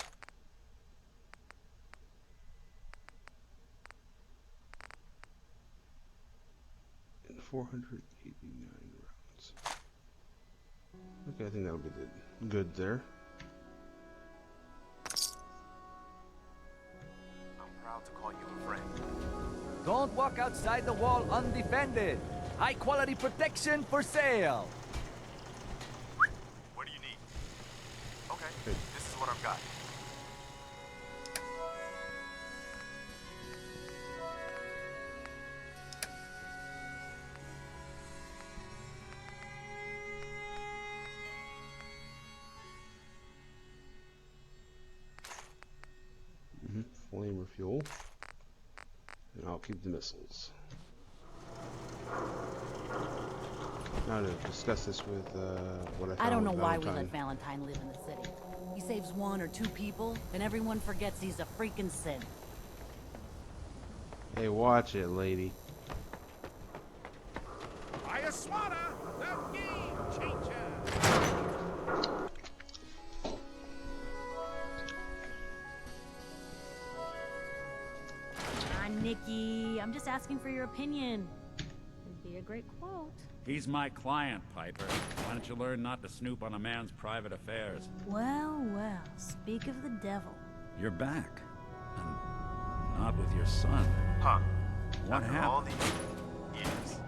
And 489 rounds. Okay, I think that'll be good there. I'm proud to call you a friend. Don't walk outside the wall undefended. High-quality protection for sale. What do you need? Okay, this is what I've got. Flame refuel. And I'll keep the missiles. Now to discuss this with what I found I don't know with why we Valentine. let Valentine live in the city. He saves 1 or 2 people, and everyone forgets he's a freaking synth. Hey, watch it, lady. Ayaswada, the game changer. Nikki, I'm just asking for your opinion. It'd be a great quote. He's my client, Piper. Why don't you learn not to snoop on a man's private affairs? Well, well, speak of the devil. You're back. And not with your son. Huh. What After happened? all these years.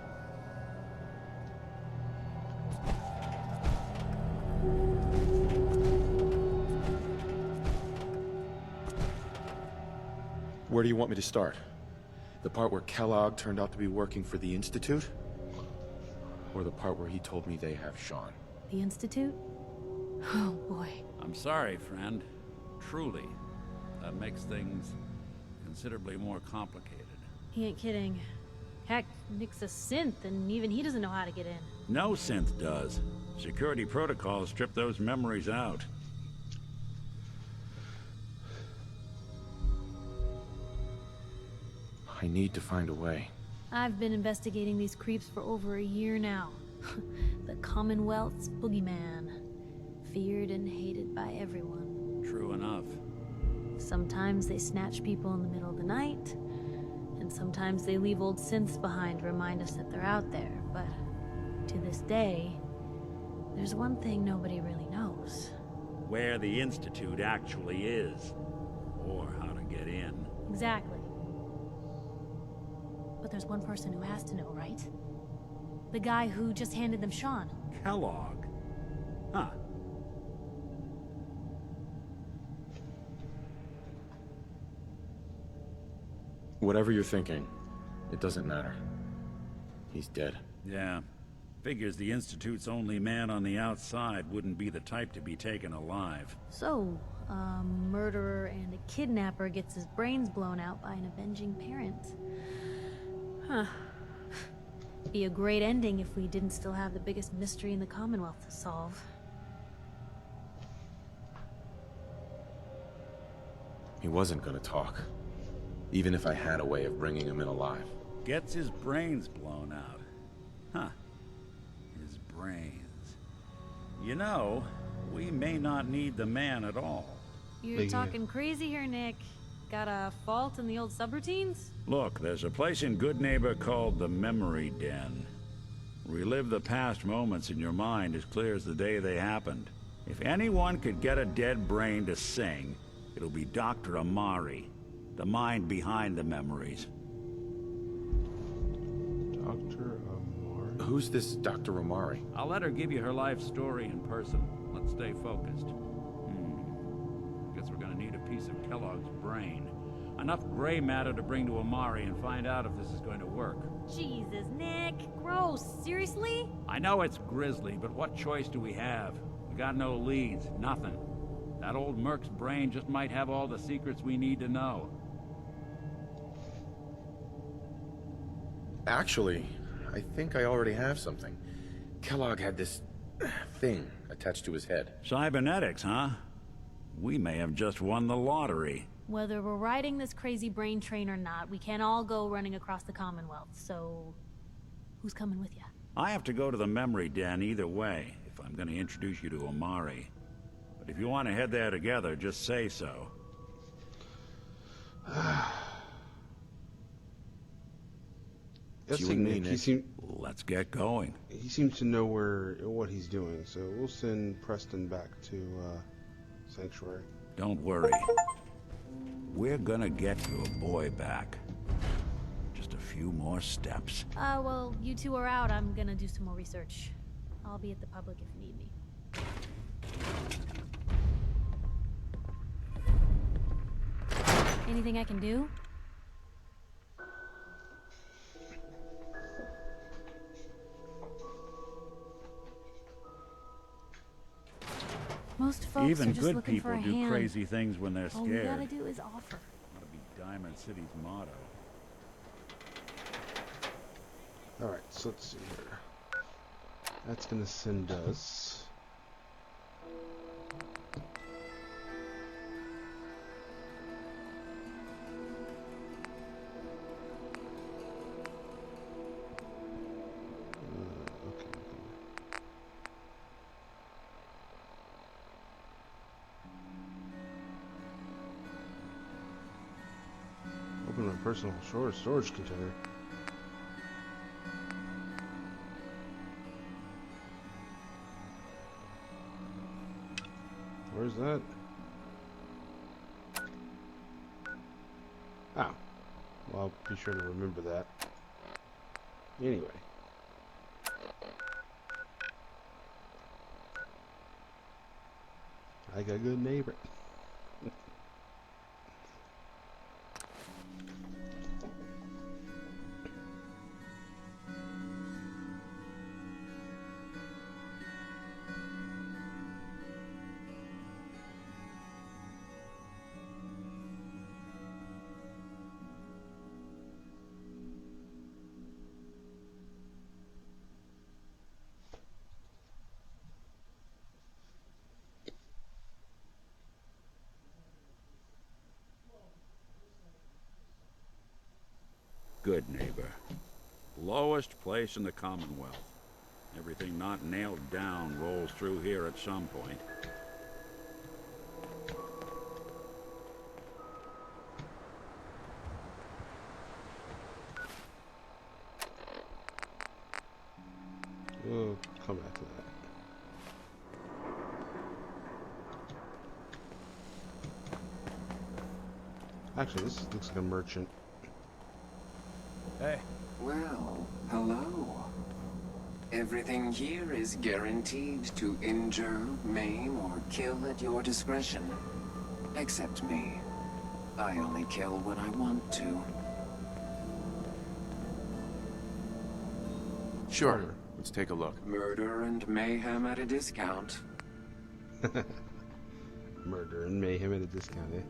Where do you want me to start? The part where Kellogg turned out to be working for the Institute? Or the part where he told me they have Sean? The Institute? Oh, boy. I'm sorry, friend. Truly. That makes things considerably more complicated. He ain't kidding. Heck, Nick's a synth, and even he doesn't know how to get in. No synth does. Security protocols strip those memories out. I need to find a way. I've been investigating these creeps for over a year now. The Commonwealth's boogeyman. Feared and hated by everyone. True enough. Sometimes they snatch people in the middle of the night, and sometimes they leave old synths behind to remind us that they're out there. But to this day, there's one thing nobody really knows. Where the Institute actually is. Or how to get in. Exactly. But there's one person who has to know, right? The guy who just handed them Sean. Kellogg. Huh. Whatever you're thinking, it doesn't matter. He's dead. Yeah. Figures the Institute's only man on the outside wouldn't be the type to be taken alive. So, a murderer and a kidnapper gets his brains blown out by an avenging parent. Huh. Be a great ending if we didn't still have the biggest mystery in the Commonwealth to solve. He wasn't gonna talk. Even if I had a way of bringing him in alive. Gets his brains blown out. Huh. His brains. You know, we may not need the man at all. You're talking crazy here, Nick. Got a fault in the old subroutines? Look, there's a place in Good Neighbor called the Memory Den. Relive the past moments in your mind as clear as the day they happened. If anyone could get a dead brain to sing, it'll be Dr. Amari, the mind behind the memories. Dr. Amari? Who's this Dr. Amari? I'll let her give you her life story in person. Let's stay focused. Guess we're gonna need a piece of Kellogg's brain. Enough gray matter to bring to Amari and find out if this is going to work. Jesus, Nick. Gross. Seriously? I know it's grisly, but what choice do we have? We got no leads, nothing. That old Merc's brain just might have all the secrets we need to know. Actually, I think I already have something. Kellogg had this thing attached to his head. Cybernetics, huh? We may have just won the lottery. Whether we're riding this crazy brain train or not, we can't all go running across the Commonwealth, so... who's coming with you? I have to go to the memory den either way, if I'm going to introduce you to Amari. But if you want to head there together, just say so. Let's get going. He seems to know what he's doing, so we'll send Preston back to Sanctuary. Don't worry. We're gonna get your boy back. Just a few more steps. Well, you two are out. I'm gonna do some more research. I'll be at the public if you need me. Anything I can do? Most folks Even are just good looking people for a do hand. crazy things when they're All scared. we gotta do is offer. That'll be Diamond City's motto. Alright, so let's see here. That's gonna send us... Open my personal storage container. Where's that? Oh. Well, I'll be sure to remember that. Anyway. I got a good neighbor. Good neighbor. Lowest place in the Commonwealth. Everything not nailed down rolls through here at some point. We'll come back to that. Actually, this looks like a merchant. Hey. Well, hello. Everything here is guaranteed to injure, maim, or kill at your discretion. Except me. I only kill what I want to. Sure. Let's take a look. Murder and mayhem at a discount. Murder and mayhem at a discount, eh?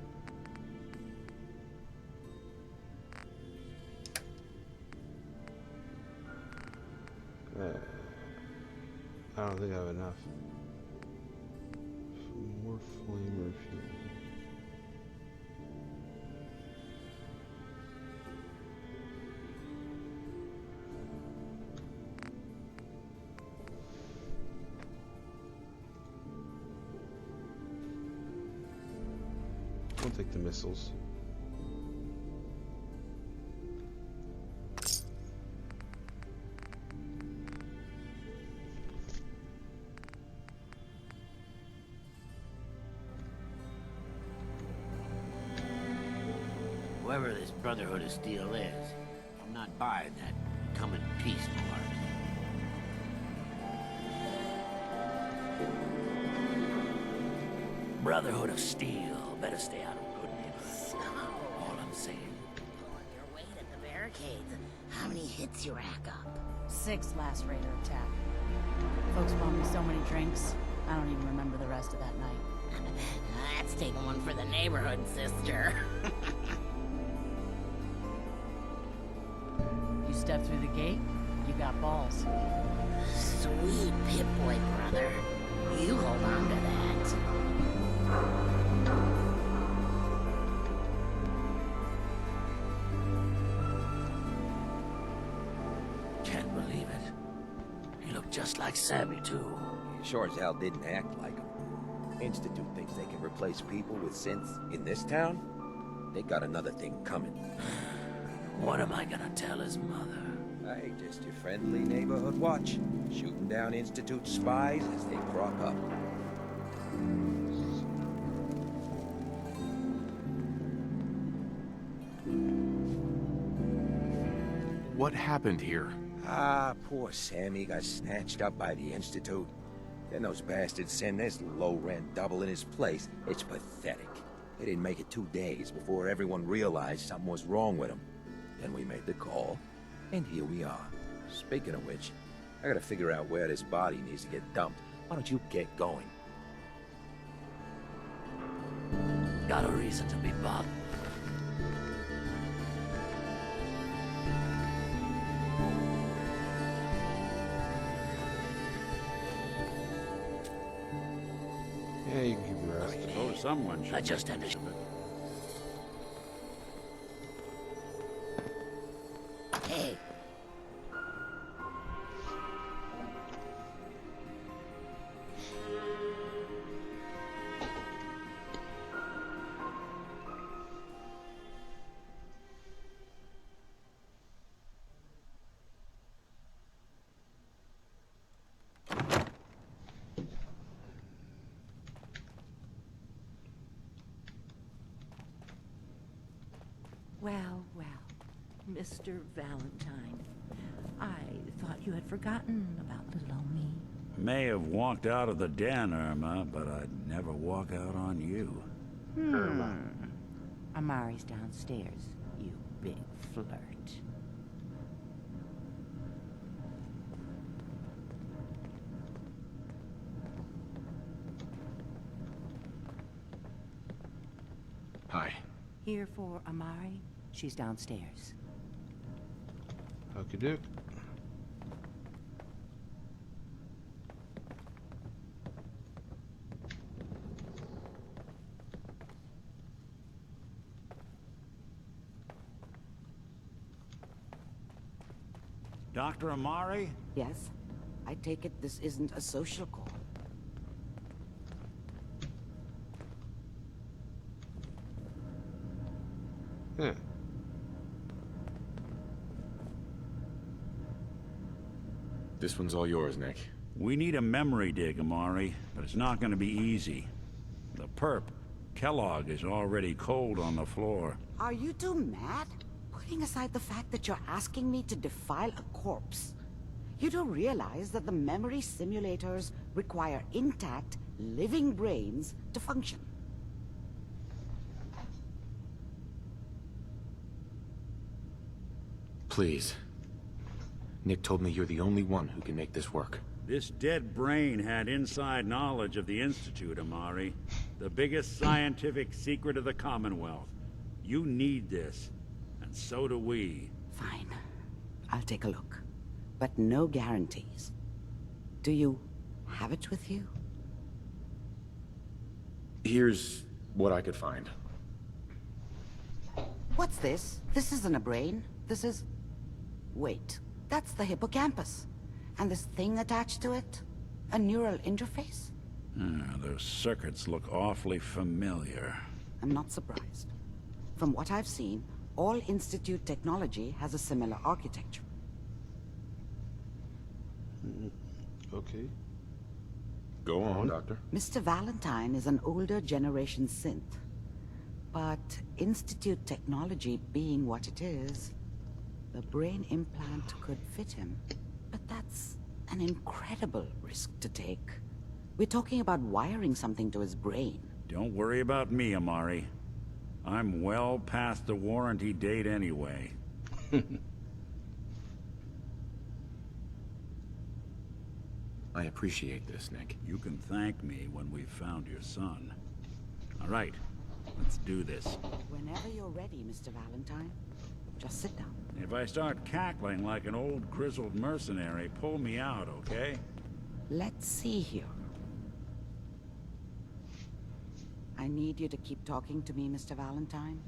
I don't think I have enough. More flame or fuel. I'll take the missiles. Whoever this Brotherhood of Steel is, I'm not buying that come in peace, Mark. Brotherhood of Steel. Better stay out of good neighborhoods. All I'm saying. Pulling your weight at the barricades. How many hits you rack up? 6 last raider attack. Folks bought me so many drinks, I don't even remember the rest of that night. That's taking one for the neighborhood, sister. You step through the gate, you got balls. Sweet Pip-Boy brother. You hold on to that. Can't believe it. He looked just like Sammy, too. He sure as hell didn't act like him. Institute thinks they can replace people with synths in this town? They got another thing coming. What am I gonna tell his mother? Hey, just your friendly neighborhood watch. Shooting down Institute spies as they crop up. What happened here? Ah, poor Sammy got snatched up by the Institute. Then those bastards send this low-rent double in his place. It's pathetic. They didn't make it 2 days before everyone realized something was wrong with him. Then we made the call, and here we are. Speaking of which, I gotta figure out where this body needs to get dumped. Why don't you get going? Got a reason to be bothered. Yeah, you can keep the rest. I suppose someone should. I just understood. Hey. Well, well, Mr. Valentine. I thought you had forgotten about little old me. May have walked out of the den, Irma, but I'd never walk out on you. Amari's downstairs, you big flirt. Hi. Here for Amari? She's downstairs. Okie doke. Dr. Amari? Yes? I take it this isn't a social call. Yeah. This one's all yours, Nick. We need a memory dig, Amari, but it's not gonna be easy. The perp, Kellogg, is already cold on the floor. Are you two mad? Putting aside the fact that you're asking me to defile a corpse, you don't realize that the memory simulators require intact, living brains to function. Please. Nick told me you're the only one who can make this work. This dead brain had inside knowledge of the Institute, Amari. The biggest scientific secret of the Commonwealth. You need this, and so do we. Fine. I'll take a look. But no guarantees. Do you have it with you? Here's what I could find. What's this? This isn't a brain. This is... Wait. That's the hippocampus. And this thing attached to it? A neural interface? Those circuits look awfully familiar. I'm not surprised. From what I've seen, all Institute technology has a similar architecture. Okay. Go on, Doctor. Mr. Valentine is an older generation synth. But Institute technology being what it is, The brain implant could fit him, but that's an incredible risk to take. We're talking about wiring something to his brain. Don't worry about me, Amari. I'm well past the warranty date anyway. I appreciate this, Nick. You can thank me when we've found your son. All right, let's do this. Whenever you're ready, Mr. Valentine. Just sit down. If I start cackling like an old grizzled mercenary, pull me out, okay? Let's see here. I need you to keep talking to me, Mr. Valentine.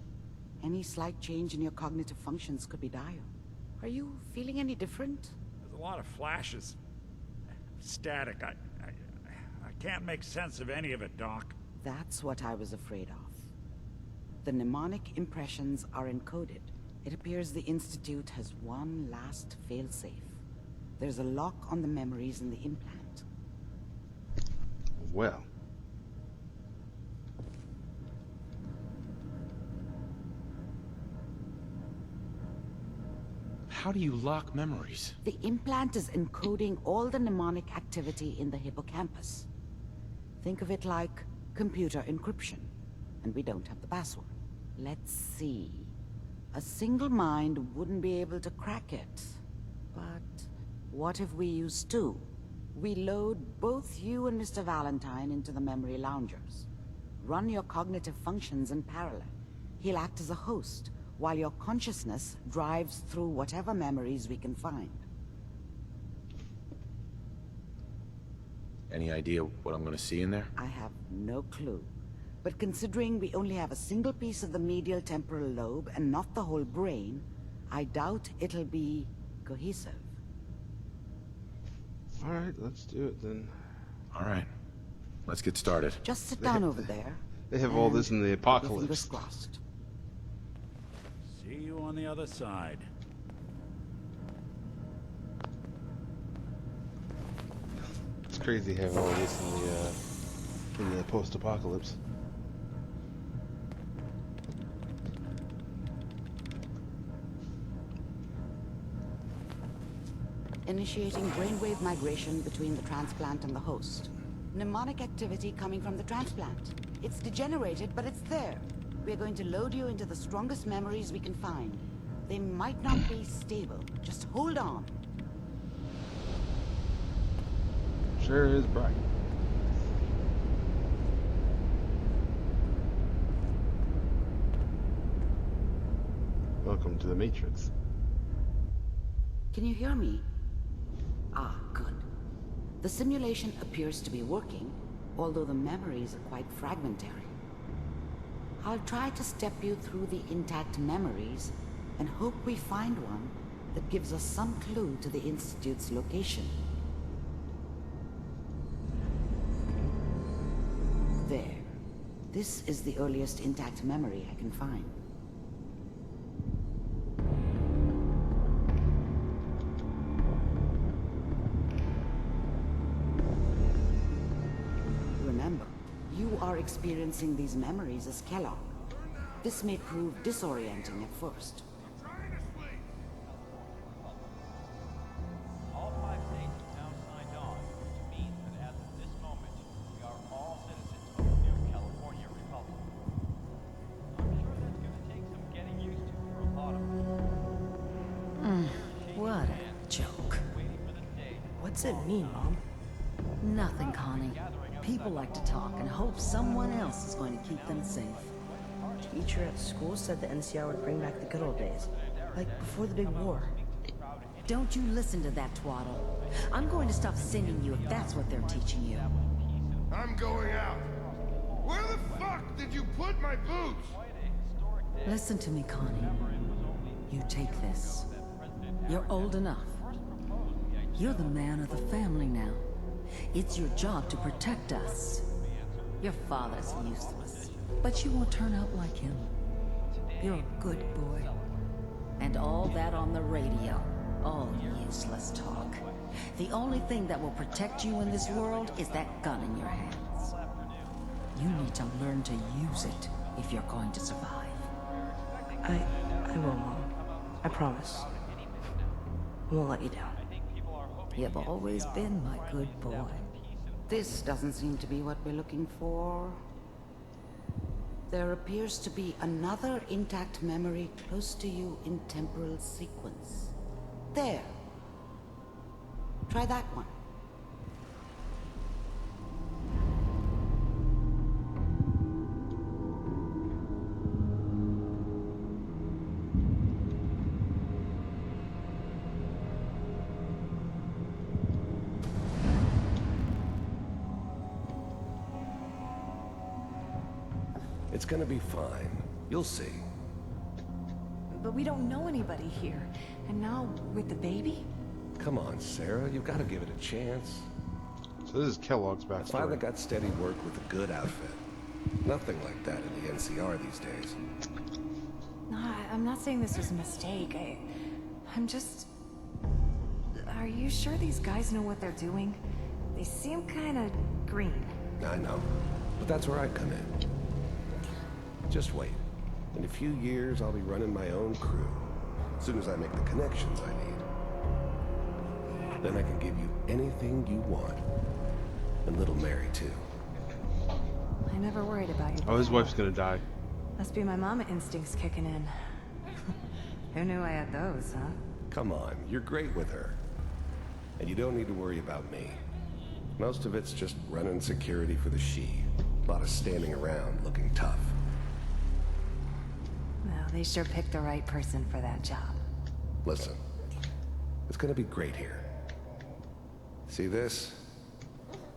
Any slight change in your cognitive functions could be dire. Are you feeling any different? There's a lot of flashes. Static. I can't make sense of any of it, Doc. That's what I was afraid of. The mnemonic impressions are encoded. It appears the Institute has one last failsafe. There's a lock on the memories in the implant. Well. How do you lock memories? The implant is encoding all the mnemonic activity in the hippocampus. Think of it like computer encryption, and we don't have the password. Let's see. A single mind wouldn't be able to crack it. But what if we use two? We load both you and Mr. Valentine into the memory loungers. Run your cognitive functions in parallel. He'll act as a host, while your consciousness drives through whatever memories we can find. Any idea what I'm gonna see in there? I have no clue. But considering we only have a single piece of the medial temporal lobe and not the whole brain, I doubt it'll be cohesive. Alright, let's do it then. Alright. Let's get started. Just sit down over there. They have all this in the apocalypse. Fingers crossed. See you on the other side. It's crazy having all this in the post-apocalypse. Initiating brainwave migration between the transplant and the host. Mnemonic activity coming from the transplant. It's degenerated, but it's there. We're going to load you into the strongest memories we can find. They might not be stable. Just hold on. Sure is bright. Welcome to the Matrix. Can you hear me? Ah, good. The simulation appears to be working, although the memories are quite fragmentary. I'll try to step you through the intact memories and hope we find one that gives us some clue to the Institute's location. There. This is the earliest intact memory I can find. Remember, you are experiencing these memories as Kellogg. This may prove disorienting at first. All 5 states have now signed on, which means that as of this moment, we are all citizens of the new California Republic. I'm sure that's going to take some getting used to for a lot of us. What a joke. What's it mean, Mom? Nothing, Connie. People like to talk and hope someone else is going to keep them safe. Teacher at school said the NCR would bring back the good old days, like before the big war. Don't you listen to that twaddle. I'm going to stop singing you if that's what they're teaching you. I'm going out. Where the fuck did you put my boots? Listen to me, Connie. You take this. You're old enough. You're the man of the family now. It's your job to protect us. Your father's useless, but you won't turn out like him. You're a good boy. And all that on the radio, all useless talk. The only thing that will protect you in this world is that gun in your hands. You need to learn to use it if you're going to survive. I will, Mom. I promise. Won't let you down. You've always been my good boy. This doesn't seem to be what we're looking for. There appears to be another intact memory close to you in temporal sequence. There. Try that one. It's gonna be fine. You'll see. But we don't know anybody here. And now, with the baby? Come on, Sarah. You've got to give it a chance. So this is Kellogg's I backstory. finally got steady work with a good outfit. Nothing like that in the NCR these days. No, I'm not saying this was a mistake. I'm just... Are you sure these guys know what they're doing? They seem kind of green. I know. But that's where I come in. Just wait. In a few years, I'll be running my own crew. As soon as I make the connections I need. Then I can give you anything you want. And little Mary, too. I never worried about you. Oh, his wife's gonna die. Must be my mama instincts kicking in. Who knew I had those, huh? Come on, you're great with her. And you don't need to worry about me. Most of it's just running security for the she. A lot of standing around looking tough. Well, they sure picked the right person for that job. Listen, it's gonna be great here. See this?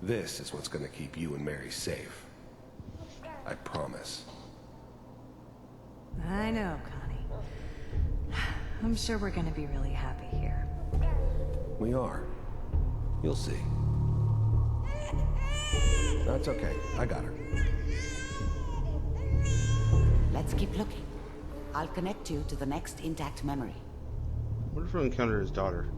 This is what's gonna keep you and Mary safe. I promise. I know, Connie. I'm sure we're gonna be really happy here. We are. You'll see. That's okay. I got her. Let's keep looking. I'll connect you to the next intact memory. What if we encounter his daughter?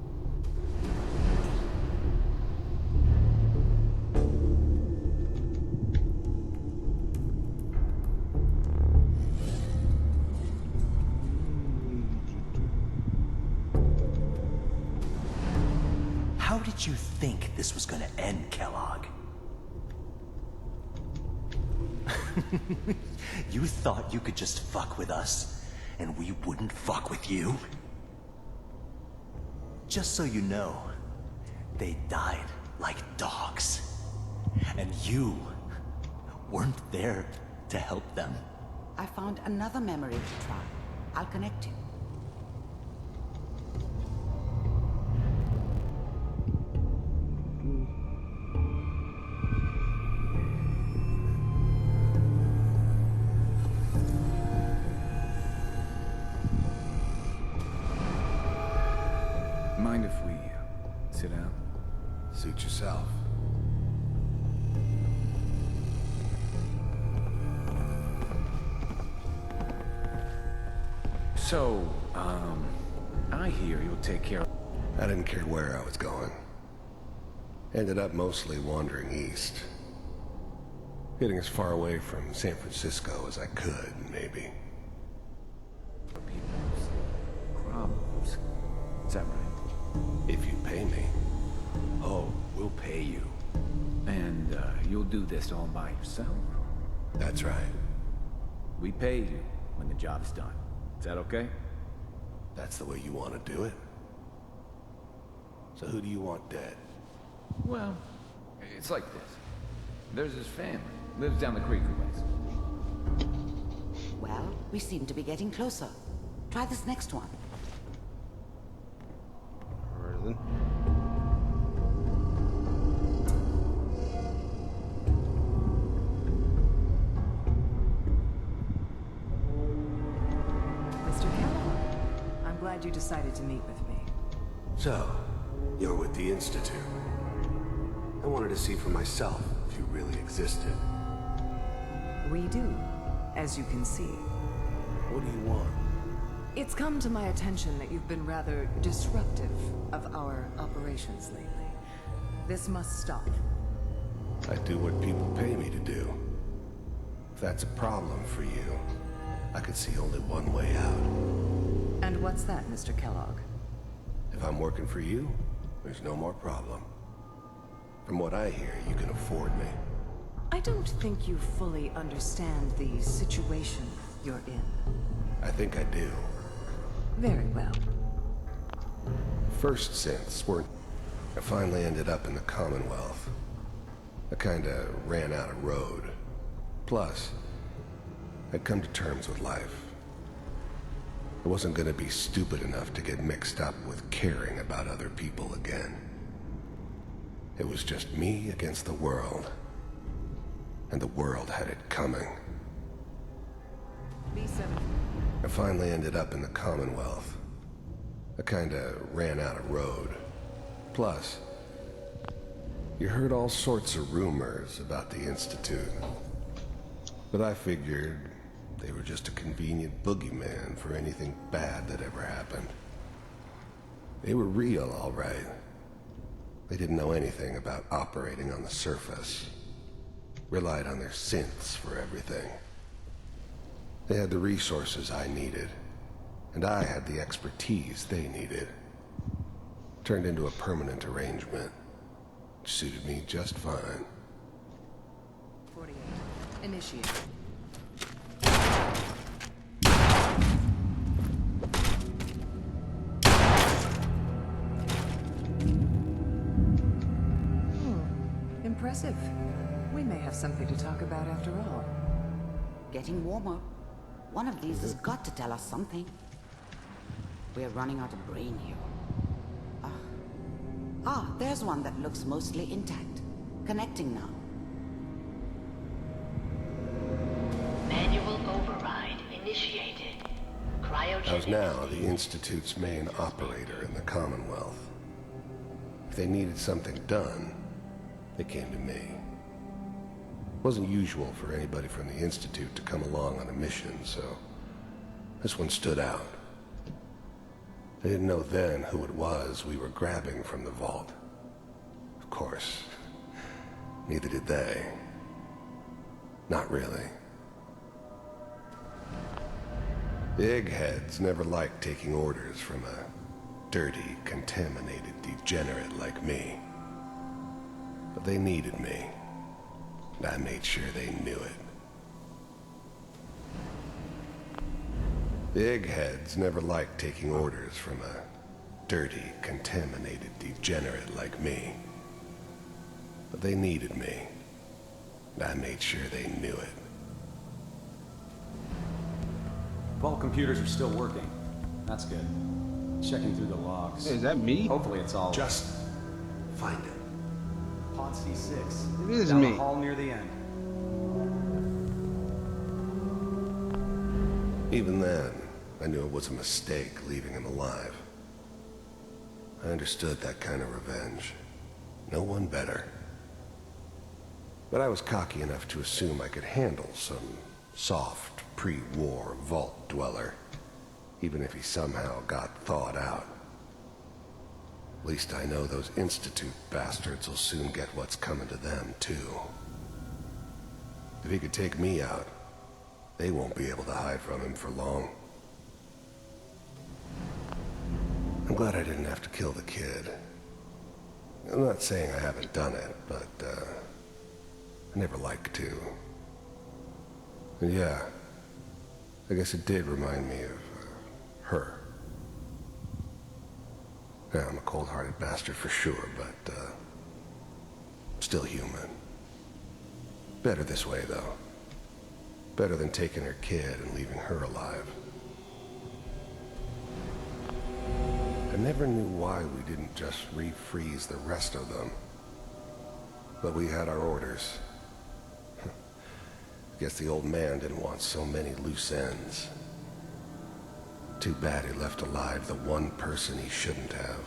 How did you think this was gonna end, Kellogg? You thought you could just fuck with us, and we wouldn't fuck with you? Just so you know, they died like dogs. And you weren't there to help them. I found another memory to try. I'll connect you. Mind if we sit down? Suit yourself. So, I hear you'll take care of... I didn't care where I was going. Ended up mostly wandering east. Getting as far away from San Francisco as I could, maybe. People's problems. Is that right? If you pay me. Oh, we'll pay you. And, you'll do this all by yourself? That's right. We pay you when the job's done. Is that okay? That's the way you want to do it? So who do you want dead? Well, it's like this. There's his family. Lives down the creek a ways. Well, we seem to be getting closer. Try this next one. Alright then. Mr. Kellogg, I'm glad you decided to meet with me. So, you're with the Institute. I wanted to see for myself if you really existed. We do, as you can see. What do you want? It's come to my attention that you've been rather disruptive of our operations lately. This must stop. I do what people pay me to do. If that's a problem for you, I could see only one way out. And what's that, Mr. Kellogg? If I'm working for you, there's no more problem. From what I hear, you can afford me. I don't think you fully understand the situation you're in. I think I do. Very well. First synths weren't... I finally ended up in the Commonwealth. I kinda ran out of road. Plus, I'd come to terms with life. I wasn't gonna be stupid enough to get mixed up with caring about other people again. It was just me against the world. And the world had it coming. B7. I finally ended up in the Commonwealth. I kinda ran out of road. Plus, you heard all sorts of rumors about the Institute. But I figured they were just a convenient boogeyman for anything bad that ever happened. They were real, all right. They didn't know anything about operating on the surface. Relied on their synths for everything. They had the resources I needed, and I had the expertise they needed. Turned into a permanent arrangement, which suited me just fine. 48. Initiate. Impressive. We may have something to talk about after all. Getting warmer. One of these has got to tell us something. We're running out of brain here. There's one that looks mostly intact. Connecting now. Manual override initiated. I was now the Institute's main operator in the Commonwealth. If they needed something done, they came to me. It wasn't usual for anybody from the Institute to come along on a mission, so this one stood out. They didn't know then who it was we were grabbing from the vault. Of course, neither did they. Not really. The eggheads never liked taking orders from a dirty, contaminated degenerate like me. But they needed me, and I made sure they knew it. The eggheads never liked taking orders from a dirty, contaminated degenerate like me. But they needed me, and I made sure they knew it. Vault computers are still working. That's good. Checking through the logs. Hey, is that me? Hopefully it's all... Just find it. Pod C6. It is down me. the hall near the end. Even then, I knew it was a mistake leaving him alive. I understood that kind of revenge. No one better. But I was cocky enough to assume I could handle some soft, pre-war vault dweller, even if he somehow got thawed out. At least I know those Institute bastards will soon get what's coming to them, too. If he could take me out, they won't be able to hide from him for long. I'm glad I didn't have to kill the kid. I'm not saying I haven't done it, but, I never liked to. And yeah, I guess it did remind me of, her. Yeah, I'm a cold-hearted bastard for sure, but, still human. Better this way, though. Better than taking her kid and leaving her alive. I never knew why we didn't just refreeze the rest of them. But we had our orders. Guess the old man didn't want so many loose ends. Too bad he left alive the one person he shouldn't have.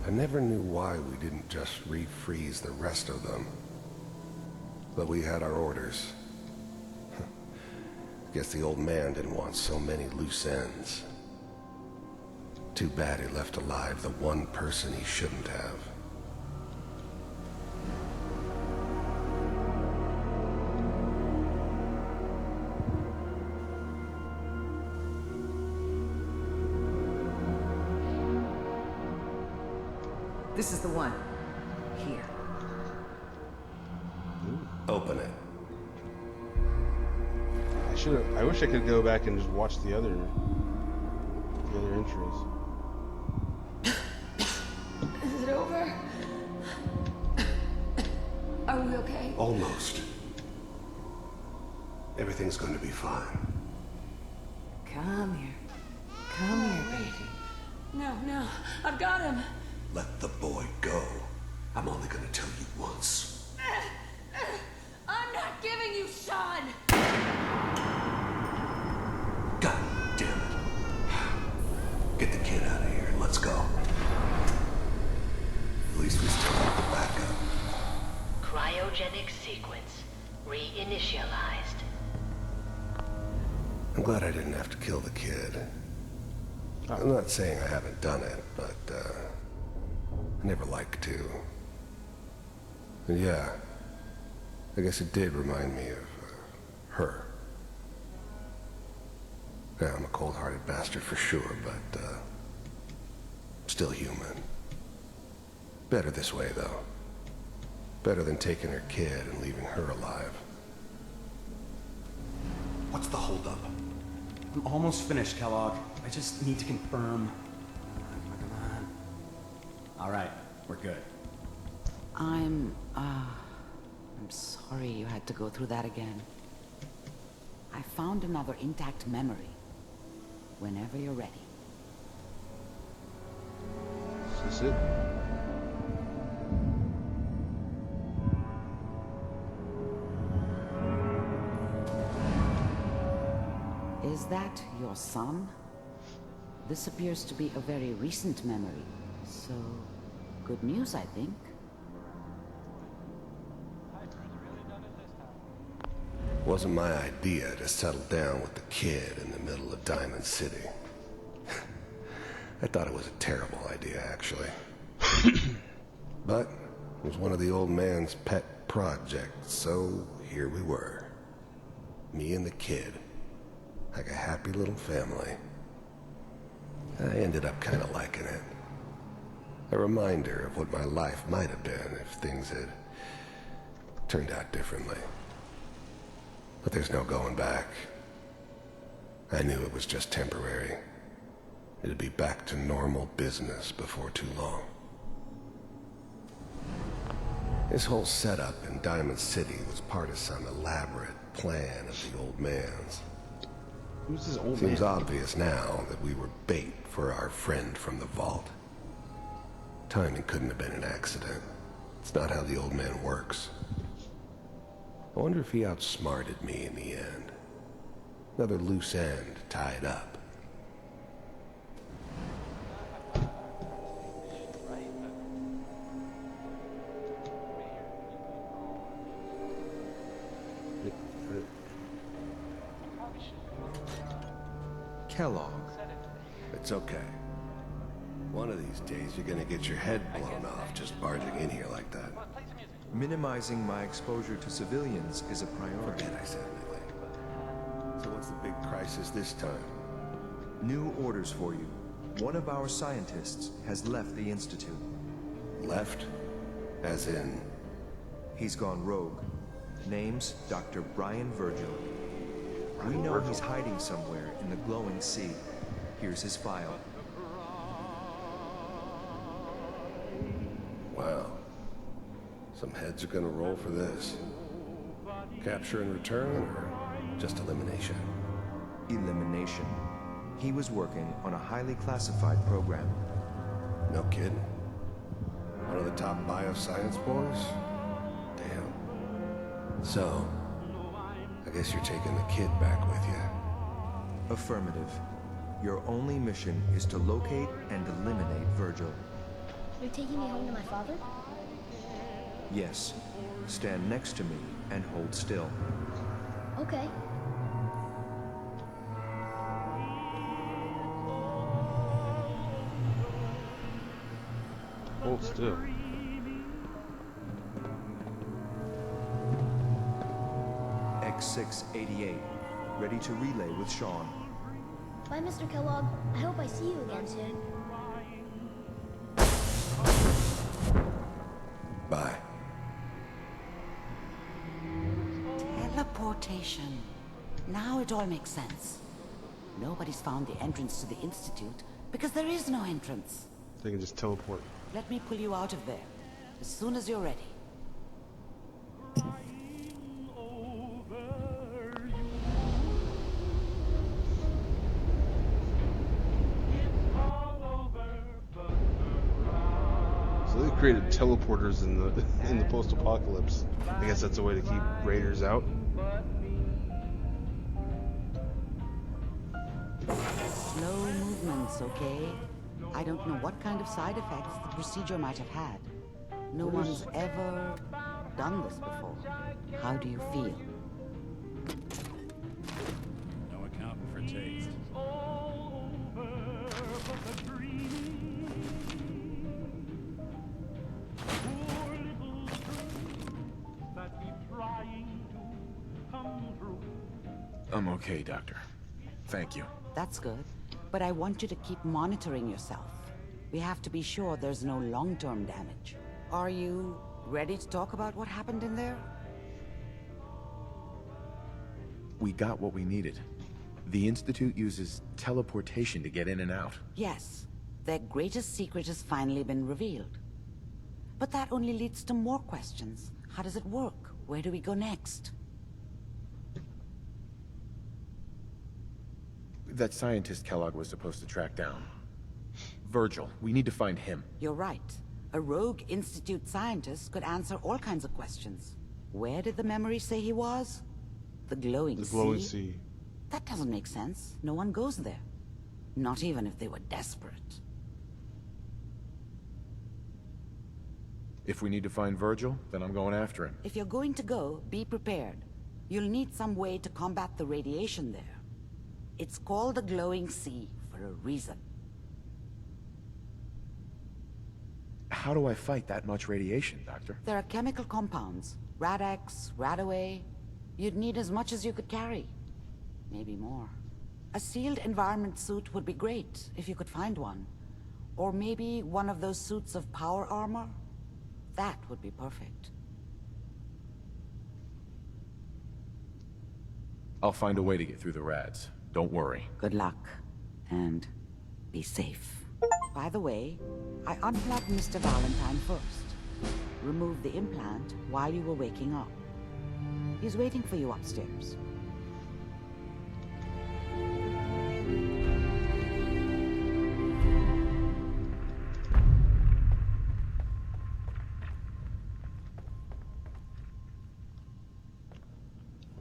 I never knew why we didn't just refreeze the rest of them. But we had our orders. Guess the old man didn't want so many loose ends. Too bad he left alive the one person he shouldn't have. This is the one. Here. Open it. I wish I could go back and just watch the other entries. Is it over? Are we okay? Almost. Everything's going to be fine. Come here. Come here, baby. No, I've got him. Let the boy go. I'm only going to tell you once. I'm not giving you Sean! God damn it. Get the kid out of here and let's go. At least we still have the backup. Cryogenic sequence reinitialized. I'm glad I didn't have to kill the kid. I'm not saying I haven't done it, but I never like to. And yeah, I guess it did remind me of her. Yeah, I'm a cold-hearted bastard for sure, but still human. Better this way, though. Better than taking her kid and leaving her alive. What's the holdup? I'm almost finished, Kellogg. I just need to confirm. Come on. All right, we're good. I'm sorry you had to go through that again. I found another intact memory. Whenever you're ready. Is this it? Is that your son? This appears to be a very recent memory, so good news, I think. Wasn't my idea to settle down with the kid in the middle of Diamond City. I thought it was a terrible idea, actually. But it was one of the old man's pet projects, so here we were. Me and the kid. Like a happy little family. I ended up kind of liking it. A reminder of what my life might have been if things had turned out differently. But there's no going back. I knew it was just temporary. It'd be back to normal business before too long. This whole setup in Diamond City was part of some elaborate plan of the old man's. Who's this old Seems man? obvious now that we were bait for our friend from the vault. Timing couldn't have been an accident. It's not how the old man works. I wonder if he outsmarted me in the end. Another loose end tied up. Kellogg. It's okay. One of these days you're gonna get your head blown off just barging in here like that. Minimizing my exposure to civilians is a priority. Forget I said anything. So what's the big crisis this time? New orders for you. One of our scientists has left the Institute. Left? As in? He's gone rogue. Name's Dr. Brian Virgil. We know he's hiding somewhere in the glowing sea. Here's his file. Wow. Some heads are gonna roll for this. Capture and return, or just elimination? Elimination. He was working on a highly classified program. No kidding. One of the top bioscience boys? Damn. So, I guess you're taking the kid back with you. Affirmative. Your only mission is to locate and eliminate Virgil. You're taking me home to my father? Yes. Stand next to me and hold still. Okay. Hold still. X688. Ready to relay with Sean. Bye, Mr. Kellogg. I hope I see you again soon. radiation. Now it all makes sense. Nobody's found the entrance to the Institute because there is no entrance. They can just teleport. Let me pull you out of there as soon as you're ready. So they created teleporters in the post-apocalypse. I guess that's a way to keep raiders out. Slow movements, okay? I don't know what kind of side effects the procedure might have had. No one's ever done this before. How do you feel? No accounting for taste. I'm okay, Doctor. Thank you. That's good. But I want you to keep monitoring yourself. We have to be sure there's no long-term damage. Are you ready to talk about what happened in there? We got what we needed. The Institute uses teleportation to get in and out. Yes. Their greatest secret has finally been revealed. But that only leads to more questions. How does it work? Where do we go next? That scientist Kellogg was supposed to track down. Virgil. We need to find him. You're right. A rogue Institute scientist could answer all kinds of questions. Where did the memory say he was? The glowing sea? The glowing sea. That doesn't make sense. No one goes there. Not even if they were desperate. If we need to find Virgil, then I'm going after him. If you're going to go, be prepared. You'll need some way to combat the radiation there. It's called the glowing sea for a reason. How do I fight that much radiation, Doctor? There are chemical compounds. Rad-X, Radaway. You'd need as much as you could carry. Maybe more. A sealed environment suit would be great, if you could find one. Or maybe one of those suits of power armor? That would be perfect. I'll find a way to get through the rads. Don't worry. Good luck. And be safe. By the way, I unplugged Mr. Valentine first. Removed the implant while you were waking up. He's waiting for you upstairs.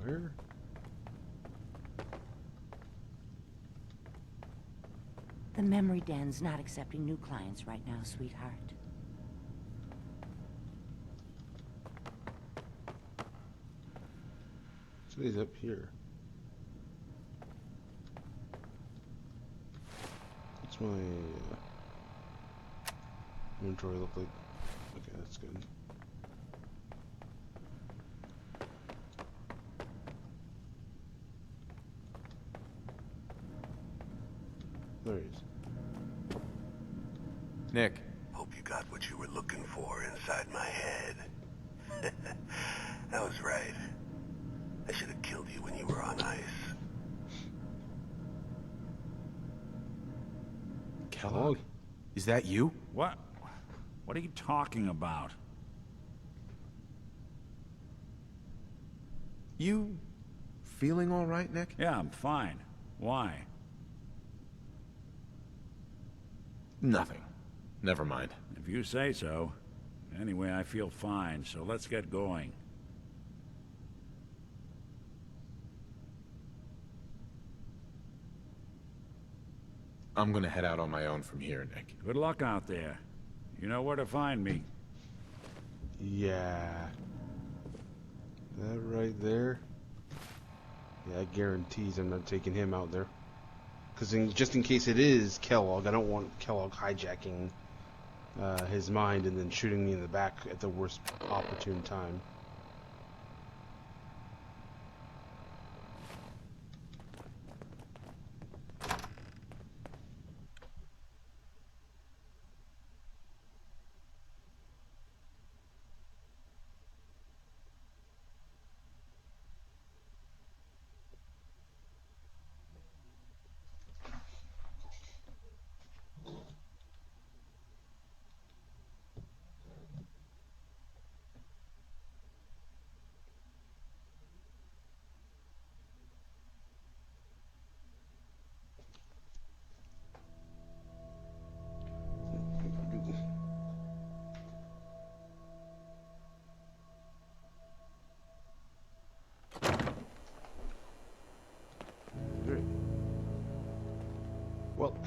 Where? The memory den's not accepting new clients right now, sweetheart. Somebody's up here. What's my inventory look like? Okay, that's good. There he is. Nick. Hope you got what you were looking for inside my head. That was right. I should have killed you when you were on ice. Kellogg? Is that you? What? What are you talking about? You feeling all right, Nick? Yeah, I'm fine. Why? Nothing. Never mind. If you say so. Anyway, I feel fine, so let's get going. I'm gonna head out on my own from here, Nick. Good luck out there. You know where to find me. Yeah. That right there. Yeah, I guarantees I'm not taking him out there. Because just in case it is Kellogg, I don't want Kellogg hijacking his mind and then shooting me in the back at the worst opportune time.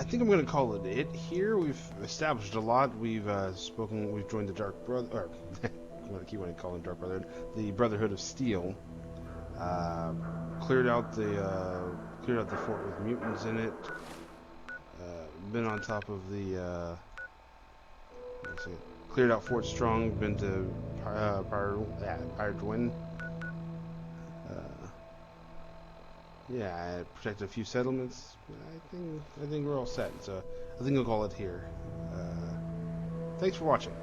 think I'm going to call it here. We've established a lot. We've we've joined the Dark Brother, or I keep wanting to call it Dark Brotherhood, the Brotherhood of Steel. Cleared out the fort with mutants in it. Been on top of the let's see, cleared out Fort Strong. Been to Pirate Twin. Yeah, I protected a few settlements. I think we're all set. So I think I'll call it here. Thanks for watching.